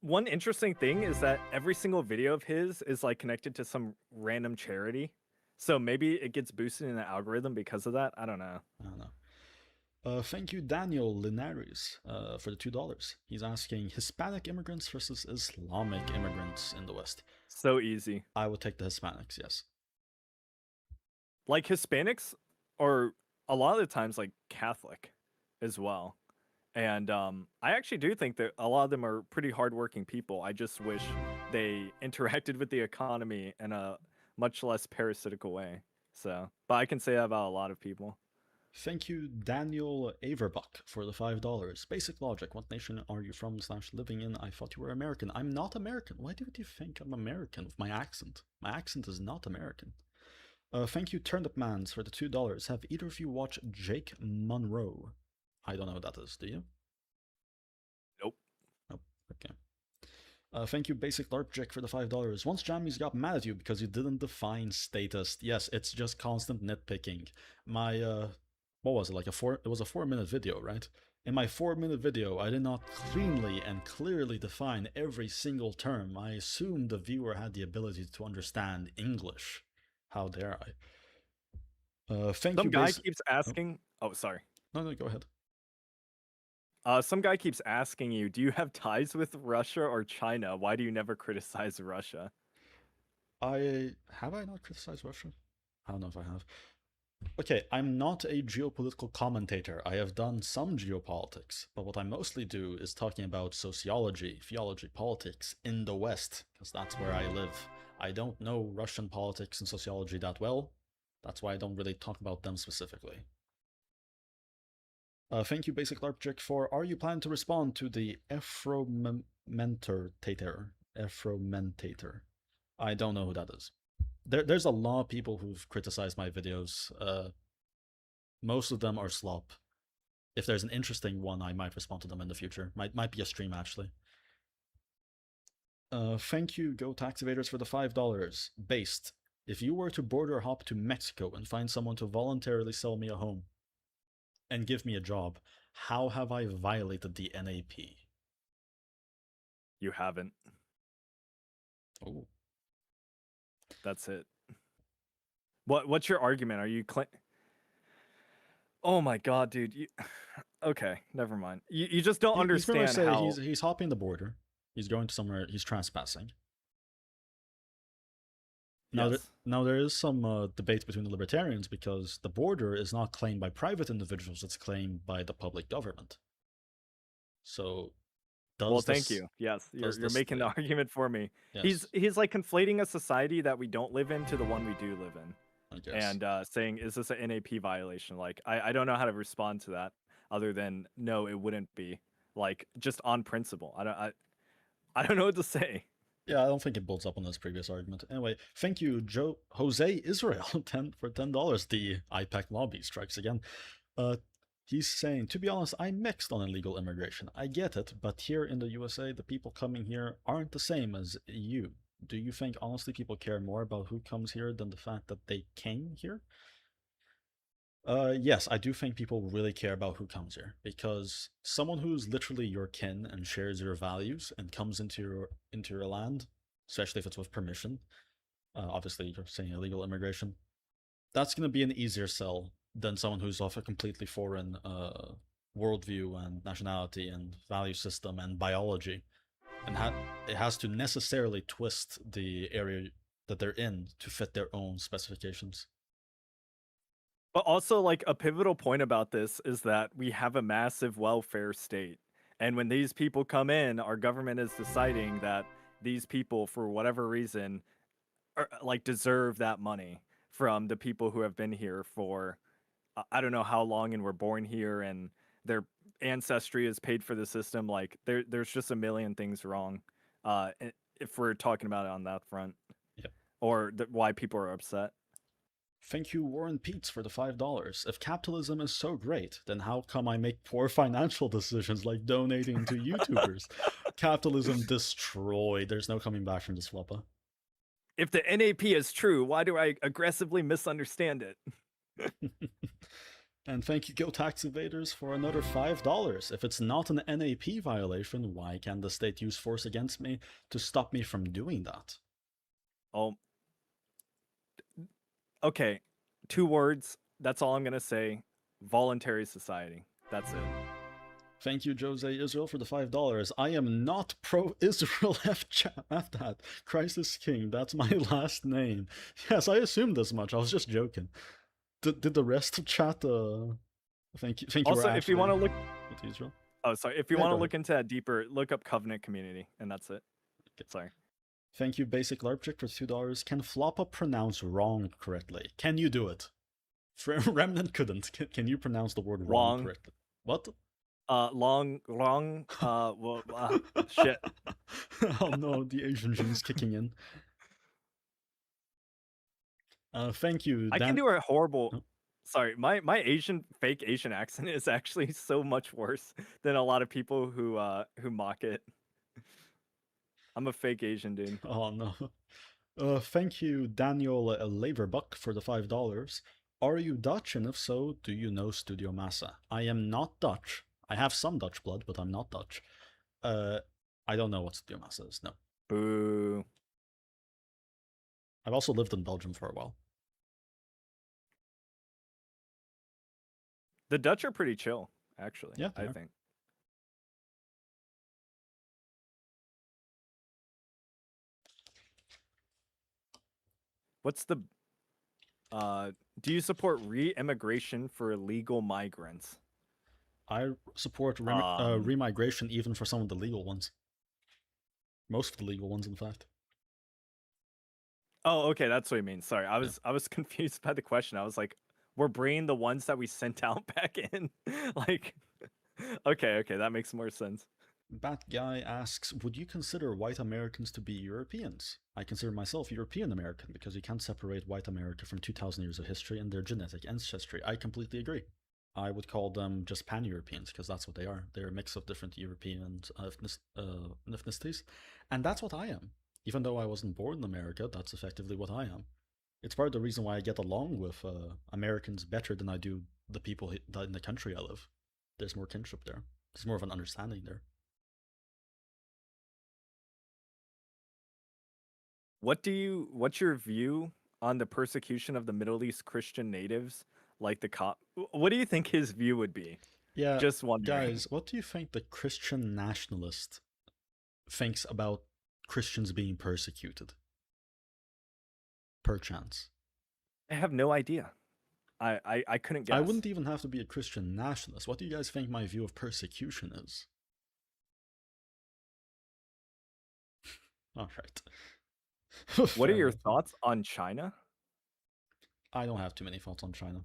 one interesting thing is that every single video of his is like connected to some random charity. So maybe it gets boosted in the algorithm because of that. I don't know. I don't know. Thank you, Daniel Linares, for the $2. He's asking Hispanic immigrants versus Islamic immigrants in the West. So easy. I would take the Hispanics, yes. Like Hispanics are a lot of the times like Catholic as well. And I actually do think that a lot of them are pretty hardworking people. I just wish they interacted with the economy in a much less parasitical way. So, but I can say that about a lot of people. Thank you, Daniel Averbuck, for the $5. Basic logic. What nation are you from / living in? I thought you were American. I'm not American. Why do you think I'm American with my accent? My accent is not American. Thank you, Turnip Mans, for the $2. Have either of you watched Jake Monroe? I don't know what that is. Do you? Nope. Nope. Okay. Thank you, Basic LARP Jack, for the $5. Once Jammies got mad at you because you didn't define status. Yes, it's just constant nitpicking. My what was it, like it was a 4-minute video, right? In my 4-minute video, I did not cleanly and clearly define every single term. I assumed the viewer had the ability to understand English. How dare I? Thank you. Some guy keeps asking. Oh, sorry. No, go ahead. Some guy keeps asking you, do you have ties with Russia or China? Why do you never criticize Russia? Have I not criticized Russia? I don't know if I have. Okay, I'm not a geopolitical commentator. I have done some geopolitics, but what I mostly do is talking about sociology, theology, politics in the West, because that's where I live. I don't know Russian politics and sociology that well. That's why I don't really talk about them specifically. Thank you, Basic LARPchick, for are you planning to respond to the Efromentator? I don't know who that is. There's a lot of people who've criticized my videos. Most of them are slop. If there's an interesting one, I might respond to them in the future. Might be a stream, actually. Thank you, Go Taxivators, for the $5. Based. If you were to border hop to Mexico and find someone to voluntarily sell me a home and give me a job, how have I violated the NAP? You haven't. Oh. That's it. What's your argument? Are you Oh my god, dude. Okay, never mind. You just don't He's pretty much understand saying how. he's hopping the border. He's going to somewhere. He's trespassing. Yes. Now there is some debate between the libertarians because the border is not claimed by private individuals; it's claimed by the public government. So, Well, does thank this you. Yes, does you're this making the thing? argument for me. Yes, He's like conflating a society that we don't live in to the one we do live in, I guess. and saying, "Is this an NAP violation?" Like, I don't know how to respond to that other than no, it wouldn't be. Like, just on principle. I don't know what to say. Yeah, I don't think it builds up on this previous argument. Anyway, thank you, Jose Israel, $10. The IPAC lobby strikes again. Uh, he's saying, to be honest, I'm mixed on illegal immigration. I get it, but here in the USA, the people coming here aren't the same as you. Do you think honestly people care more about who comes here than the fact that they came here? Yes, I do think people really care about who comes here because someone who's literally your kin and shares your values and comes into your land, especially if it's with permission. Obviously, you're saying illegal immigration. That's going to be an easier sell than someone who's of a completely foreign worldview and nationality and value system and biology, and it has to necessarily twist the area that they're in to fit their own specifications. But also, like, a pivotal point about this is that we have a massive welfare state. And when these people come in, our government is deciding that these people, for whatever reason, like deserve that money from the people who have been here for I don't know how long and were born here and their ancestry is paid for the system. Like there's just a million things wrong. If we're talking about it on that front, Yep. or why people are upset. Thank you, Warren Peets, for the $5. If capitalism is so great, then how come I make poor financial decisions like donating to YouTubers? Capitalism destroyed. There's no coming back from this floppa. If the NAP is true, why do I aggressively misunderstand it? And thank you, Go Tax Evaders, for another $5. If it's not an NAP violation, why can the state use force against me to stop me from doing that? Oh, okay. 2 words. That's all I'm gonna say. Voluntary society. That's it. Thank you, Jose Israel, for the $5. I am not pro-Israel F that. Christ is King. That's my last name. Yes, I assumed as much. I was just joking. Did the rest of chat? Thank you. Also, if you want to look, with Israel. oh sorry, if you Yeah, want go to ahead. look into that deeper, look up Covenant Community, and that's it. Sorry. Thank you, Basic LARPchick, for $2. Can Floppa pronounce wrong correctly? Can you do it? Remnant couldn't. Can you pronounce the word wrong correctly? What? Long, well, shit. Oh no, the Asian gene's kicking in. Thank you, Dan. I can do a horrible. Oh. Sorry, my fake Asian accent is actually so much worse than a lot of people who mock it. I'm a fake Asian dude. Oh no. Thank you, Daniel Laverbuck, for the $5. Are you Dutch? And if so, do you know Studio Massa? I am not Dutch. I have some Dutch blood, but I'm not Dutch. I don't know what Studio Massa is, no. Boo. I've also lived in Belgium for a while. The Dutch are pretty chill, actually. Yeah, I think. What's the do you support re-immigration for illegal migrants? I support remigration even for some of the legal ones. Most of the legal ones, in fact. Oh, okay, that's what you mean. Sorry, I was confused by the question. I was like, we're bringing the ones that we sent out back in. Like, okay, that makes more sense. Bat Guy asks, would you consider white Americans to be Europeans? I consider myself European American because you can't separate white America from 2,000 years of history and their genetic ancestry. I completely agree. I would call them just pan-Europeans because that's what they are. They're a mix of different European ethnicities. And that's what I am. Even though I wasn't born in America, that's effectively what I am. It's part of the reason why I get along with Americans better than I do the people in the country I live. There's more kinship there. There's more of an understanding there. What's your view on the persecution of the Middle East Christian natives like the cop. What do you think his view would be? Yeah, Just wondering. guys, what do you think the Christian nationalist thinks about Christians being persecuted? Perchance. I have no idea. I couldn't guess. I wouldn't even have to be a Christian nationalist. What do you guys think my view of persecution is? Alright. What are your thoughts on China? I don't have too many thoughts on China.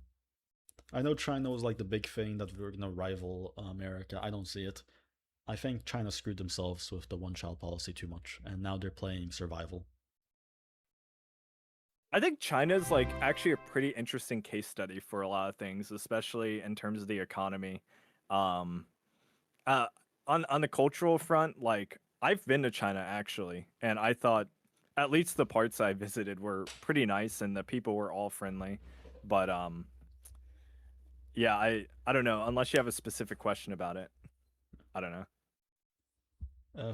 I know China was like the big thing that we're gonna rival America. I don't see it. I think China screwed themselves with the one-child policy too much, and now they're playing survival. I think China's like actually a pretty interesting case study for a lot of things, especially in terms of the economy. Um, on the cultural front, like I've been to China actually, and I thought at least the parts I visited were pretty nice and the people were all friendly. But yeah, I don't know, unless you have a specific question about it. I don't know.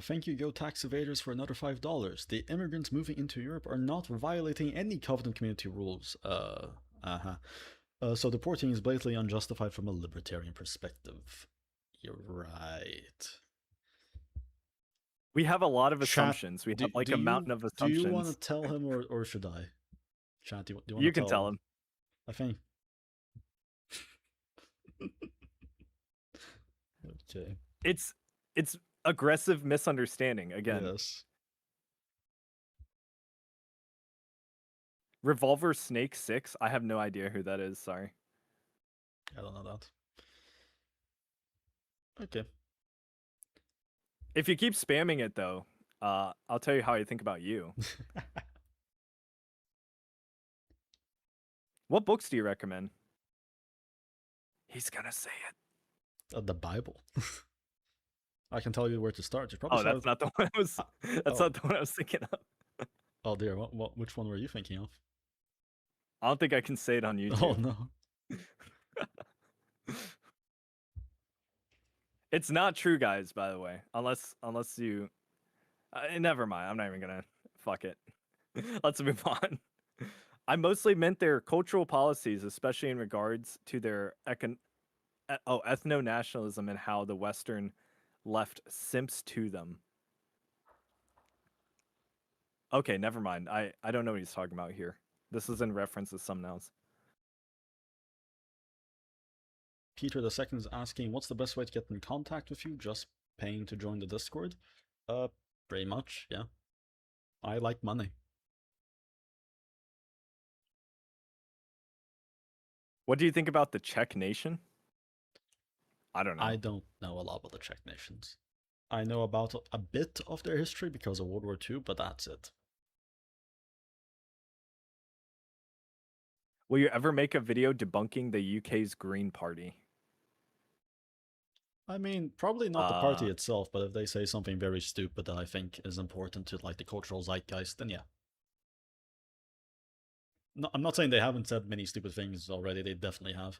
Thank you, Go Tax Evaders, for another $5. The immigrants moving into Europe are not violating any Covenant community rules. So deporting is blatantly unjustified from a libertarian perspective. You're right. We have a lot of Chat, assumptions. We have like a mountain of assumptions. Do you want to tell him or should I? Chat, do you want You to can tell him. I think. Okay. It's aggressive misunderstanding again. Yes. Revolver Snake 6? I have no idea who that is, sorry. I don't know that. Okay. If you keep spamming it though, I'll tell you how I think about you. What books do you recommend? He's gonna say it. The Bible. I can tell you where to start. You probably Oh, that's not the one I was. That's oh. not the one I was thinking of. Oh dear, which one were you thinking of? I don't think I can say it on YouTube. Oh no. It's not true, guys. By the way, unless you. Never mind. I'm not even gonna. Fuck it. Let's move on. I mostly meant their cultural policies, especially in regards to their ethno-nationalism and how the Western left simps to them. Okay, never mind. I don't know what he's talking about here. This is in reference to something else. Peter II is asking, what's the best way to get in contact with you? Just paying to join the Discord? Pretty much, yeah. I like money. What do you think about the Czech nation? I don't know. I don't know a lot about the Czech nations. I know about a bit of their history because of World War II, but that's it. Will you ever make a video debunking the UK's Green Party? I mean, probably not the party itself, but if they say something very stupid that I think is important to like the cultural zeitgeist, then yeah. No, I'm not saying they haven't said many stupid things already, they definitely have.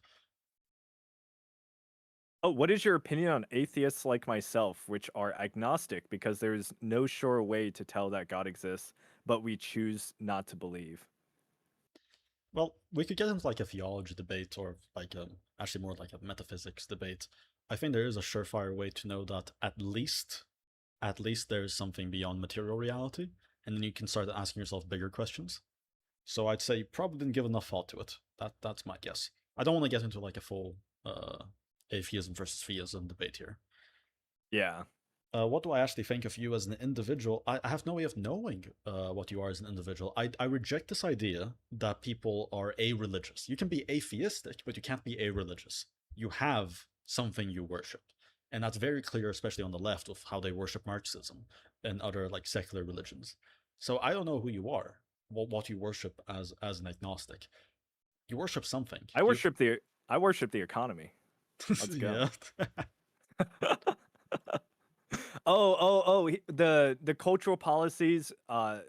Oh, what is your opinion on atheists like myself, which are agnostic because there is no sure way to tell that God exists, but we choose not to believe? Well, we could get into like a theology debate or like actually more like a metaphysics debate. I think there is a surefire way to know that at least there is something beyond material reality, and then you can start asking yourself bigger questions. So I'd say you probably didn't give enough thought to it. That's my guess. I don't want to get into like a full atheism versus theism debate here. Yeah. What do I actually think of you as an individual? I have no way of knowing what you are as an individual. I reject this idea that people are a-religious. You can be atheistic, but you can't be a-religious. You have something you worship. And that's very clear, especially on the left, of how they worship Marxism and other like secular religions. So I don't know who you are, what you worship as an agnostic. You worship something. I worship the economy. Let's go. The cultural policies,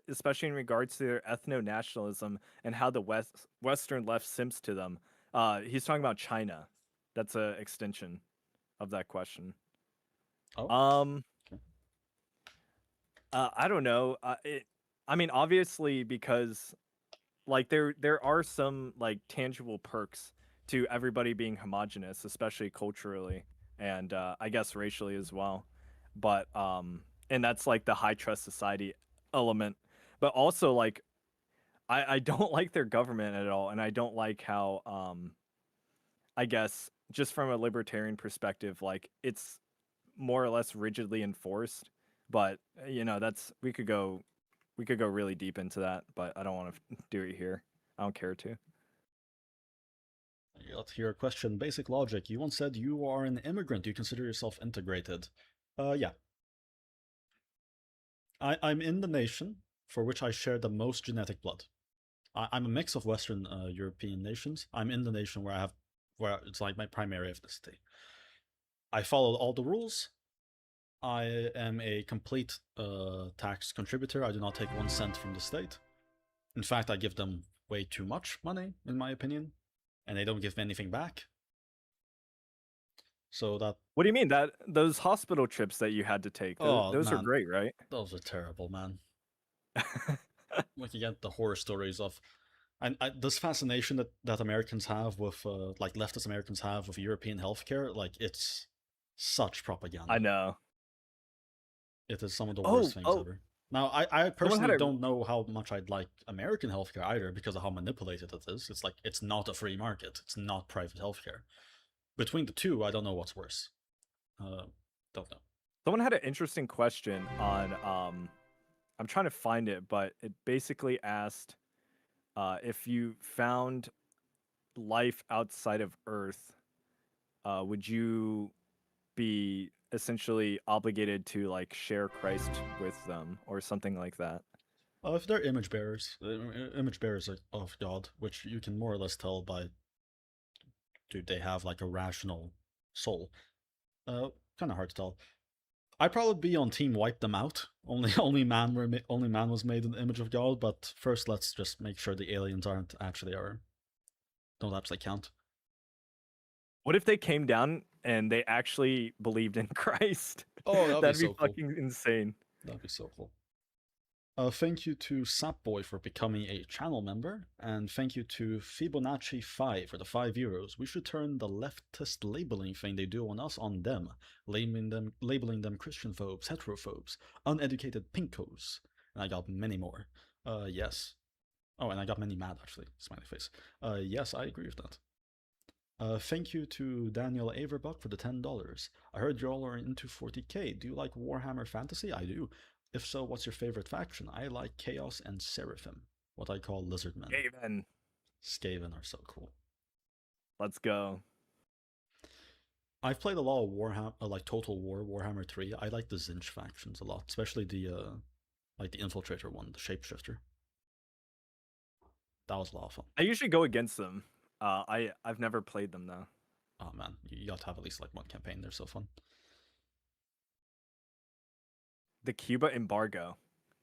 especially in regards to their ethno-nationalism and how the Western left simps to them. He's talking about China. That's an extension of that question. Oh. I don't know. I mean, obviously, because like there are some like tangible perks to everybody being homogenous, especially culturally and I guess racially as well. But and that's like the high trust society element. But also like I don't like their government at all, and I don't like how I guess just from a libertarian perspective, like it's more or less rigidly enforced. But you know, that's we could go really deep into that, but I don't want to do it here. I don't care to. Let's hear a question. Basic logic. You once said you are an immigrant. Do you consider yourself integrated? Yeah. I'm in the nation for which I share the most genetic blood. I'm a mix of Western European nations. I'm in the nation where it's like my primary ethnicity. I follow all the rules. I am a complete tax contributor. I do not take 1 cent from the state. In fact, I give them way too much money, in my opinion, and they don't give me anything back. So that. What do you mean that those hospital trips that you had to take? Those are Man, great, right? those are terrible, man. Like you get the horror stories of, and this fascination that Americans have with, like leftist Americans have with European healthcare, like it's such propaganda. I know. It is some of the worst things ever. Now, I personally don't know how much I'd like American healthcare either because of how manipulated it is. It's like, it's not a free market. It's not private healthcare. Between the two, I don't know what's worse. Don't know. Someone had an interesting question on, I'm trying to find it, but it basically asked if you found life outside of Earth, would you be essentially obligated to like share Christ with them or something like that? If they're image bearers of God, which you can more or less tell by, do they have like a rational soul? Kind of hard to tell. I'd probably be on team wipe them out. Only man was made in the image of God. But first, let's just make sure the aliens don't actually count. What if they came down and they actually believed in Christ? Oh, that'd be so cool. fucking insane. That'd be so cool. Thank you to Sapboy for becoming a channel member, and thank you to Fibonacci5 for the €5. We should turn the leftist labeling thing they do on us on them, labeling them Christian phobes, heterophobes, uneducated pinkos, and I got many more. Yes. Oh, and I got many mad actually. Smiley face. Yes, I agree with that. Thank you to Daniel Averbuck for the $10. I heard y'all are into 40k. Do you like Warhammer Fantasy? I do. If so, what's your favorite faction? I like Chaos and Seraphim, what I call Lizardmen. Skaven. Skaven are so cool. Let's go. I've played a lot of Warhammer, like Total War, Warhammer 3. I like the Zinch factions a lot, especially the like the Infiltrator one, the Shapeshifter. That was a lot of fun. I usually go against them. I've never played them though. Oh man, you got to have at least like one campaign. They're so fun. The Cuba embargo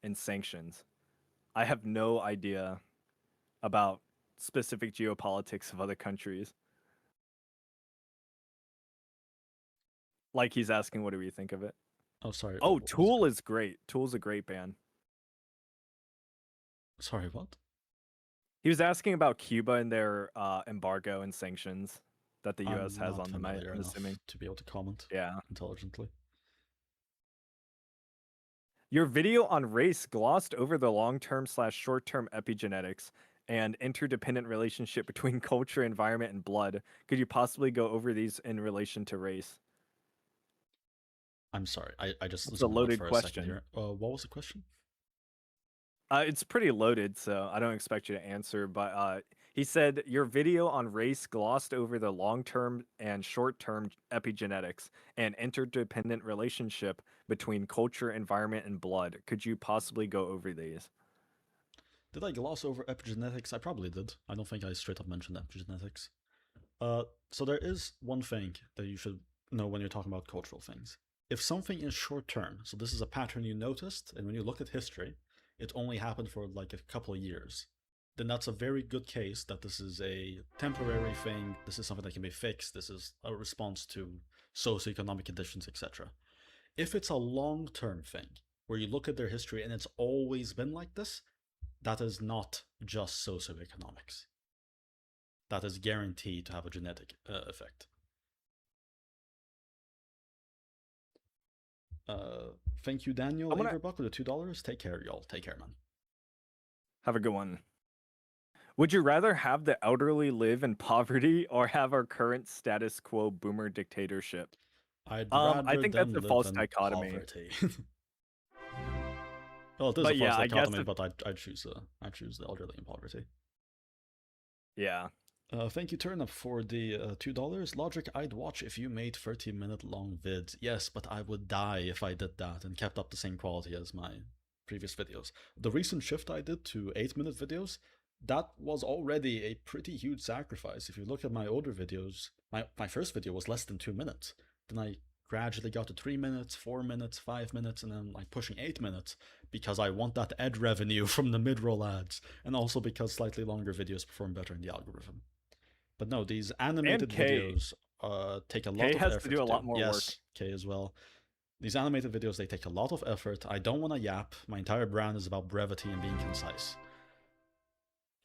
and sanctions. I have no idea about specific geopolitics of other countries. Like he's asking, what do we think of it? Oh, sorry. Oh, Tool is great. Tool's a great band. Sorry, what? He was asking about Cuba and their embargo and sanctions that the U.S. has on them, I'm assuming. To be able to comment intelligently. Your video on race glossed over the long-term / short-term epigenetics and interdependent relationship between culture, environment, and blood. Could you possibly go over these in relation to race? I'm sorry, I just... It's a loaded question. Here. What was the question? It's pretty loaded, so I don't expect you to answer, but he said, your video on race glossed over the long-term and short-term epigenetics and interdependent relationship between culture, environment, and blood. Could you possibly go over these? Did I gloss over epigenetics? I probably did. I don't think I straight up mentioned epigenetics. So there is one thing that you should know when you're talking about cultural things. If something is short-term, so this is a pattern you noticed, and when you look at history, it only happened for like a couple of years, then that's a very good case that this is a temporary thing, this is something that can be fixed, this is a response to socioeconomic conditions, etc. If it's a long-term thing, where you look at their history and it's always been like this, that is not just socioeconomics. that is guaranteed to have a genetic effect. Thank you, Daniel Averbuck, with the $2. Take care, y'all. Take care, man. Have a good one. Would you rather have the elderly live in poverty or have our current status quo boomer dictatorship? I'd rather I think them that's a live false in dichotomy. poverty. Well, it is But a yeah, false I guess dichotomy, but I choose the elderly in poverty. Yeah. Thank you, Turnip, for the $2. Logic, I'd watch if you made 30-minute long vids. Yes, but I would die if I did that and kept up the same quality as my previous videos. The recent shift I did to 8-minute videos, that was already a pretty huge sacrifice. If you look at my older videos, my first video was less than 2 minutes. Then I gradually got to 3 minutes, 4 minutes, 5 minutes, and then like pushing 8 minutes because I want that ad revenue from the mid-roll ads, and also because slightly longer videos perform better in the algorithm. But no, these animated videos take a lot of effort. K has to do a lot more work. Yes, K as well. These animated videos, they take a lot of effort. I don't want to yap. My entire brand is about brevity and being concise.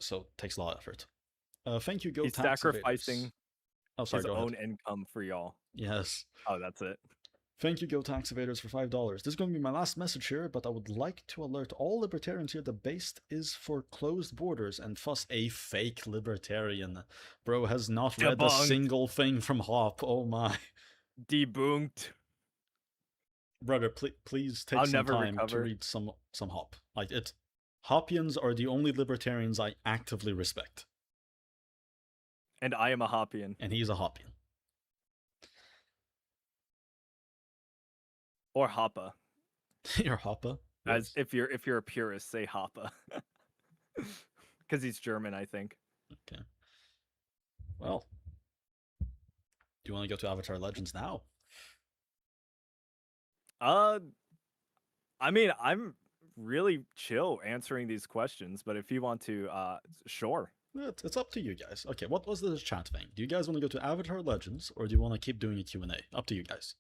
So it takes a lot of effort. Thank you, Go He's Tax sacrificing his own income for y'all. Yes. Oh, that's it. Thank you, Go Tax Evaders, for $5. This is going to be my last message here, but I would like to alert all libertarians here the base is for closed borders, and thus a fake libertarian. Bro has not read a single thing from Hop. Oh my. Debunked. Brother, please take some time to read some Hop. Like, Hoppians are the only libertarians I actively respect. And I am a Hoppian. And he's a Hoppian. Or Hoppa. You're Hoppa? As if you're a purist, say Hoppa. Because he's German, I think. Okay. Well, do you want to go to Avatar Legends now? I mean, I'm really chill answering these questions, but if you want to, sure. It's up to you guys. Okay, what was the chat thing? Do you guys want to go to Avatar Legends, or do you want to keep doing a Q&A? Up to you guys.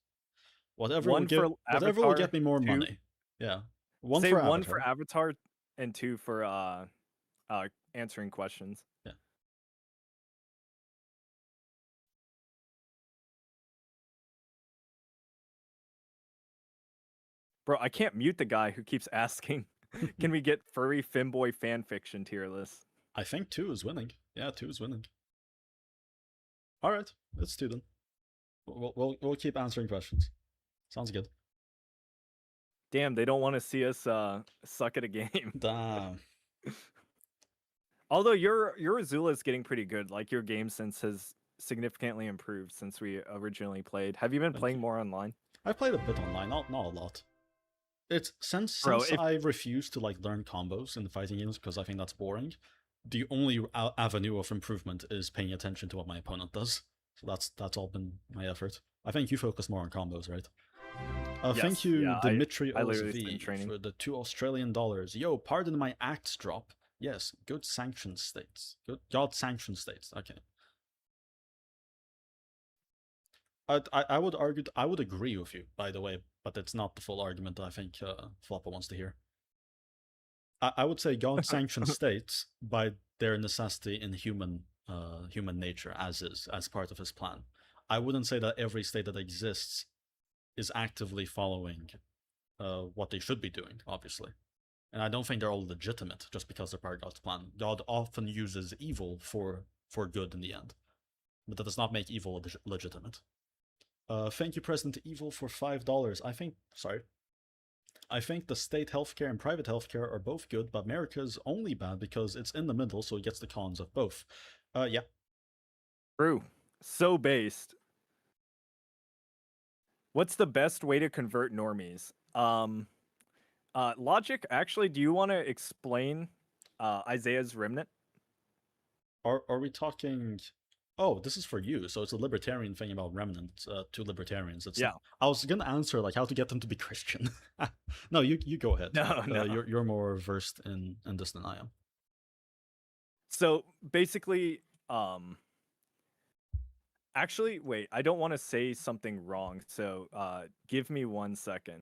Whatever will get me more money. Yeah. One for Avatar and 2 for answering questions. Yeah. Bro, I can't mute the guy who keeps asking, can we get furry femboy fanfiction tier list? I think 2 is winning. Yeah, 2 is winning. Alright, let's do them. We'll keep answering questions. Sounds good. Damn, they don't want to see us suck at a game. Damn. Although your Azula is getting pretty good. Like, your game sense has significantly improved since we originally played. Have you been playing more online? I've played a bit online, not a lot. It's since I refuse to like learn combos in the fighting games because I think that's boring. The only avenue of improvement is paying attention to what my opponent does. So that's all been my effort. I think you focus more on combos, right? Yes, thank you, yeah, Dimitri I OSV, for the $2 Australian. Yo, pardon my acts drop. Yes, good sanction states. Good God sanction states. Okay. I would argue, I would agree with you, by the way, but it's not the full argument that I think Floppa wants to hear. I would say God sanctioned states by their necessity in human nature, as part of his plan. I wouldn't say that every state that exists is actively following what they should be doing, obviously. And I don't think they're all legitimate just because they're part of God's plan. God often uses evil for good in the end. But that does not make evil legitimate. Thank you, President Evil, for $5. I think the state healthcare and private healthcare are both good, but America's only bad because it's in the middle, so it gets the cons of both. Yeah. True. So based. What's the best way to convert normies? Logic, actually, do you want to explain Isaiah's Remnant? Are we talking... Oh, this is for you, so it's a libertarian thing about Remnant to libertarians. It's I was gonna answer like how to get them to be Christian. No, you go ahead. No. You're more versed in this than I am. So basically, actually, wait, I don't want to say something wrong, so give me 1 second.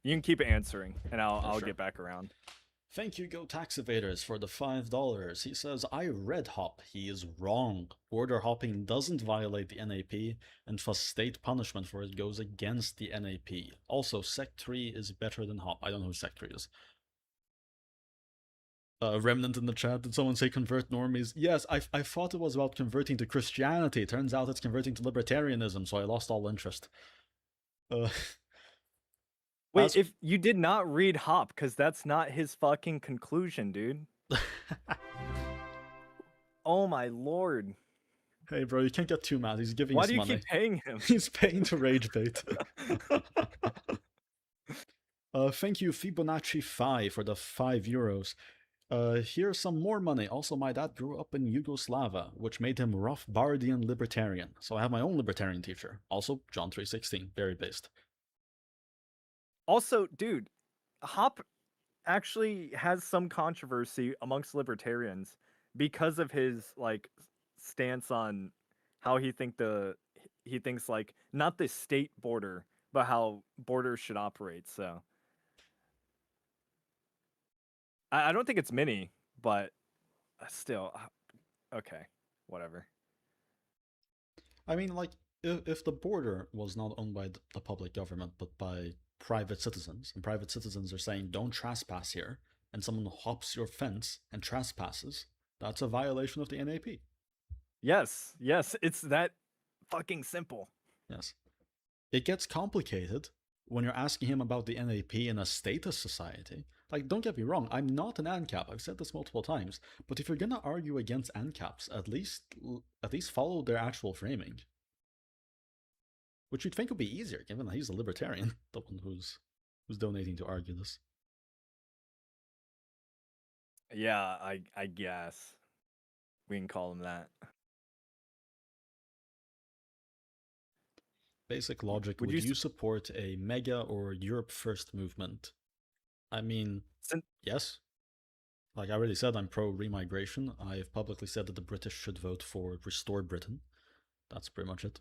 You can keep answering, and I'll sure. get back around. Thank you, Go Tax Evaders, for the $5. He says, I read Hop. He is wrong. Border hopping doesn't violate the NAP, and for state punishment for it goes against the NAP. Also, Sect 3 is better than Hop. I don't know who Sect 3 is. Remnant in the chat, did someone say convert normies? Yes, I thought it was about converting to Christianity. Turns out it's converting to libertarianism, so I lost all interest. Wait, if you did not read Hop, because that's not his fucking conclusion, dude. Oh my lord. Hey bro, you can't get too mad. He's giving Why us do you money. keep paying him? He's paying to rage bait. Thank you, Fibonacci 5, for the €5. Here's some more money. Also, my dad grew up in Yugoslavia, which made him rough Bardian libertarian. So I have my own libertarian teacher. Also, John 3:16, very based. Also, dude, Hop actually has some controversy amongst libertarians because of his like stance on how he thinks like not the state border, but how borders should operate. So I don't think it's many, but still, okay, whatever. I mean, like, if the border was not owned by the public government, but by private citizens, and private citizens are saying, don't trespass here, and someone hops your fence and trespasses, that's a violation of the NAP. Yes, it's that fucking simple. Yes. It gets complicated when you're asking him about the NAP in a status society. Like, don't get me wrong, I'm not an ANCAP, I've said this multiple times, but if you're gonna argue against ANCAPs, at least follow their actual framing. Which you'd think would be easier, given that he's a libertarian, the one who's donating to argue this. Yeah, I guess we can call him that. Basic logic, would you support a mega or Europe first movement? I mean, yes. Like I already said, I'm pro-remigration. I've publicly said that the British should vote for Restore Britain. That's pretty much it.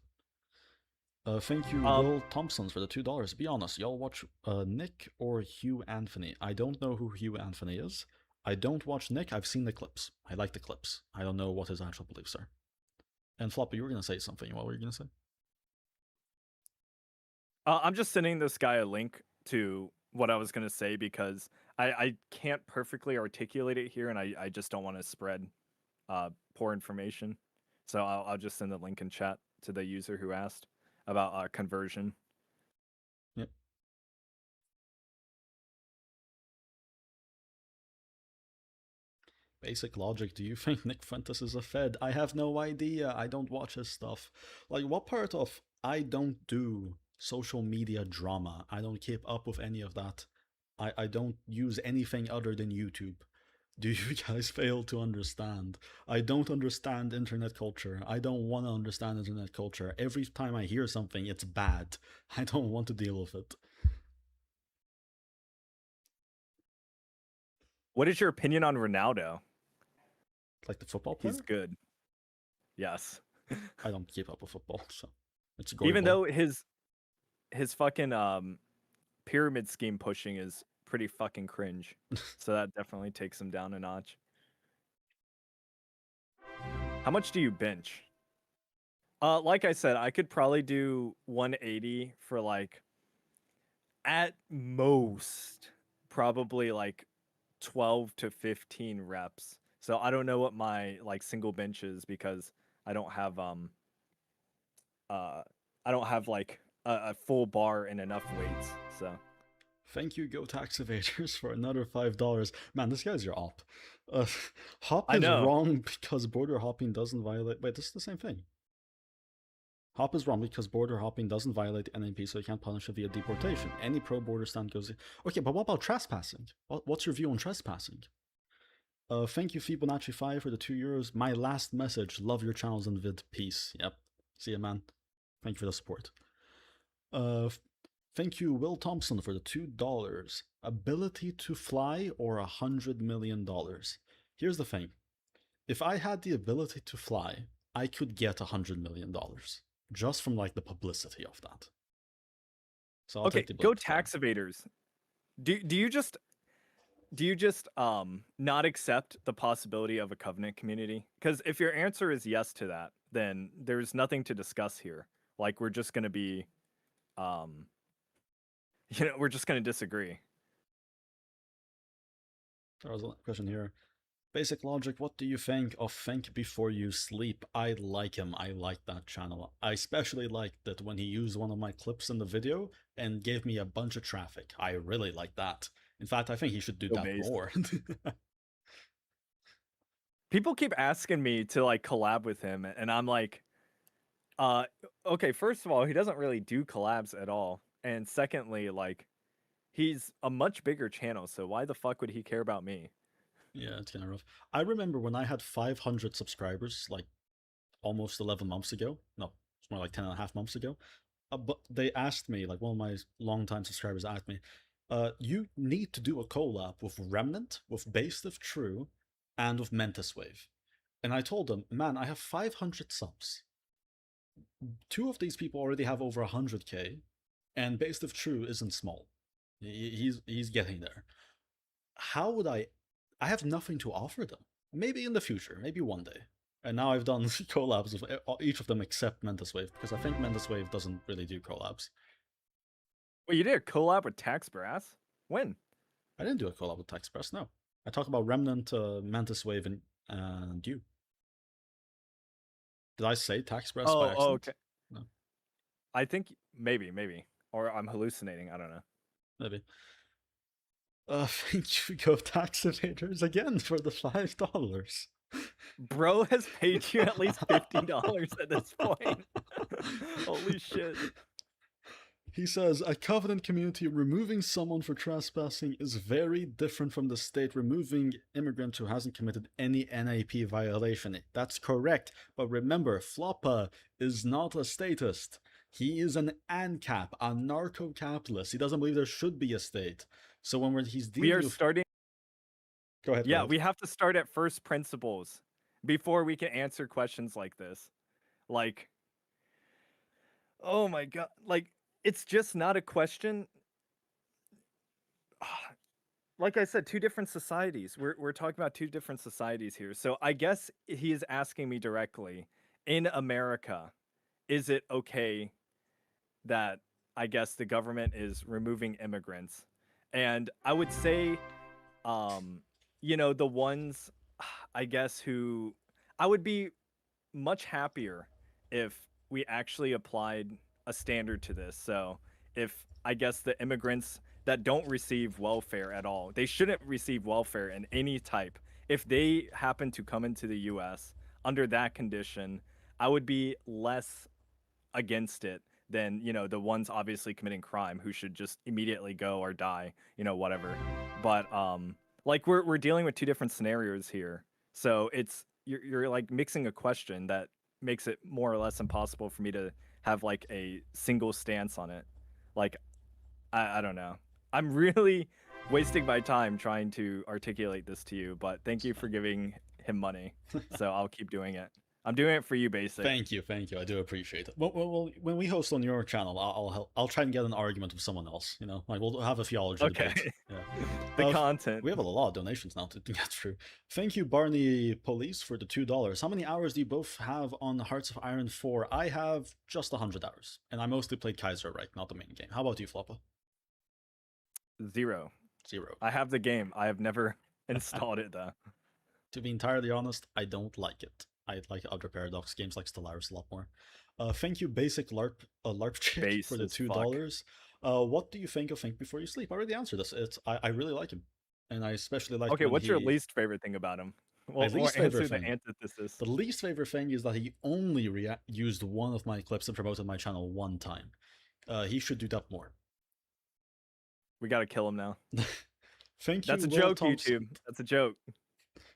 Thank you, Will Thompson, for the $2. Be honest, y'all watch Nick or Hugh Anthony? I don't know who Hugh Anthony is. I don't watch Nick. I've seen the clips. I like the clips. I don't know what his actual beliefs are. And Floppy, you were going to say something. What were you going to say? I'm just sending this guy a link to what I was going to say because I can't perfectly articulate it here, and I just don't want to spread poor information. So I'll just send the link in chat to the user who asked about conversion. Yep. Basic logic, do you think Nick Fuentes is a Fed? I have no idea. I don't watch his stuff. Like, what part of I don't do social media drama? I don't keep up with any of that. I don't use anything other than YouTube. Do you guys fail to understand? I don't understand internet culture. I don't want to understand internet culture. Every time I hear something, it's bad. I don't want to deal with it. What is your opinion on Ronaldo? Like the football player? He's good. Yes. I don't keep up with football, so it's even though his fucking pyramid scheme pushing is pretty fucking cringe. So that definitely takes him down a notch. How much do you bench? Like I said, I could probably do 180 for like at most probably like 12 to 15 reps. So I don't know what my like single bench is because I don't have like a full bar and enough weights. So thank you, Go Tax Evaders, for another $5. Man, this guy's your op. Hop is wrong because border hopping doesn't violate. Wait, this is the same thing. Hop is wrong because border hopping doesn't violate the NAP, so you can't punish it via deportation. Any pro-border stand goes. Okay, but what about trespassing? What's your view on trespassing? Thank you, Fibonacci 5, for the €2. My last message: love your channels and vid. Peace. Yep. See ya, man. Thank you for the support. Thank you, Will Thompson, for the $2. Ability to fly or $100 million? Here's the thing. If I had the ability to fly, I could get $100 million. Just from like the publicity of that. So I'll take the Go Tax Evaders. Do you just do you just not accept the possibility of a covenant community? Because if your answer is yes to that, then there's nothing to discuss here. Like we're just gonna be um we're just gonna disagree. There was a question here. Basic Logic, what do you think of Think Before You Sleep? I like him. I like that channel. I especially liked that when he used one of my clips in the video and gave me a bunch of traffic. I really like that. In fact, I think he should do Go that based. more. People keep asking me to like collab with him, and I'm like, okay, first of all, he doesn't really do collabs at all. And secondly, like, he's a much bigger channel, so why the fuck would he care about me? Yeah, it's kind of rough. I remember when I had 500 subscribers, like almost 11 months ago. No, it's more like 10 and a half months ago. But they asked me, like one of my longtime subscribers asked me, you need to do a collab with Remnant, with Based If True, and with Mentis Wave. And I told them, man, I have 500 subs. Two of these people already have over 100k, and Based If True isn't small. He's getting there. How would I have nothing to offer them. Maybe in the future, maybe one day. And now I've done collabs with each of them except Mentis Wave, because I think Mentis Wave doesn't really do collabs. Well, you did a collab with Tax Brass? When? I didn't do a collab with TechSpress, no. I talked about Remnant, Mantis Wave, and you. Did I say TechSpress by accident? Oh, okay. No. I think maybe. Or I'm hallucinating, I don't know. Maybe. Thank you, Go Tax Evaders, again for the $5. Bro has paid you at least $50 at this point. Holy shit. He says, a covenant community removing someone for trespassing is very different from the state removing immigrant who hasn't committed any NAP violation. That's correct, but remember, Floppa is not a statist. He is an ANCAP, a narco-capitalist. He doesn't believe there should be a state. So when he's dealing We are with... starting... Go ahead. Yeah, go ahead. we have to start at first principles before we can answer questions like this. Like, oh my god, like, it's just not a question. Like I said, two different societies. We're talking about two different societies here. So I guess he is asking me directly, in America, is it okay that I guess the government is removing immigrants? And I would say, the ones, I guess, who I would be much happier if we actually applied a standard to this. So if I guess the immigrants that don't receive welfare at all, they shouldn't receive welfare in any type. If they happen to come into the US under that condition, I would be less against it than, the ones obviously committing crime who should just immediately go or die, whatever. But like we're dealing with two different scenarios here. So it's you're like mixing a question that makes it more or less impossible for me to have like a single stance on it. Like I don't know. I'm really wasting my time trying to articulate this to you, but thank you for giving him money. So I'll keep doing it. I'm doing it for you, Basic. Thank you. I do appreciate it. Well, when we host on your channel, I'll try and get an argument with someone else. Like we'll have a theology Okay. debate. Yeah. The content. We have a lot of donations now to get through. Thank you, Barney Police, for the $2. How many hours do you both have on Hearts of Iron 4? I have just 100 hours, and I mostly played Kaiser Reich, not the main game. How about you, Floppa? 0. I have the game. I have never installed it though. To be entirely honest, I don't like it. I like other Paradox games like Stellaris a lot more. Thank you, Basic LARP Chick, Base for the as fuck. $2. What do you think of Think Before You Sleep? I already answered this. I really like him, and I especially like. Okay, what's your least favorite thing about him? My least favorite answer thing. the antithesis. The least favorite thing is that he only used one of my clips and promoted my channel one time. He should do that more. We gotta kill him now. Thank you. That's a Will joke, Thompson. YouTube. That's a joke.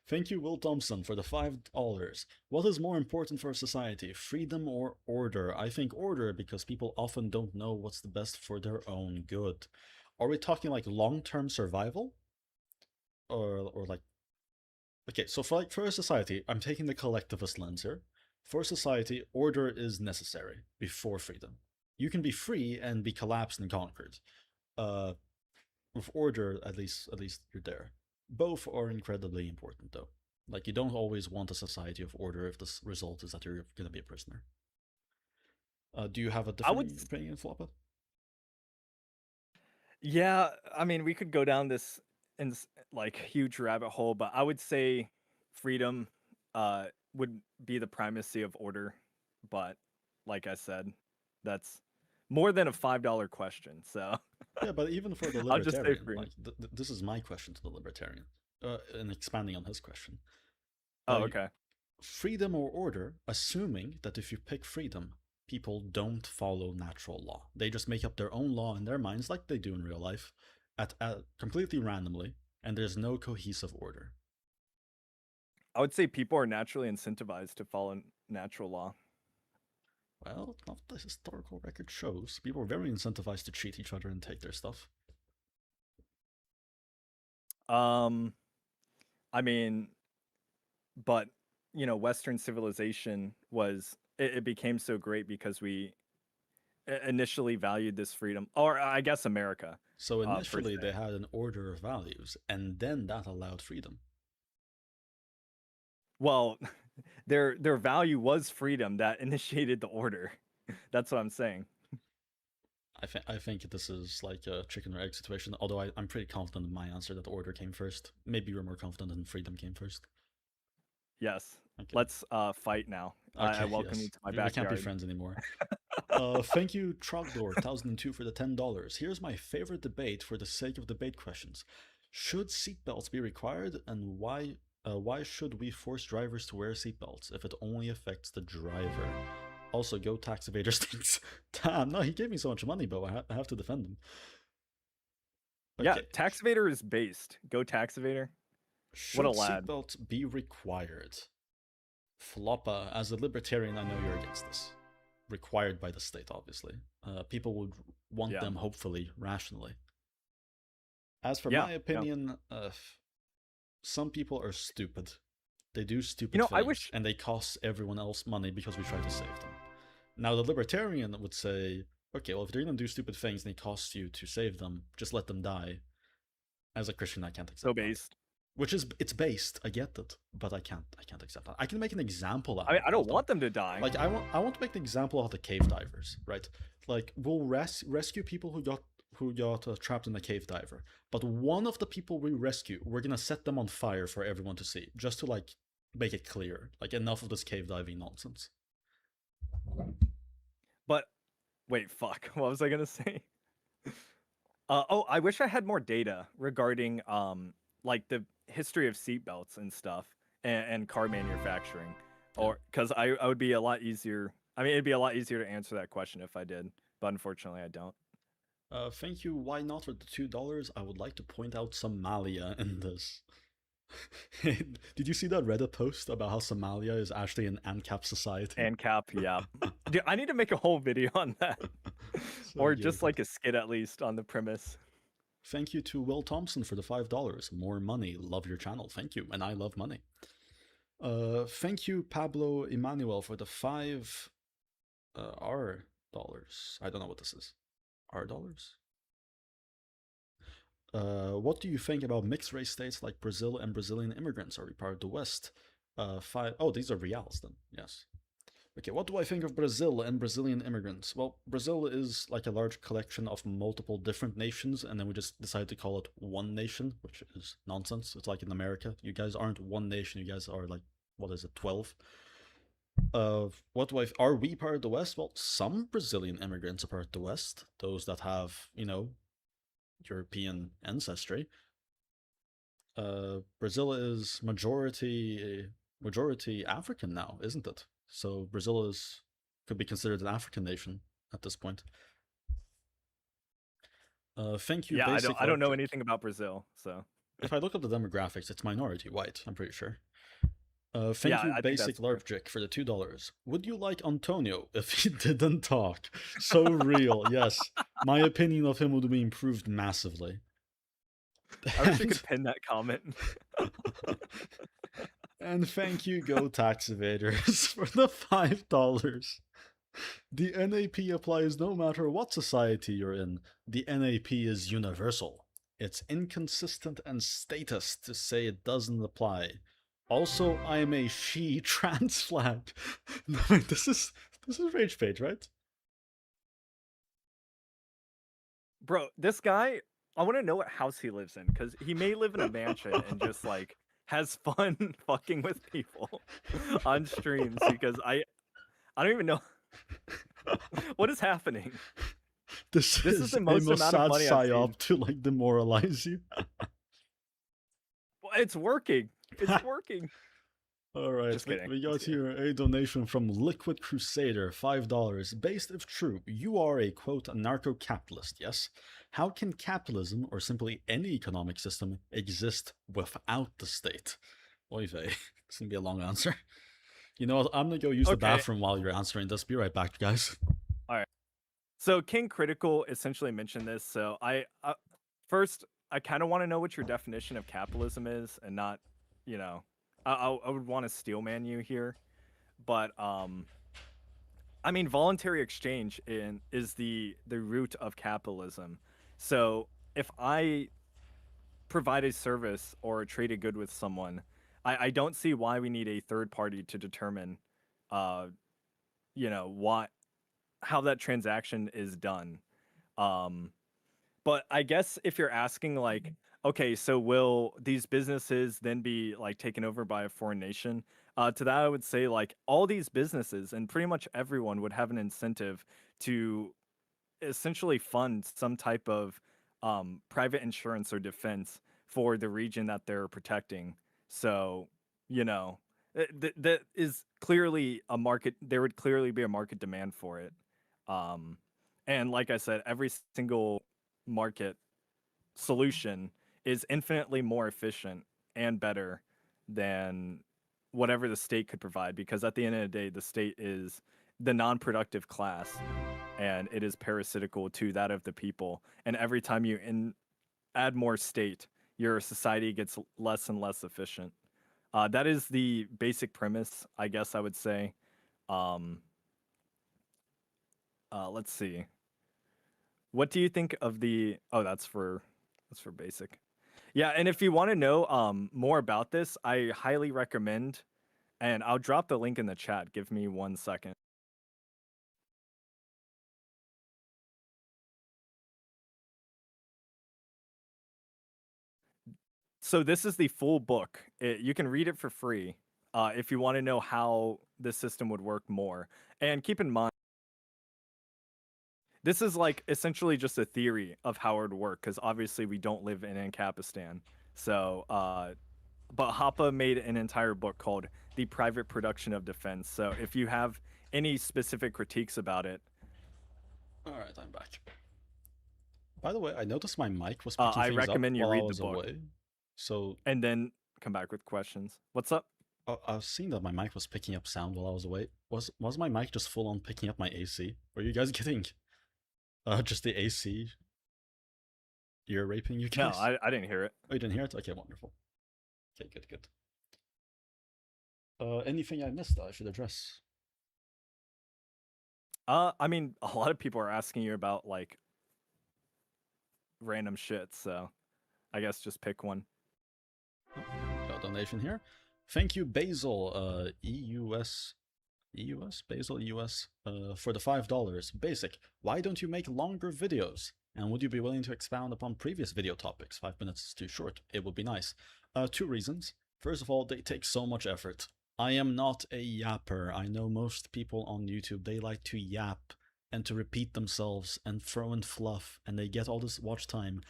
Thank you, Will Thompson, for the $5. What is more important for society, freedom or order? I think order, because people often don't know what's the best for their own good. Are we talking like long-term survival? Or like... Okay, so for a society, I'm taking the collectivist lens here. For society, order is necessary before freedom. You can be free and be collapsed and conquered. With order, at least you're there. Both are incredibly important, though. Like, you don't always want a society of order if the result is that you're going to be a prisoner. Do you have a I would, different opinion, Floppa? yeah, I mean, we could go down this like huge rabbit hole, but I would say freedom would be the primacy of order. But like I said, that's more than a $5 question. So Yeah, but even for the I'll just say libertarian, freedom. like this is my question to the libertarian, and expanding on his question. Oh, okay. Freedom or order, assuming that if you pick freedom, people don't follow natural law. They just make up their own law in their minds, like they do in real life, at completely randomly, and there's no cohesive order. I would say people are naturally incentivized to follow natural law. Well, not the historical record shows. People are very incentivized to cheat each other and take their stuff. I mean, but you know, Western civilization was it became so great because we initially valued this freedom, or I guess America. So per initially they se. had an order of values, and then that allowed freedom. Well, their value was freedom that initiated the order. That's what I'm saying. I think this is like a chicken or egg situation, although I'm pretty confident in my answer that the order came first. Maybe you're more confident in freedom came first. Yes. Okay. Let's fight now. Okay, I welcome you to my backyard. We can't be friends anymore. Thank you, Trogdor 1002 for the $10. Here's my favorite debate for the sake of debate questions. Should seatbelts be required, and why should we force drivers to wear seatbelts if it only affects the driver? Also, go tax evader stinks. Damn, no, he gave me so much money, but I have to defend him. Okay. Yeah, Okay. tax evader is based. Go tax evader. Should seatbelts be required? Floppa, as a libertarian, I know you're against this. Required by the state, obviously. People would want them, hopefully, rationally. As for my opinion, some people are stupid. They do stupid things, and they cost everyone else money because we try to save them. Now, the libertarian would say, okay, well, if they're going to do stupid things and it costs you to save them, just let them die. As a Christian, I can't accept so based. That. Which is, it's based, I get it, but I can't accept that. I can make an example out I mean, I don't want them to die. Like, I want to make an example of the cave divers, right? Like, we'll rescue people who got trapped in a cave diver, but one of the people we rescue, we're gonna set them on fire for everyone to see, just to, like, make it clear, like, enough of this cave diving nonsense. But, wait, fuck, what was I gonna say? Oh, I wish I had more data regarding, like, the history of seatbelts and stuff, and car manufacturing, or because I would be a lot easier. I mean, it'd be a lot easier to answer that question if I did, but unfortunately, I don't. Thank you. Why not for the $2? I would like to point out Somalia in this. Did you see that Reddit post about how Somalia is actually an ANCAP society? ANCAP, yeah. Dude, I need to make a whole video on that, or just like a skit at least on the premise. Thank you to Will Thompson for the $5. More money. Love your channel. Thank you. And I love money. Thank you, Pablo Emmanuel, for the $5 R dollars. I don't know what this is. R dollars? What do you think about mixed race states like Brazil and Brazilian immigrants? Are we part of the West? Oh, these are reals then. Yes. Okay, what do I think of Brazil and Brazilian immigrants? Well, Brazil is like a large collection of multiple different nations, and then we just decided to call it one nation, which is nonsense. It's like in America. You guys aren't one nation, you guys are like, what is it, 12? Are we part of the West? Well, some Brazilian immigrants are part of the West. Those that have, you know, European ancestry. Brazil is majority African now, isn't it? So Brazil could be considered an African nation at this point. Thank you. Yeah, I don't know anything about Brazil, so if I look up the demographics, it's minority white. I'm pretty sure. Thank you, Basic Larpjick, for the $2. Would you like Antonio if he didn't talk? So real, yes. My opinion of him would be improved massively. I wish you could pin that comment. And thank you, Go Tax Evaders, for the $5. The NAP applies no matter what society you're in. The NAP is universal. It's inconsistent and statist to say it doesn't apply. Also, I'm a she trans flag. No, wait, this is Rage Page, right? Bro, this guy, I want to know what house he lives in, because he may live in a mansion and just like has fun fucking with people on streams. Because I don't even know what is happening. This This is the most a amount of Mossad money I've seen. psyop to like demoralize you. Well, it's working. It's working. All right, Just kidding. we got Just kidding. here a donation from Liquid Crusader, $5. Based if true, you are a quote anarcho-capitalist, yes? How can capitalism, or simply any economic system, exist without the state? Oy vey, it's gonna be a long answer. You know what, I'm gonna go use the Okay. bathroom while you're answering this. Be right back, guys. So King Critical essentially mentioned this. So first, I kind of want to know what your definition of capitalism is, and not, you know, I would want to steelman you here, but I mean, voluntary exchange is the root of capitalism. So if I provide a service or trade a good with someone, I don't see why we need a third party to determine, you know, how that transaction is done. But I guess if you're asking like, okay, so will these businesses then be like taken over by a foreign nation? To that, I would say like all these businesses and pretty much everyone would have an incentive to essentially fund some type of private insurance or defense for the region that they're protecting. So, you know, that is clearly a market. There would clearly be a market demand for it. Um, and like I said, every single market solution is infinitely more efficient and better than whatever the state could provide, because at the end of the day the state is the non-productive class and it is parasitical to that of the people, and every time you add more state, your society gets less and less efficient. That is the basic premise, I guess I would say. um, let's see. What do you think of the? Oh, that's for basic. Yeah, and if you want to know more about this, I highly recommend, and I'll drop the link in the chat. Give me 1 second. So this is the full book. You can read it for free if you want to know how this system would work more. And keep in mind, this is like essentially just a theory of how it would work, because obviously we don't live in Ancapistan. So, but Hoppe made an entire book called The Private Production of Defense. So if you have any specific critiques about it, All right, I'm back. By the way, I noticed my mic was picking I things up recommend you while I read the was book. away. So And then come back with questions. What's up? I've seen that my mic was picking up sound while I was away. Was my mic just full on picking up my AC? Were you guys getting just the AC ear raping you No, guys? I didn't hear it. Oh, you didn't hear it? Okay, wonderful. Okay, good. Anything I missed that I should address? I mean, a lot of people are asking you about like random shit, so I guess just pick one. Got a donation here. Thank you, Basil, Basil EUS, for the $5. Basic, why don't you make longer videos? And would you be willing to expound upon previous video topics? 5 minutes is too short. It would be nice. 2 reasons. First of all, they take so much effort. I am not a yapper. I know most people on YouTube, they like to yap and to repeat themselves and throw in fluff, and they get all this watch time.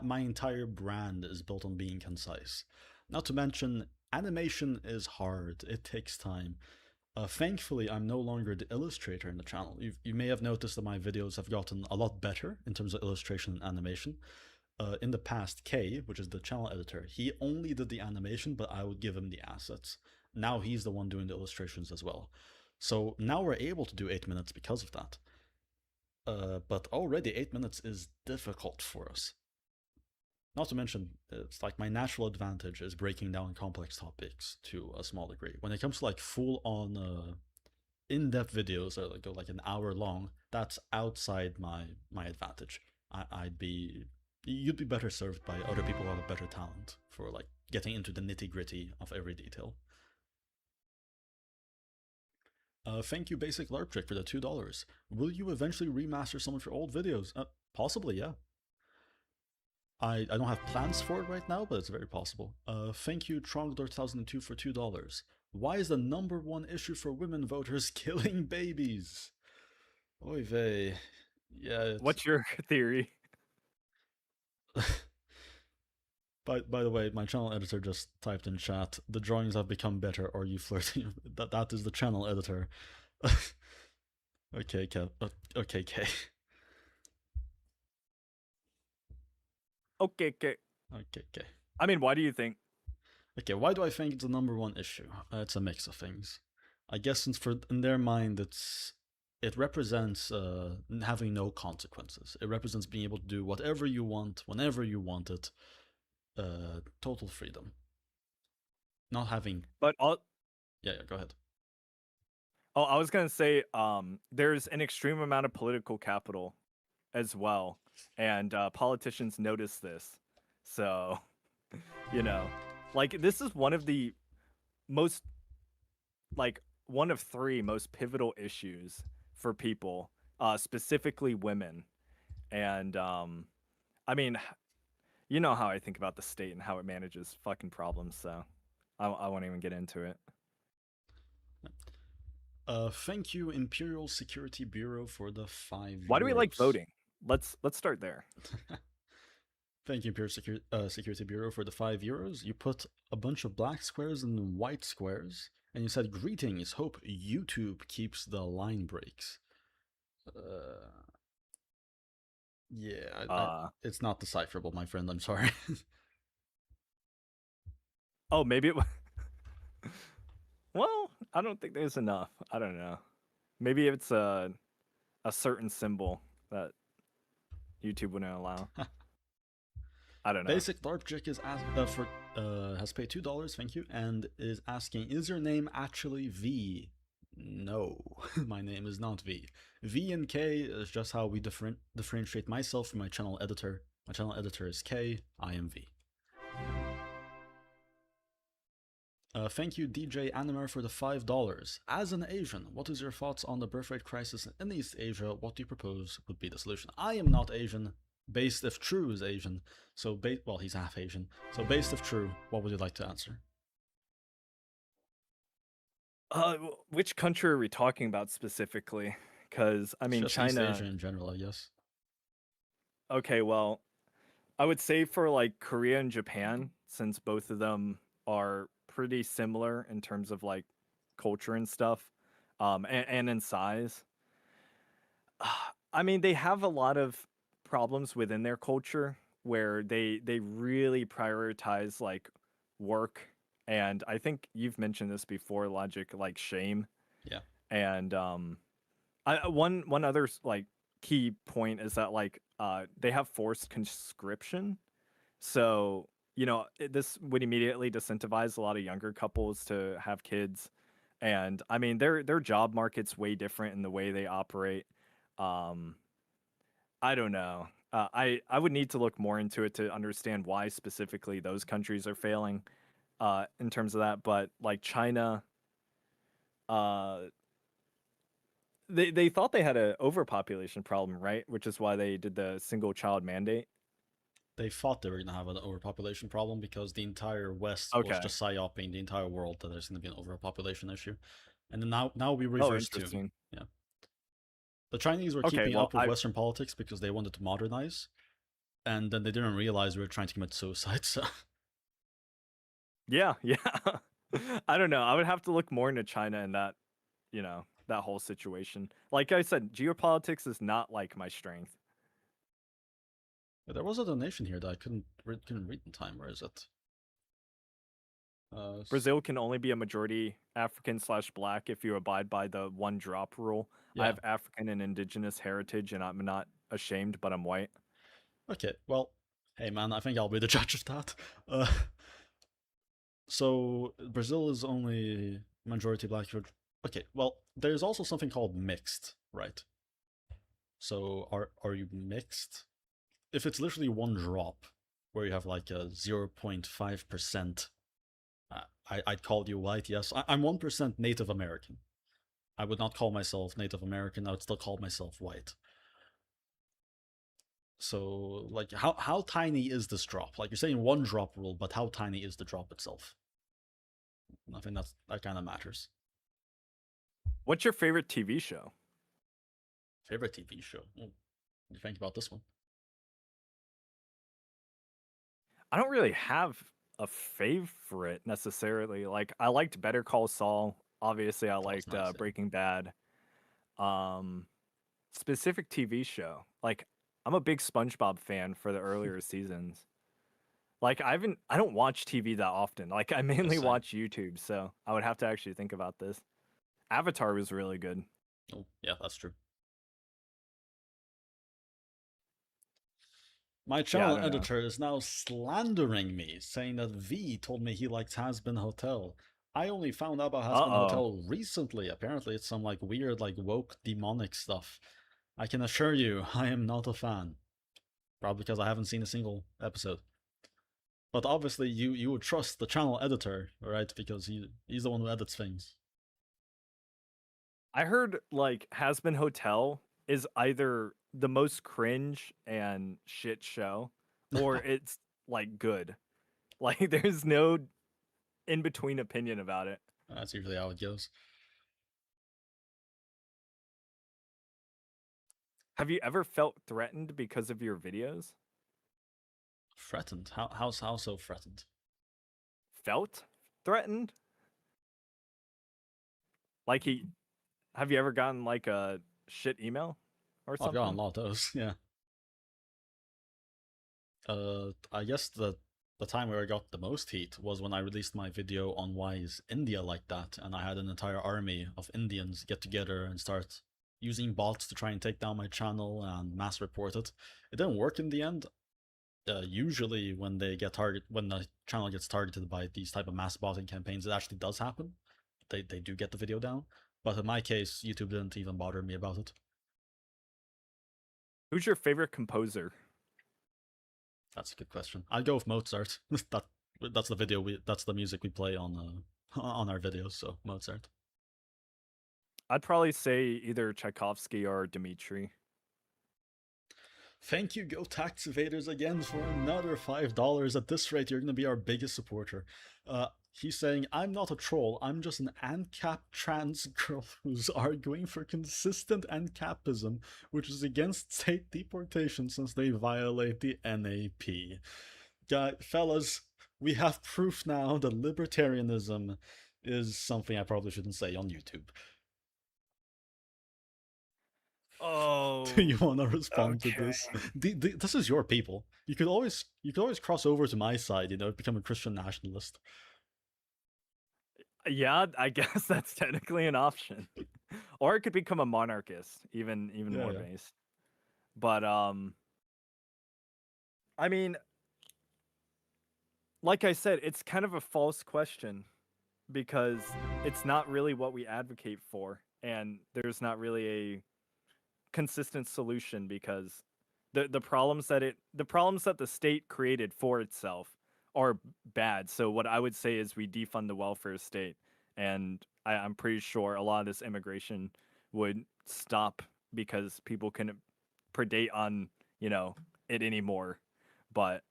My entire brand is built on being concise. Not to mention, animation is hard. It takes time. Thankfully, I'm no longer the illustrator in the channel. You may have noticed that my videos have gotten a lot better in terms of illustration and animation. In the past, Kay, which is the channel editor, he only did the animation, but I would give him the assets. Now he's the one doing the illustrations as well. So now we're able to do 8 minutes because of that. But already 8 minutes is difficult for us. Not to mention, it's like my natural advantage is breaking down complex topics to a small degree. When it comes to like full-on in-depth videos that go like an hour long, that's outside my advantage. I'd be You'd be better served by other people who have a better talent for like getting into the nitty-gritty of every detail. Thank you, Basic LARP Trick, for the $2. Will you eventually remaster some of your old videos? Possibly, yeah. I don't have plans for it right now, but it's very possible. Thank you, Trongdor2002, for $2. Why is the #1 issue for women voters killing babies? Oy vey. Yeah. What's your theory? By the way, my channel editor just typed in chat, the drawings have become better, or you flirting? That is the channel editor. Okay, Kev. Okay, Kay. Okay, okay. Okay, Kay. I mean, why do you think? Okay, why do I think it's the #1 issue? It's a mix of things. I guess since in their mind it represents having no consequences. It represents being able to do whatever you want, whenever you want it. Total freedom. Not having. But Yeah, go ahead. Oh, I was gonna say, there's an extreme amount of political capital as well, and politicians notice this. So, you know, like this is one of the most, like one of 3 most pivotal issues for people, specifically women. And I mean, you know how I think about the state and how it manages fucking problems. So, I won't even get into it. Thank you, Imperial Security Bureau, for the 5 Why do we like euros. voting? Let's start there. Thank you, Imperial Security Bureau, for the 5 euros. You put a bunch of black squares and white squares, and you said, "Greetings, hope YouTube keeps the line breaks." Yeah, it's not decipherable, my friend, I'm sorry. Oh, maybe it well, I don't think there's enough. I don't know. Maybe it's a certain symbol that YouTube wouldn't allow. I don't know. Basic LARP Chick is has paid $2, thank you, and is asking, is your name actually V? No, my name is not V. V and K is just how we differentiate myself from my channel editor. My channel editor is K, I am V. Thank you, DJ Animer, for the $5. As an Asian, what is your thoughts on the birth rate crisis in East Asia? What do you propose would be the solution? I am not Asian. Based if true is Asian, so well, he's half Asian. So based if true, what would you like to answer? Which country are we talking about specifically? Because I mean, just China. East Asia in general, I guess. Okay, well, I would say for like Korea and Japan, since both of them are pretty similar in terms of like culture and stuff, and in size. I mean, they have a lot of problems within their culture where they really prioritize like work, and I think you've mentioned this before, Logic, like shame. Yeah. And one other like key point is that like they have forced conscription, so you know this would immediately disincentivize a lot of younger couples to have kids. And I mean their job market's way different in the way they operate. I don't know. I would need to look more into it to understand why specifically those countries are failing in terms of that. But like China, they thought they had an overpopulation problem, right? Which is why they did the single child mandate. They thought they were going to have an overpopulation problem because the entire West was just psyoping the entire world that there's going to be an overpopulation issue. And then now we reversed to... Yeah. The Chinese were keeping up with Western politics because they wanted to modernize, and then they didn't realize we were trying to commit suicide, so... Yeah. I don't know. I would have to look more into China and that, you know, that whole situation. Like I said, geopolitics is not like my strength. There was a donation here that I couldn't read in time. Where is it? Brazil can only be a majority African/Black if you abide by the 1 drop rule. Yeah. I have African and indigenous heritage, and I'm not ashamed, but I'm white. Okay, well, hey man, I think I'll be the judge of that. So Brazil is only majority Black. Okay, well, there's also something called mixed, right? So are you mixed? if it's literally one drop, where you have like a 0.5%, I'd call you white. Yes, I'm 1% Native American. I would not call myself Native American. I would still call myself white. So, like, how tiny is this drop? Like, you're saying one drop rule, but how tiny is the drop itself? I think that kind of matters. What's your favorite TV show? Favorite TV show? Oh, what do you think about this one? I don't really have a favorite necessarily. Like I liked Better Call Saul. Obviously, I That was liked nice. Yeah. Breaking Bad. Um, Specific TV show. Like I'm a big SpongeBob fan for the earlier seasons. Like I don't watch TV that often. Like I mainly same. watch YouTube, so I would have to actually think about this. Avatar was really good. Oh, yeah, that's true. My Yeah, I channel don't know. editor is now slandering me, saying that V told me he liked Has-Been Hotel. I only found out about Has-Been Uh-oh. Hotel recently. Apparently it's some like weird, like woke demonic stuff. I can assure you, I am not a fan. Probably because I haven't seen a single episode. But obviously you would trust the channel editor, right? Because he's the one who edits things. I heard like Has Been Hotel is either the most cringe and shit show, or it's like good. Like there's no in between opinion about it. That's usually how it goes. Have you ever felt threatened because of your videos? Threatened? How so threatened? Felt threatened? Like have you ever gotten like a shit email or I've something? gotten a lot of those, yeah. I guess the time where I got the most heat was when I released my video on why is India like that, and I had an entire army of Indians get together and start using bots to try and take down my channel and mass report it. It didn't work in the end. Usually when the channel gets targeted by these type of mass botting campaigns, it actually does happen. They do get the video down. But in my case, YouTube didn't even bother me about it. Who's your favorite composer? That's a good question. I'd go with Mozart. That's the music we play on our videos, so Mozart. I'd probably say either Tchaikovsky or Dmitri. Thank you, Go Tax Evaders, again for another $5. At this rate, you're going to be our biggest supporter. He's saying, I'm not a troll, I'm just an ANCAP trans girl who's arguing for consistent ANCAPism, which is against state deportation since they violate the NAP. Fellas, we have proof now that libertarianism is something I probably shouldn't say on YouTube. Oh. Do you want to respond to this? This is your people. You could always cross over to my side, become a Christian nationalist. Yeah, I guess that's technically an option. Or it could become a monarchist, even more Yeah. based. But I mean, like I said, it's kind of a false question because it's not really what we advocate for, and there's not really a consistent solution because the problems that the state created for itself are bad. So what I would say is we defund the welfare state, and I'm pretty sure a lot of this immigration would stop because people couldn't predate on it anymore. But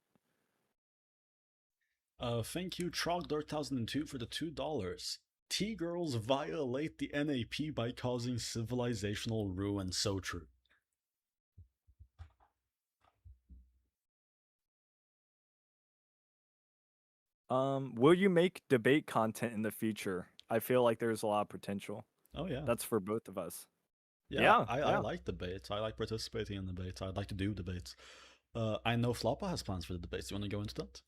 thank you, Trogdor1002 for the $2. T-girls violate the NAP by causing civilizational ruin. So true. will you make debate content in the future? I feel like there's a lot of potential. Oh yeah. That's for both of us. Yeah, Yeah, I like debates. I like participating in debates. I'd like to do debates. I know Floppa has plans for the debates. You want to go into that?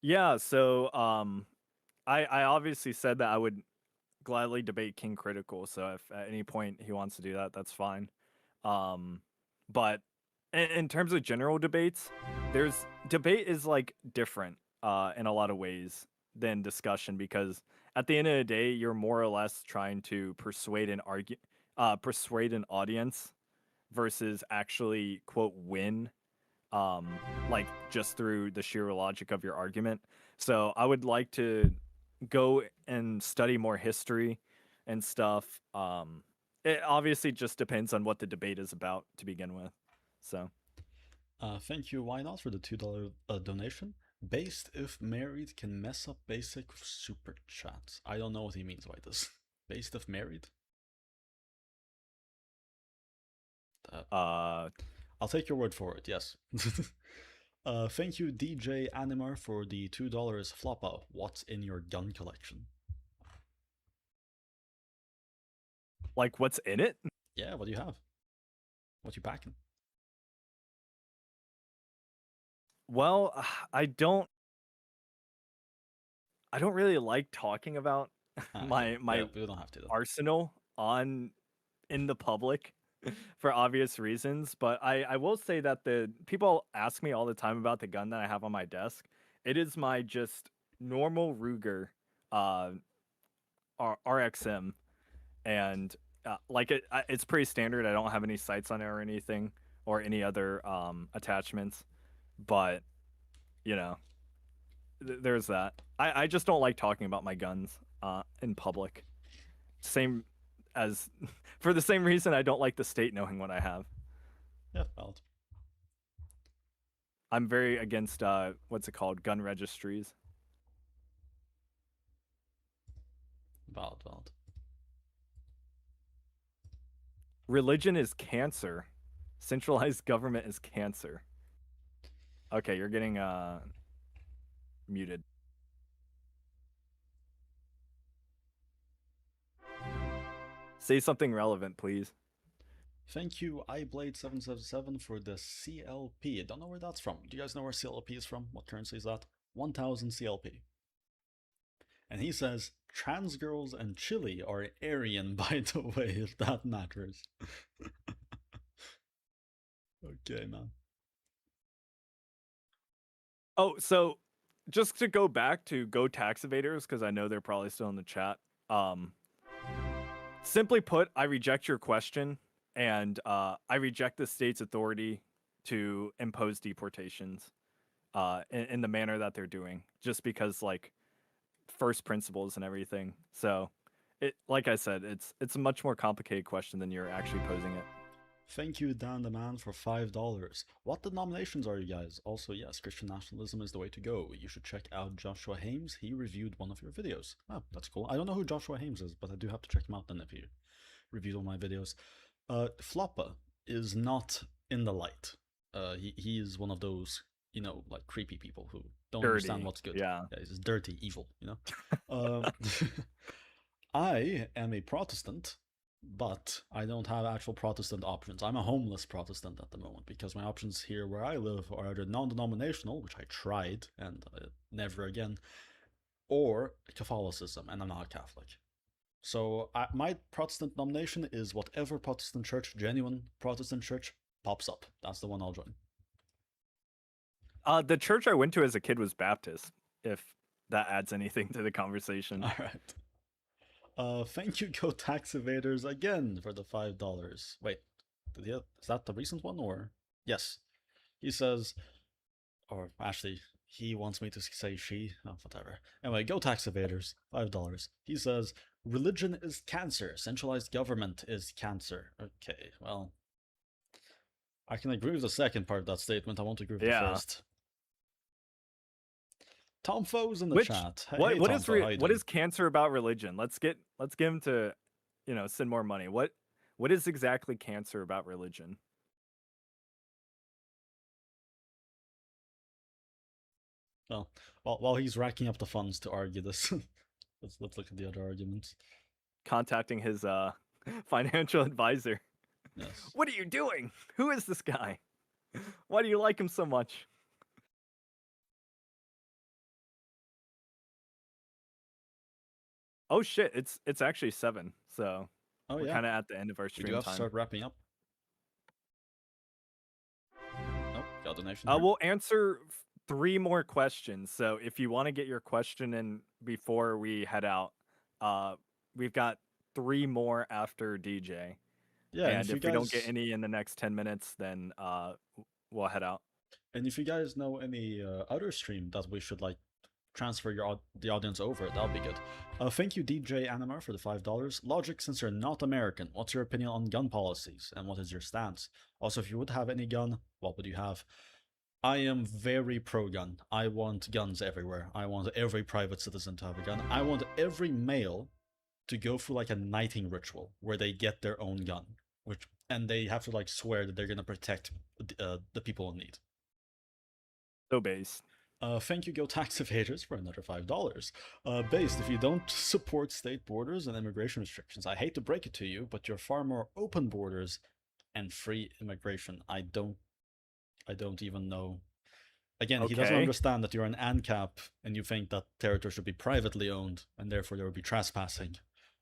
Yeah, so I obviously said that I would gladly debate King Critical, so if at any point he wants to do that, that's fine. But in terms of general debates, debate is like different in a lot of ways than discussion because at the end of the day, you're more or less trying to persuade an audience versus actually quote win, like just through the sheer logic of your argument. So I would like to go and study more history and stuff. It obviously just depends on what the debate is about to begin with. So Thank you, why not, for the $2 donation. Based if married can mess up basic super chat. I don't know what he means by this. Based if married? I'll take your word for it, yes. Thank you, DJ Animar, for the $2 floppa. What's in your gun collection? like what's in it? Yeah, what do you have? What you packing? Well, I don't really like talking about my we don't have to though. arsenal in the public for obvious reasons, but I will say that the people ask me all the time about the gun that I have on my desk. It is my just normal Ruger RXM, and it's pretty standard. I don't have any sights on it or anything or any other attachments, but you know, there's that. I just don't like talking about my guns in public. Same as for the same reason I don't like the state knowing what I have. Yeah, valid. I'm very against what's it called? Gun registries. Valid. Religion is cancer. Centralized government is cancer. Okay, you're getting muted. Say something relevant, please. Thank you, iBlade777, for the CLP. I don't know where that's from. Do you guys know where CLP is from? What currency is that? 1000 CLP. And he says, trans girls and chili are Aryan, by the way, if that matters. Okay, man. Oh, so just to go back to Go Tax Evaders, because I know they're probably still in the chat. Simply put, I reject your question, and I reject the state's authority to impose deportations in the manner that they're doing, just because like first principles and everything. So, like I said, it's a much more complicated question than you're actually posing it. Thank you, Dan the Man, for $5. What denominations are you guys? Also, yes, Christian nationalism is the way to go. You should check out Joshua Hames. He reviewed one of your videos. Oh, that's cool. I don't know who Joshua Hames is, but I do have to check him out then if he reviewed all my videos. Floppa is not in the light. He is one of those, you know, like creepy people who don't Dirty, understand what's good. yeah. He's dirty, evil, you know? I am a Protestant, but I don't have actual Protestant options. I'm a homeless Protestant at the moment because my options here where I live are either non-denominational, which I tried and never again, or Catholicism, and I'm not a Catholic. So my Protestant nomination is whatever Protestant church, genuine Protestant church, pops up. That's the one I'll join. The church I went to as a kid was Baptist, if that adds anything to the conversation. All right. Thank you, Go Tax Evaders, again for the $5. Wait, is that the recent one or? Yes. He says, or actually, he wants me to say she. Oh, whatever. Anyway, Go Tax Evaders, $5. He says, religion is cancer. Centralized government is cancer. Okay, well, I can agree with the second part of that statement. I won't agree with the first. Tom Foe's in the chat. What is cancer about religion? Let's get him to, send more money. What is exactly cancer about religion? Well, while he's racking up the funds to argue this, let's look at the other arguments. Contacting his financial advisor. Yes. What are you doing? Who is this guy? Why do you like him so much? Oh shit! It's actually 7, so we're kind of at the end of our stream we do have time. to start wrapping up. Oh, got a donation. We'll answer 3 more questions. So if you want to get your question in before we head out, we've got 3 more after DJ. Yeah, And if you if we don't get guys any in the next 10 minutes, then we'll head out. and if you guys know any other stream that we should like transfer the audience over, that'll be good. Thank you, DJ Anima, for the $5. Logic, since you're not American, what's your opinion on gun policies and what is your stance? Also, if you would have any gun, what would you have? I am very pro-gun. I want guns everywhere. I want every private citizen to have a gun. I want every male to go through like a knighting ritual where they get their own gun, and they have to like swear that they're gonna protect the people in need. So base. Thank you, Go Tax Evaders, for another $5. Based, if you don't support state borders and immigration restrictions, I hate to break it to you, but you're far more open borders and free immigration. I don't even know. Again, he doesn't Okay. understand that you're an ANCAP and you think that territory should be privately owned and therefore there would be trespassing.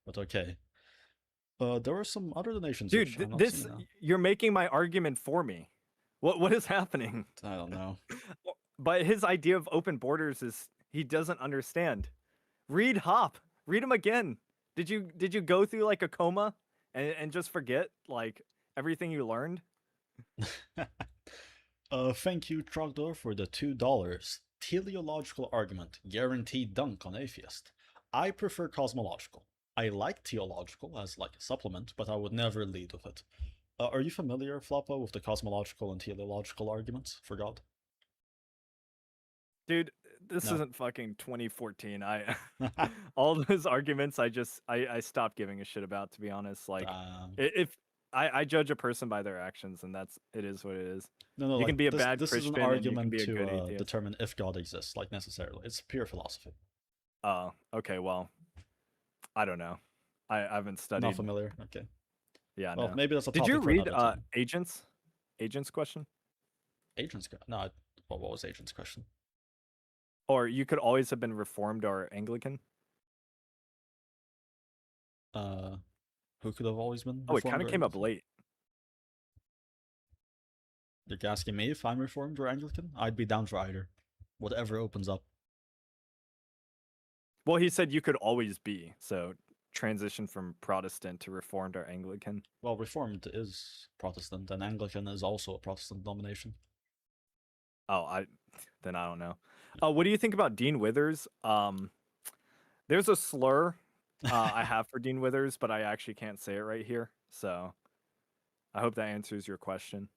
But okay. There were some other donations. Dude, which I'm not this seeing now. you're making my argument for me. What is happening? I don't know. But his idea of open borders is he doesn't understand. Read Hop. Read him again. Did you go through like a coma and just forget like everything you learned? Thank you, Trogdor, for the $2. Teleological argument, guaranteed dunk on atheist. I prefer cosmological. I like theological as like a supplement, but I would never lead with it. Are you familiar, Floppo, with the cosmological and teleological arguments for God? Dude, this No. isn't fucking 2014. All those arguments I stopped giving a shit about, to be honest. Like if I judge a person by their actions, and it is what it is. No, You like, can be a this, bad this Christian is an and you can argument be a good to atheist. determine if God exists, like necessarily. It's pure philosophy. Oh, okay. Well, I don't know. I haven't studied. Not familiar. Okay. Yeah. Well, No. maybe that's a Did topic you for read another time. Agents? Agents question? Agents? No. What was Agents' question? Or you could always have been Reformed or Anglican? Who could have always been? Oh, it Reformed kind of or came up Anglican? late. You're asking me if I'm Reformed or Anglican? I'd be down for either. Whatever opens up. Well, he said you could always be. So transition from Protestant to Reformed or Anglican. Well, Reformed is Protestant, and Anglican is also a Protestant denomination. Oh, then I don't know. What do you think about Dean Withers? There's a slur I have for Dean Withers, but I actually can't say it right here. So I hope that answers your question.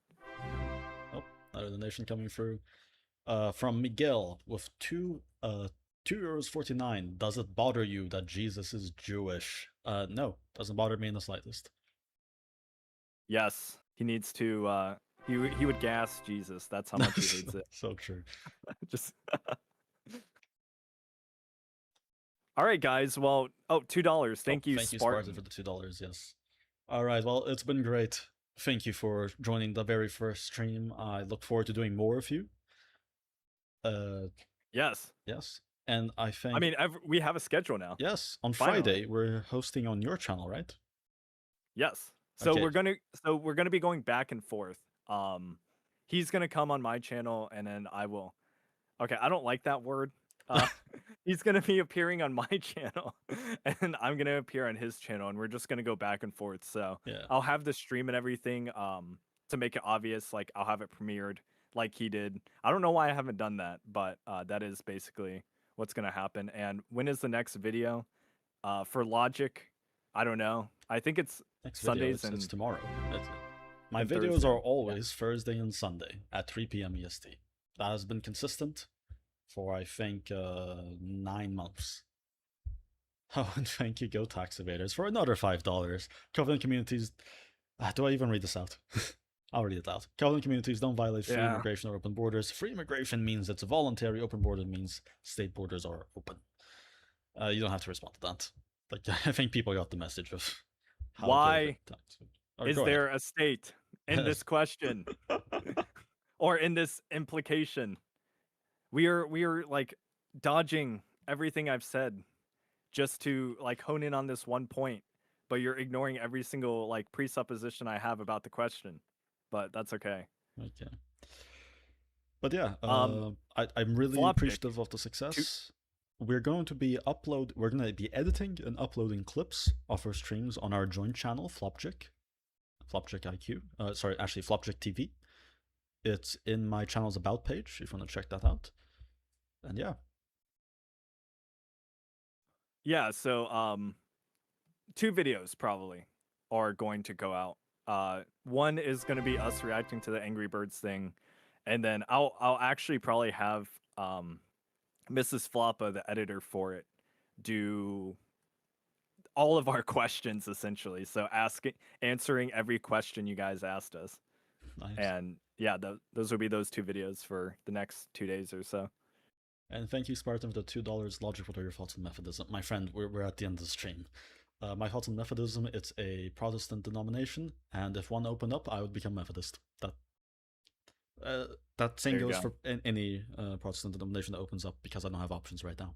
Oh, another donation coming through. From Miguel with €2.49. Does it bother you that Jesus is Jewish? No, doesn't bother me in the slightest. Yes, he needs to. He would gas Jesus. That's how much he hates it. So true. Just. All right, guys. Well, $2. Thank you, Thank you, Spartan. for the $2. Yes. All right. Well, it's been great. Thank you for joining the very first stream. I look forward to doing more of you. Yes. Yes. And I think. I mean, we have a schedule now. Yes. On Finally. Friday, we're hosting on your channel, right? Yes. So Okay. we're gonna be going back and forth. He's gonna come on my channel, and then I will. Okay, I don't like that word. He's gonna be appearing on my channel, and I'm gonna appear on his channel, and we're just gonna go back and forth. So Yeah. I'll have the stream and everything. To make it obvious, like I'll have it premiered like he did. I don't know why I haven't done that, but that is basically what's gonna happen. And when is the next video? For Logic, I don't know. I think it's Next video, Sundays it's and tomorrow. My and videos Thursday. are always Thursday and Sunday at 3 p.m. EST. That has been consistent for, I think, 9 months. Oh, and thank you, Go Tax Evaders, for another $5. Covenant communities. Do I even read this out? I'll read it out. Covenant communities don't violate free Yeah. immigration or open borders. Free immigration means it's voluntary. Open border means state borders are open. You don't have to respond to that. Like, I think people got the message of how Why good it is go ahead. there a state in this question or in this implication? We are like dodging everything I've said just to like hone in on this one point, but you're ignoring every single like presupposition I have about the question. But that's okay. Okay. But yeah, Um, I'm really Flopdick. appreciative of the success. We're going to be editing and uploading clips of our streams on our joint channel, Flopchick. Flopchick IQ. Sorry, actually Flopchick TV. It's in my channel's about page if you want to check that out. And yeah. Yeah, so 2 videos probably are going to go out. One is going to be us reacting to the Angry Birds thing, and then I'll actually probably have Mrs. Floppa, the editor for it, do all of our questions essentially. So answering every question you guys asked us. Nice. And yeah, those will be those 2 videos for the next 2 days or so. And thank you, Spartan, for the $2. Logic, what are your thoughts on Methodism? My friend, we're at the end of the stream. My thoughts on Methodism, it's a Protestant denomination, and if one opened up, I would become Methodist. That same goes for any Protestant denomination that opens up, because I don't have options right now.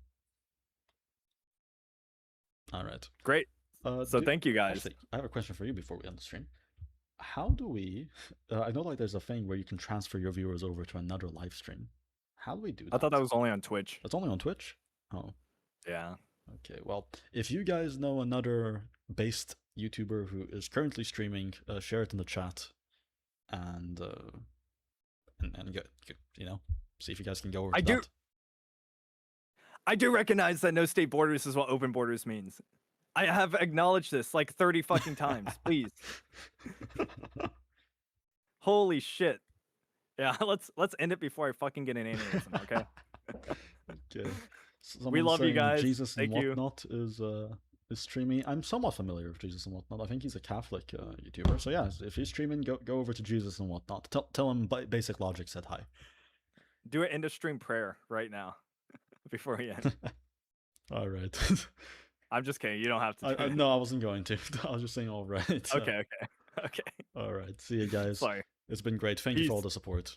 All right. Great. So thank you guys. Actually, I have a question for you before we end the stream. How do we... I know like there's a thing where you can transfer your viewers over to another live stream. How do we do that? I thought that was only on Twitch. That's only on Twitch? Oh. Yeah. Okay, well, if you guys know another based YouTuber who is currently streaming, share it in the chat, and get, you know, see if you guys can go over to that. I do recognize that no state borders is what open borders means. I have acknowledged this like 30 fucking times. Please. Holy shit. Yeah, let's end it before I fucking get an aneurysm, okay? Okay. We love you guys. Jesus and Thank you. Whatnot is streaming. I'm somewhat familiar with Jesus and Whatnot. I think he's a Catholic YouTuber. So yeah, if he's streaming, go over to Jesus and Whatnot. Tell him Basic Logic said hi. Do an end of stream prayer right now before we end. All right. I'm just kidding. You don't have to. No, I wasn't going to. I was just saying all right. Okay. All right. See you guys. Sorry. It's been great. Thank you for all the support.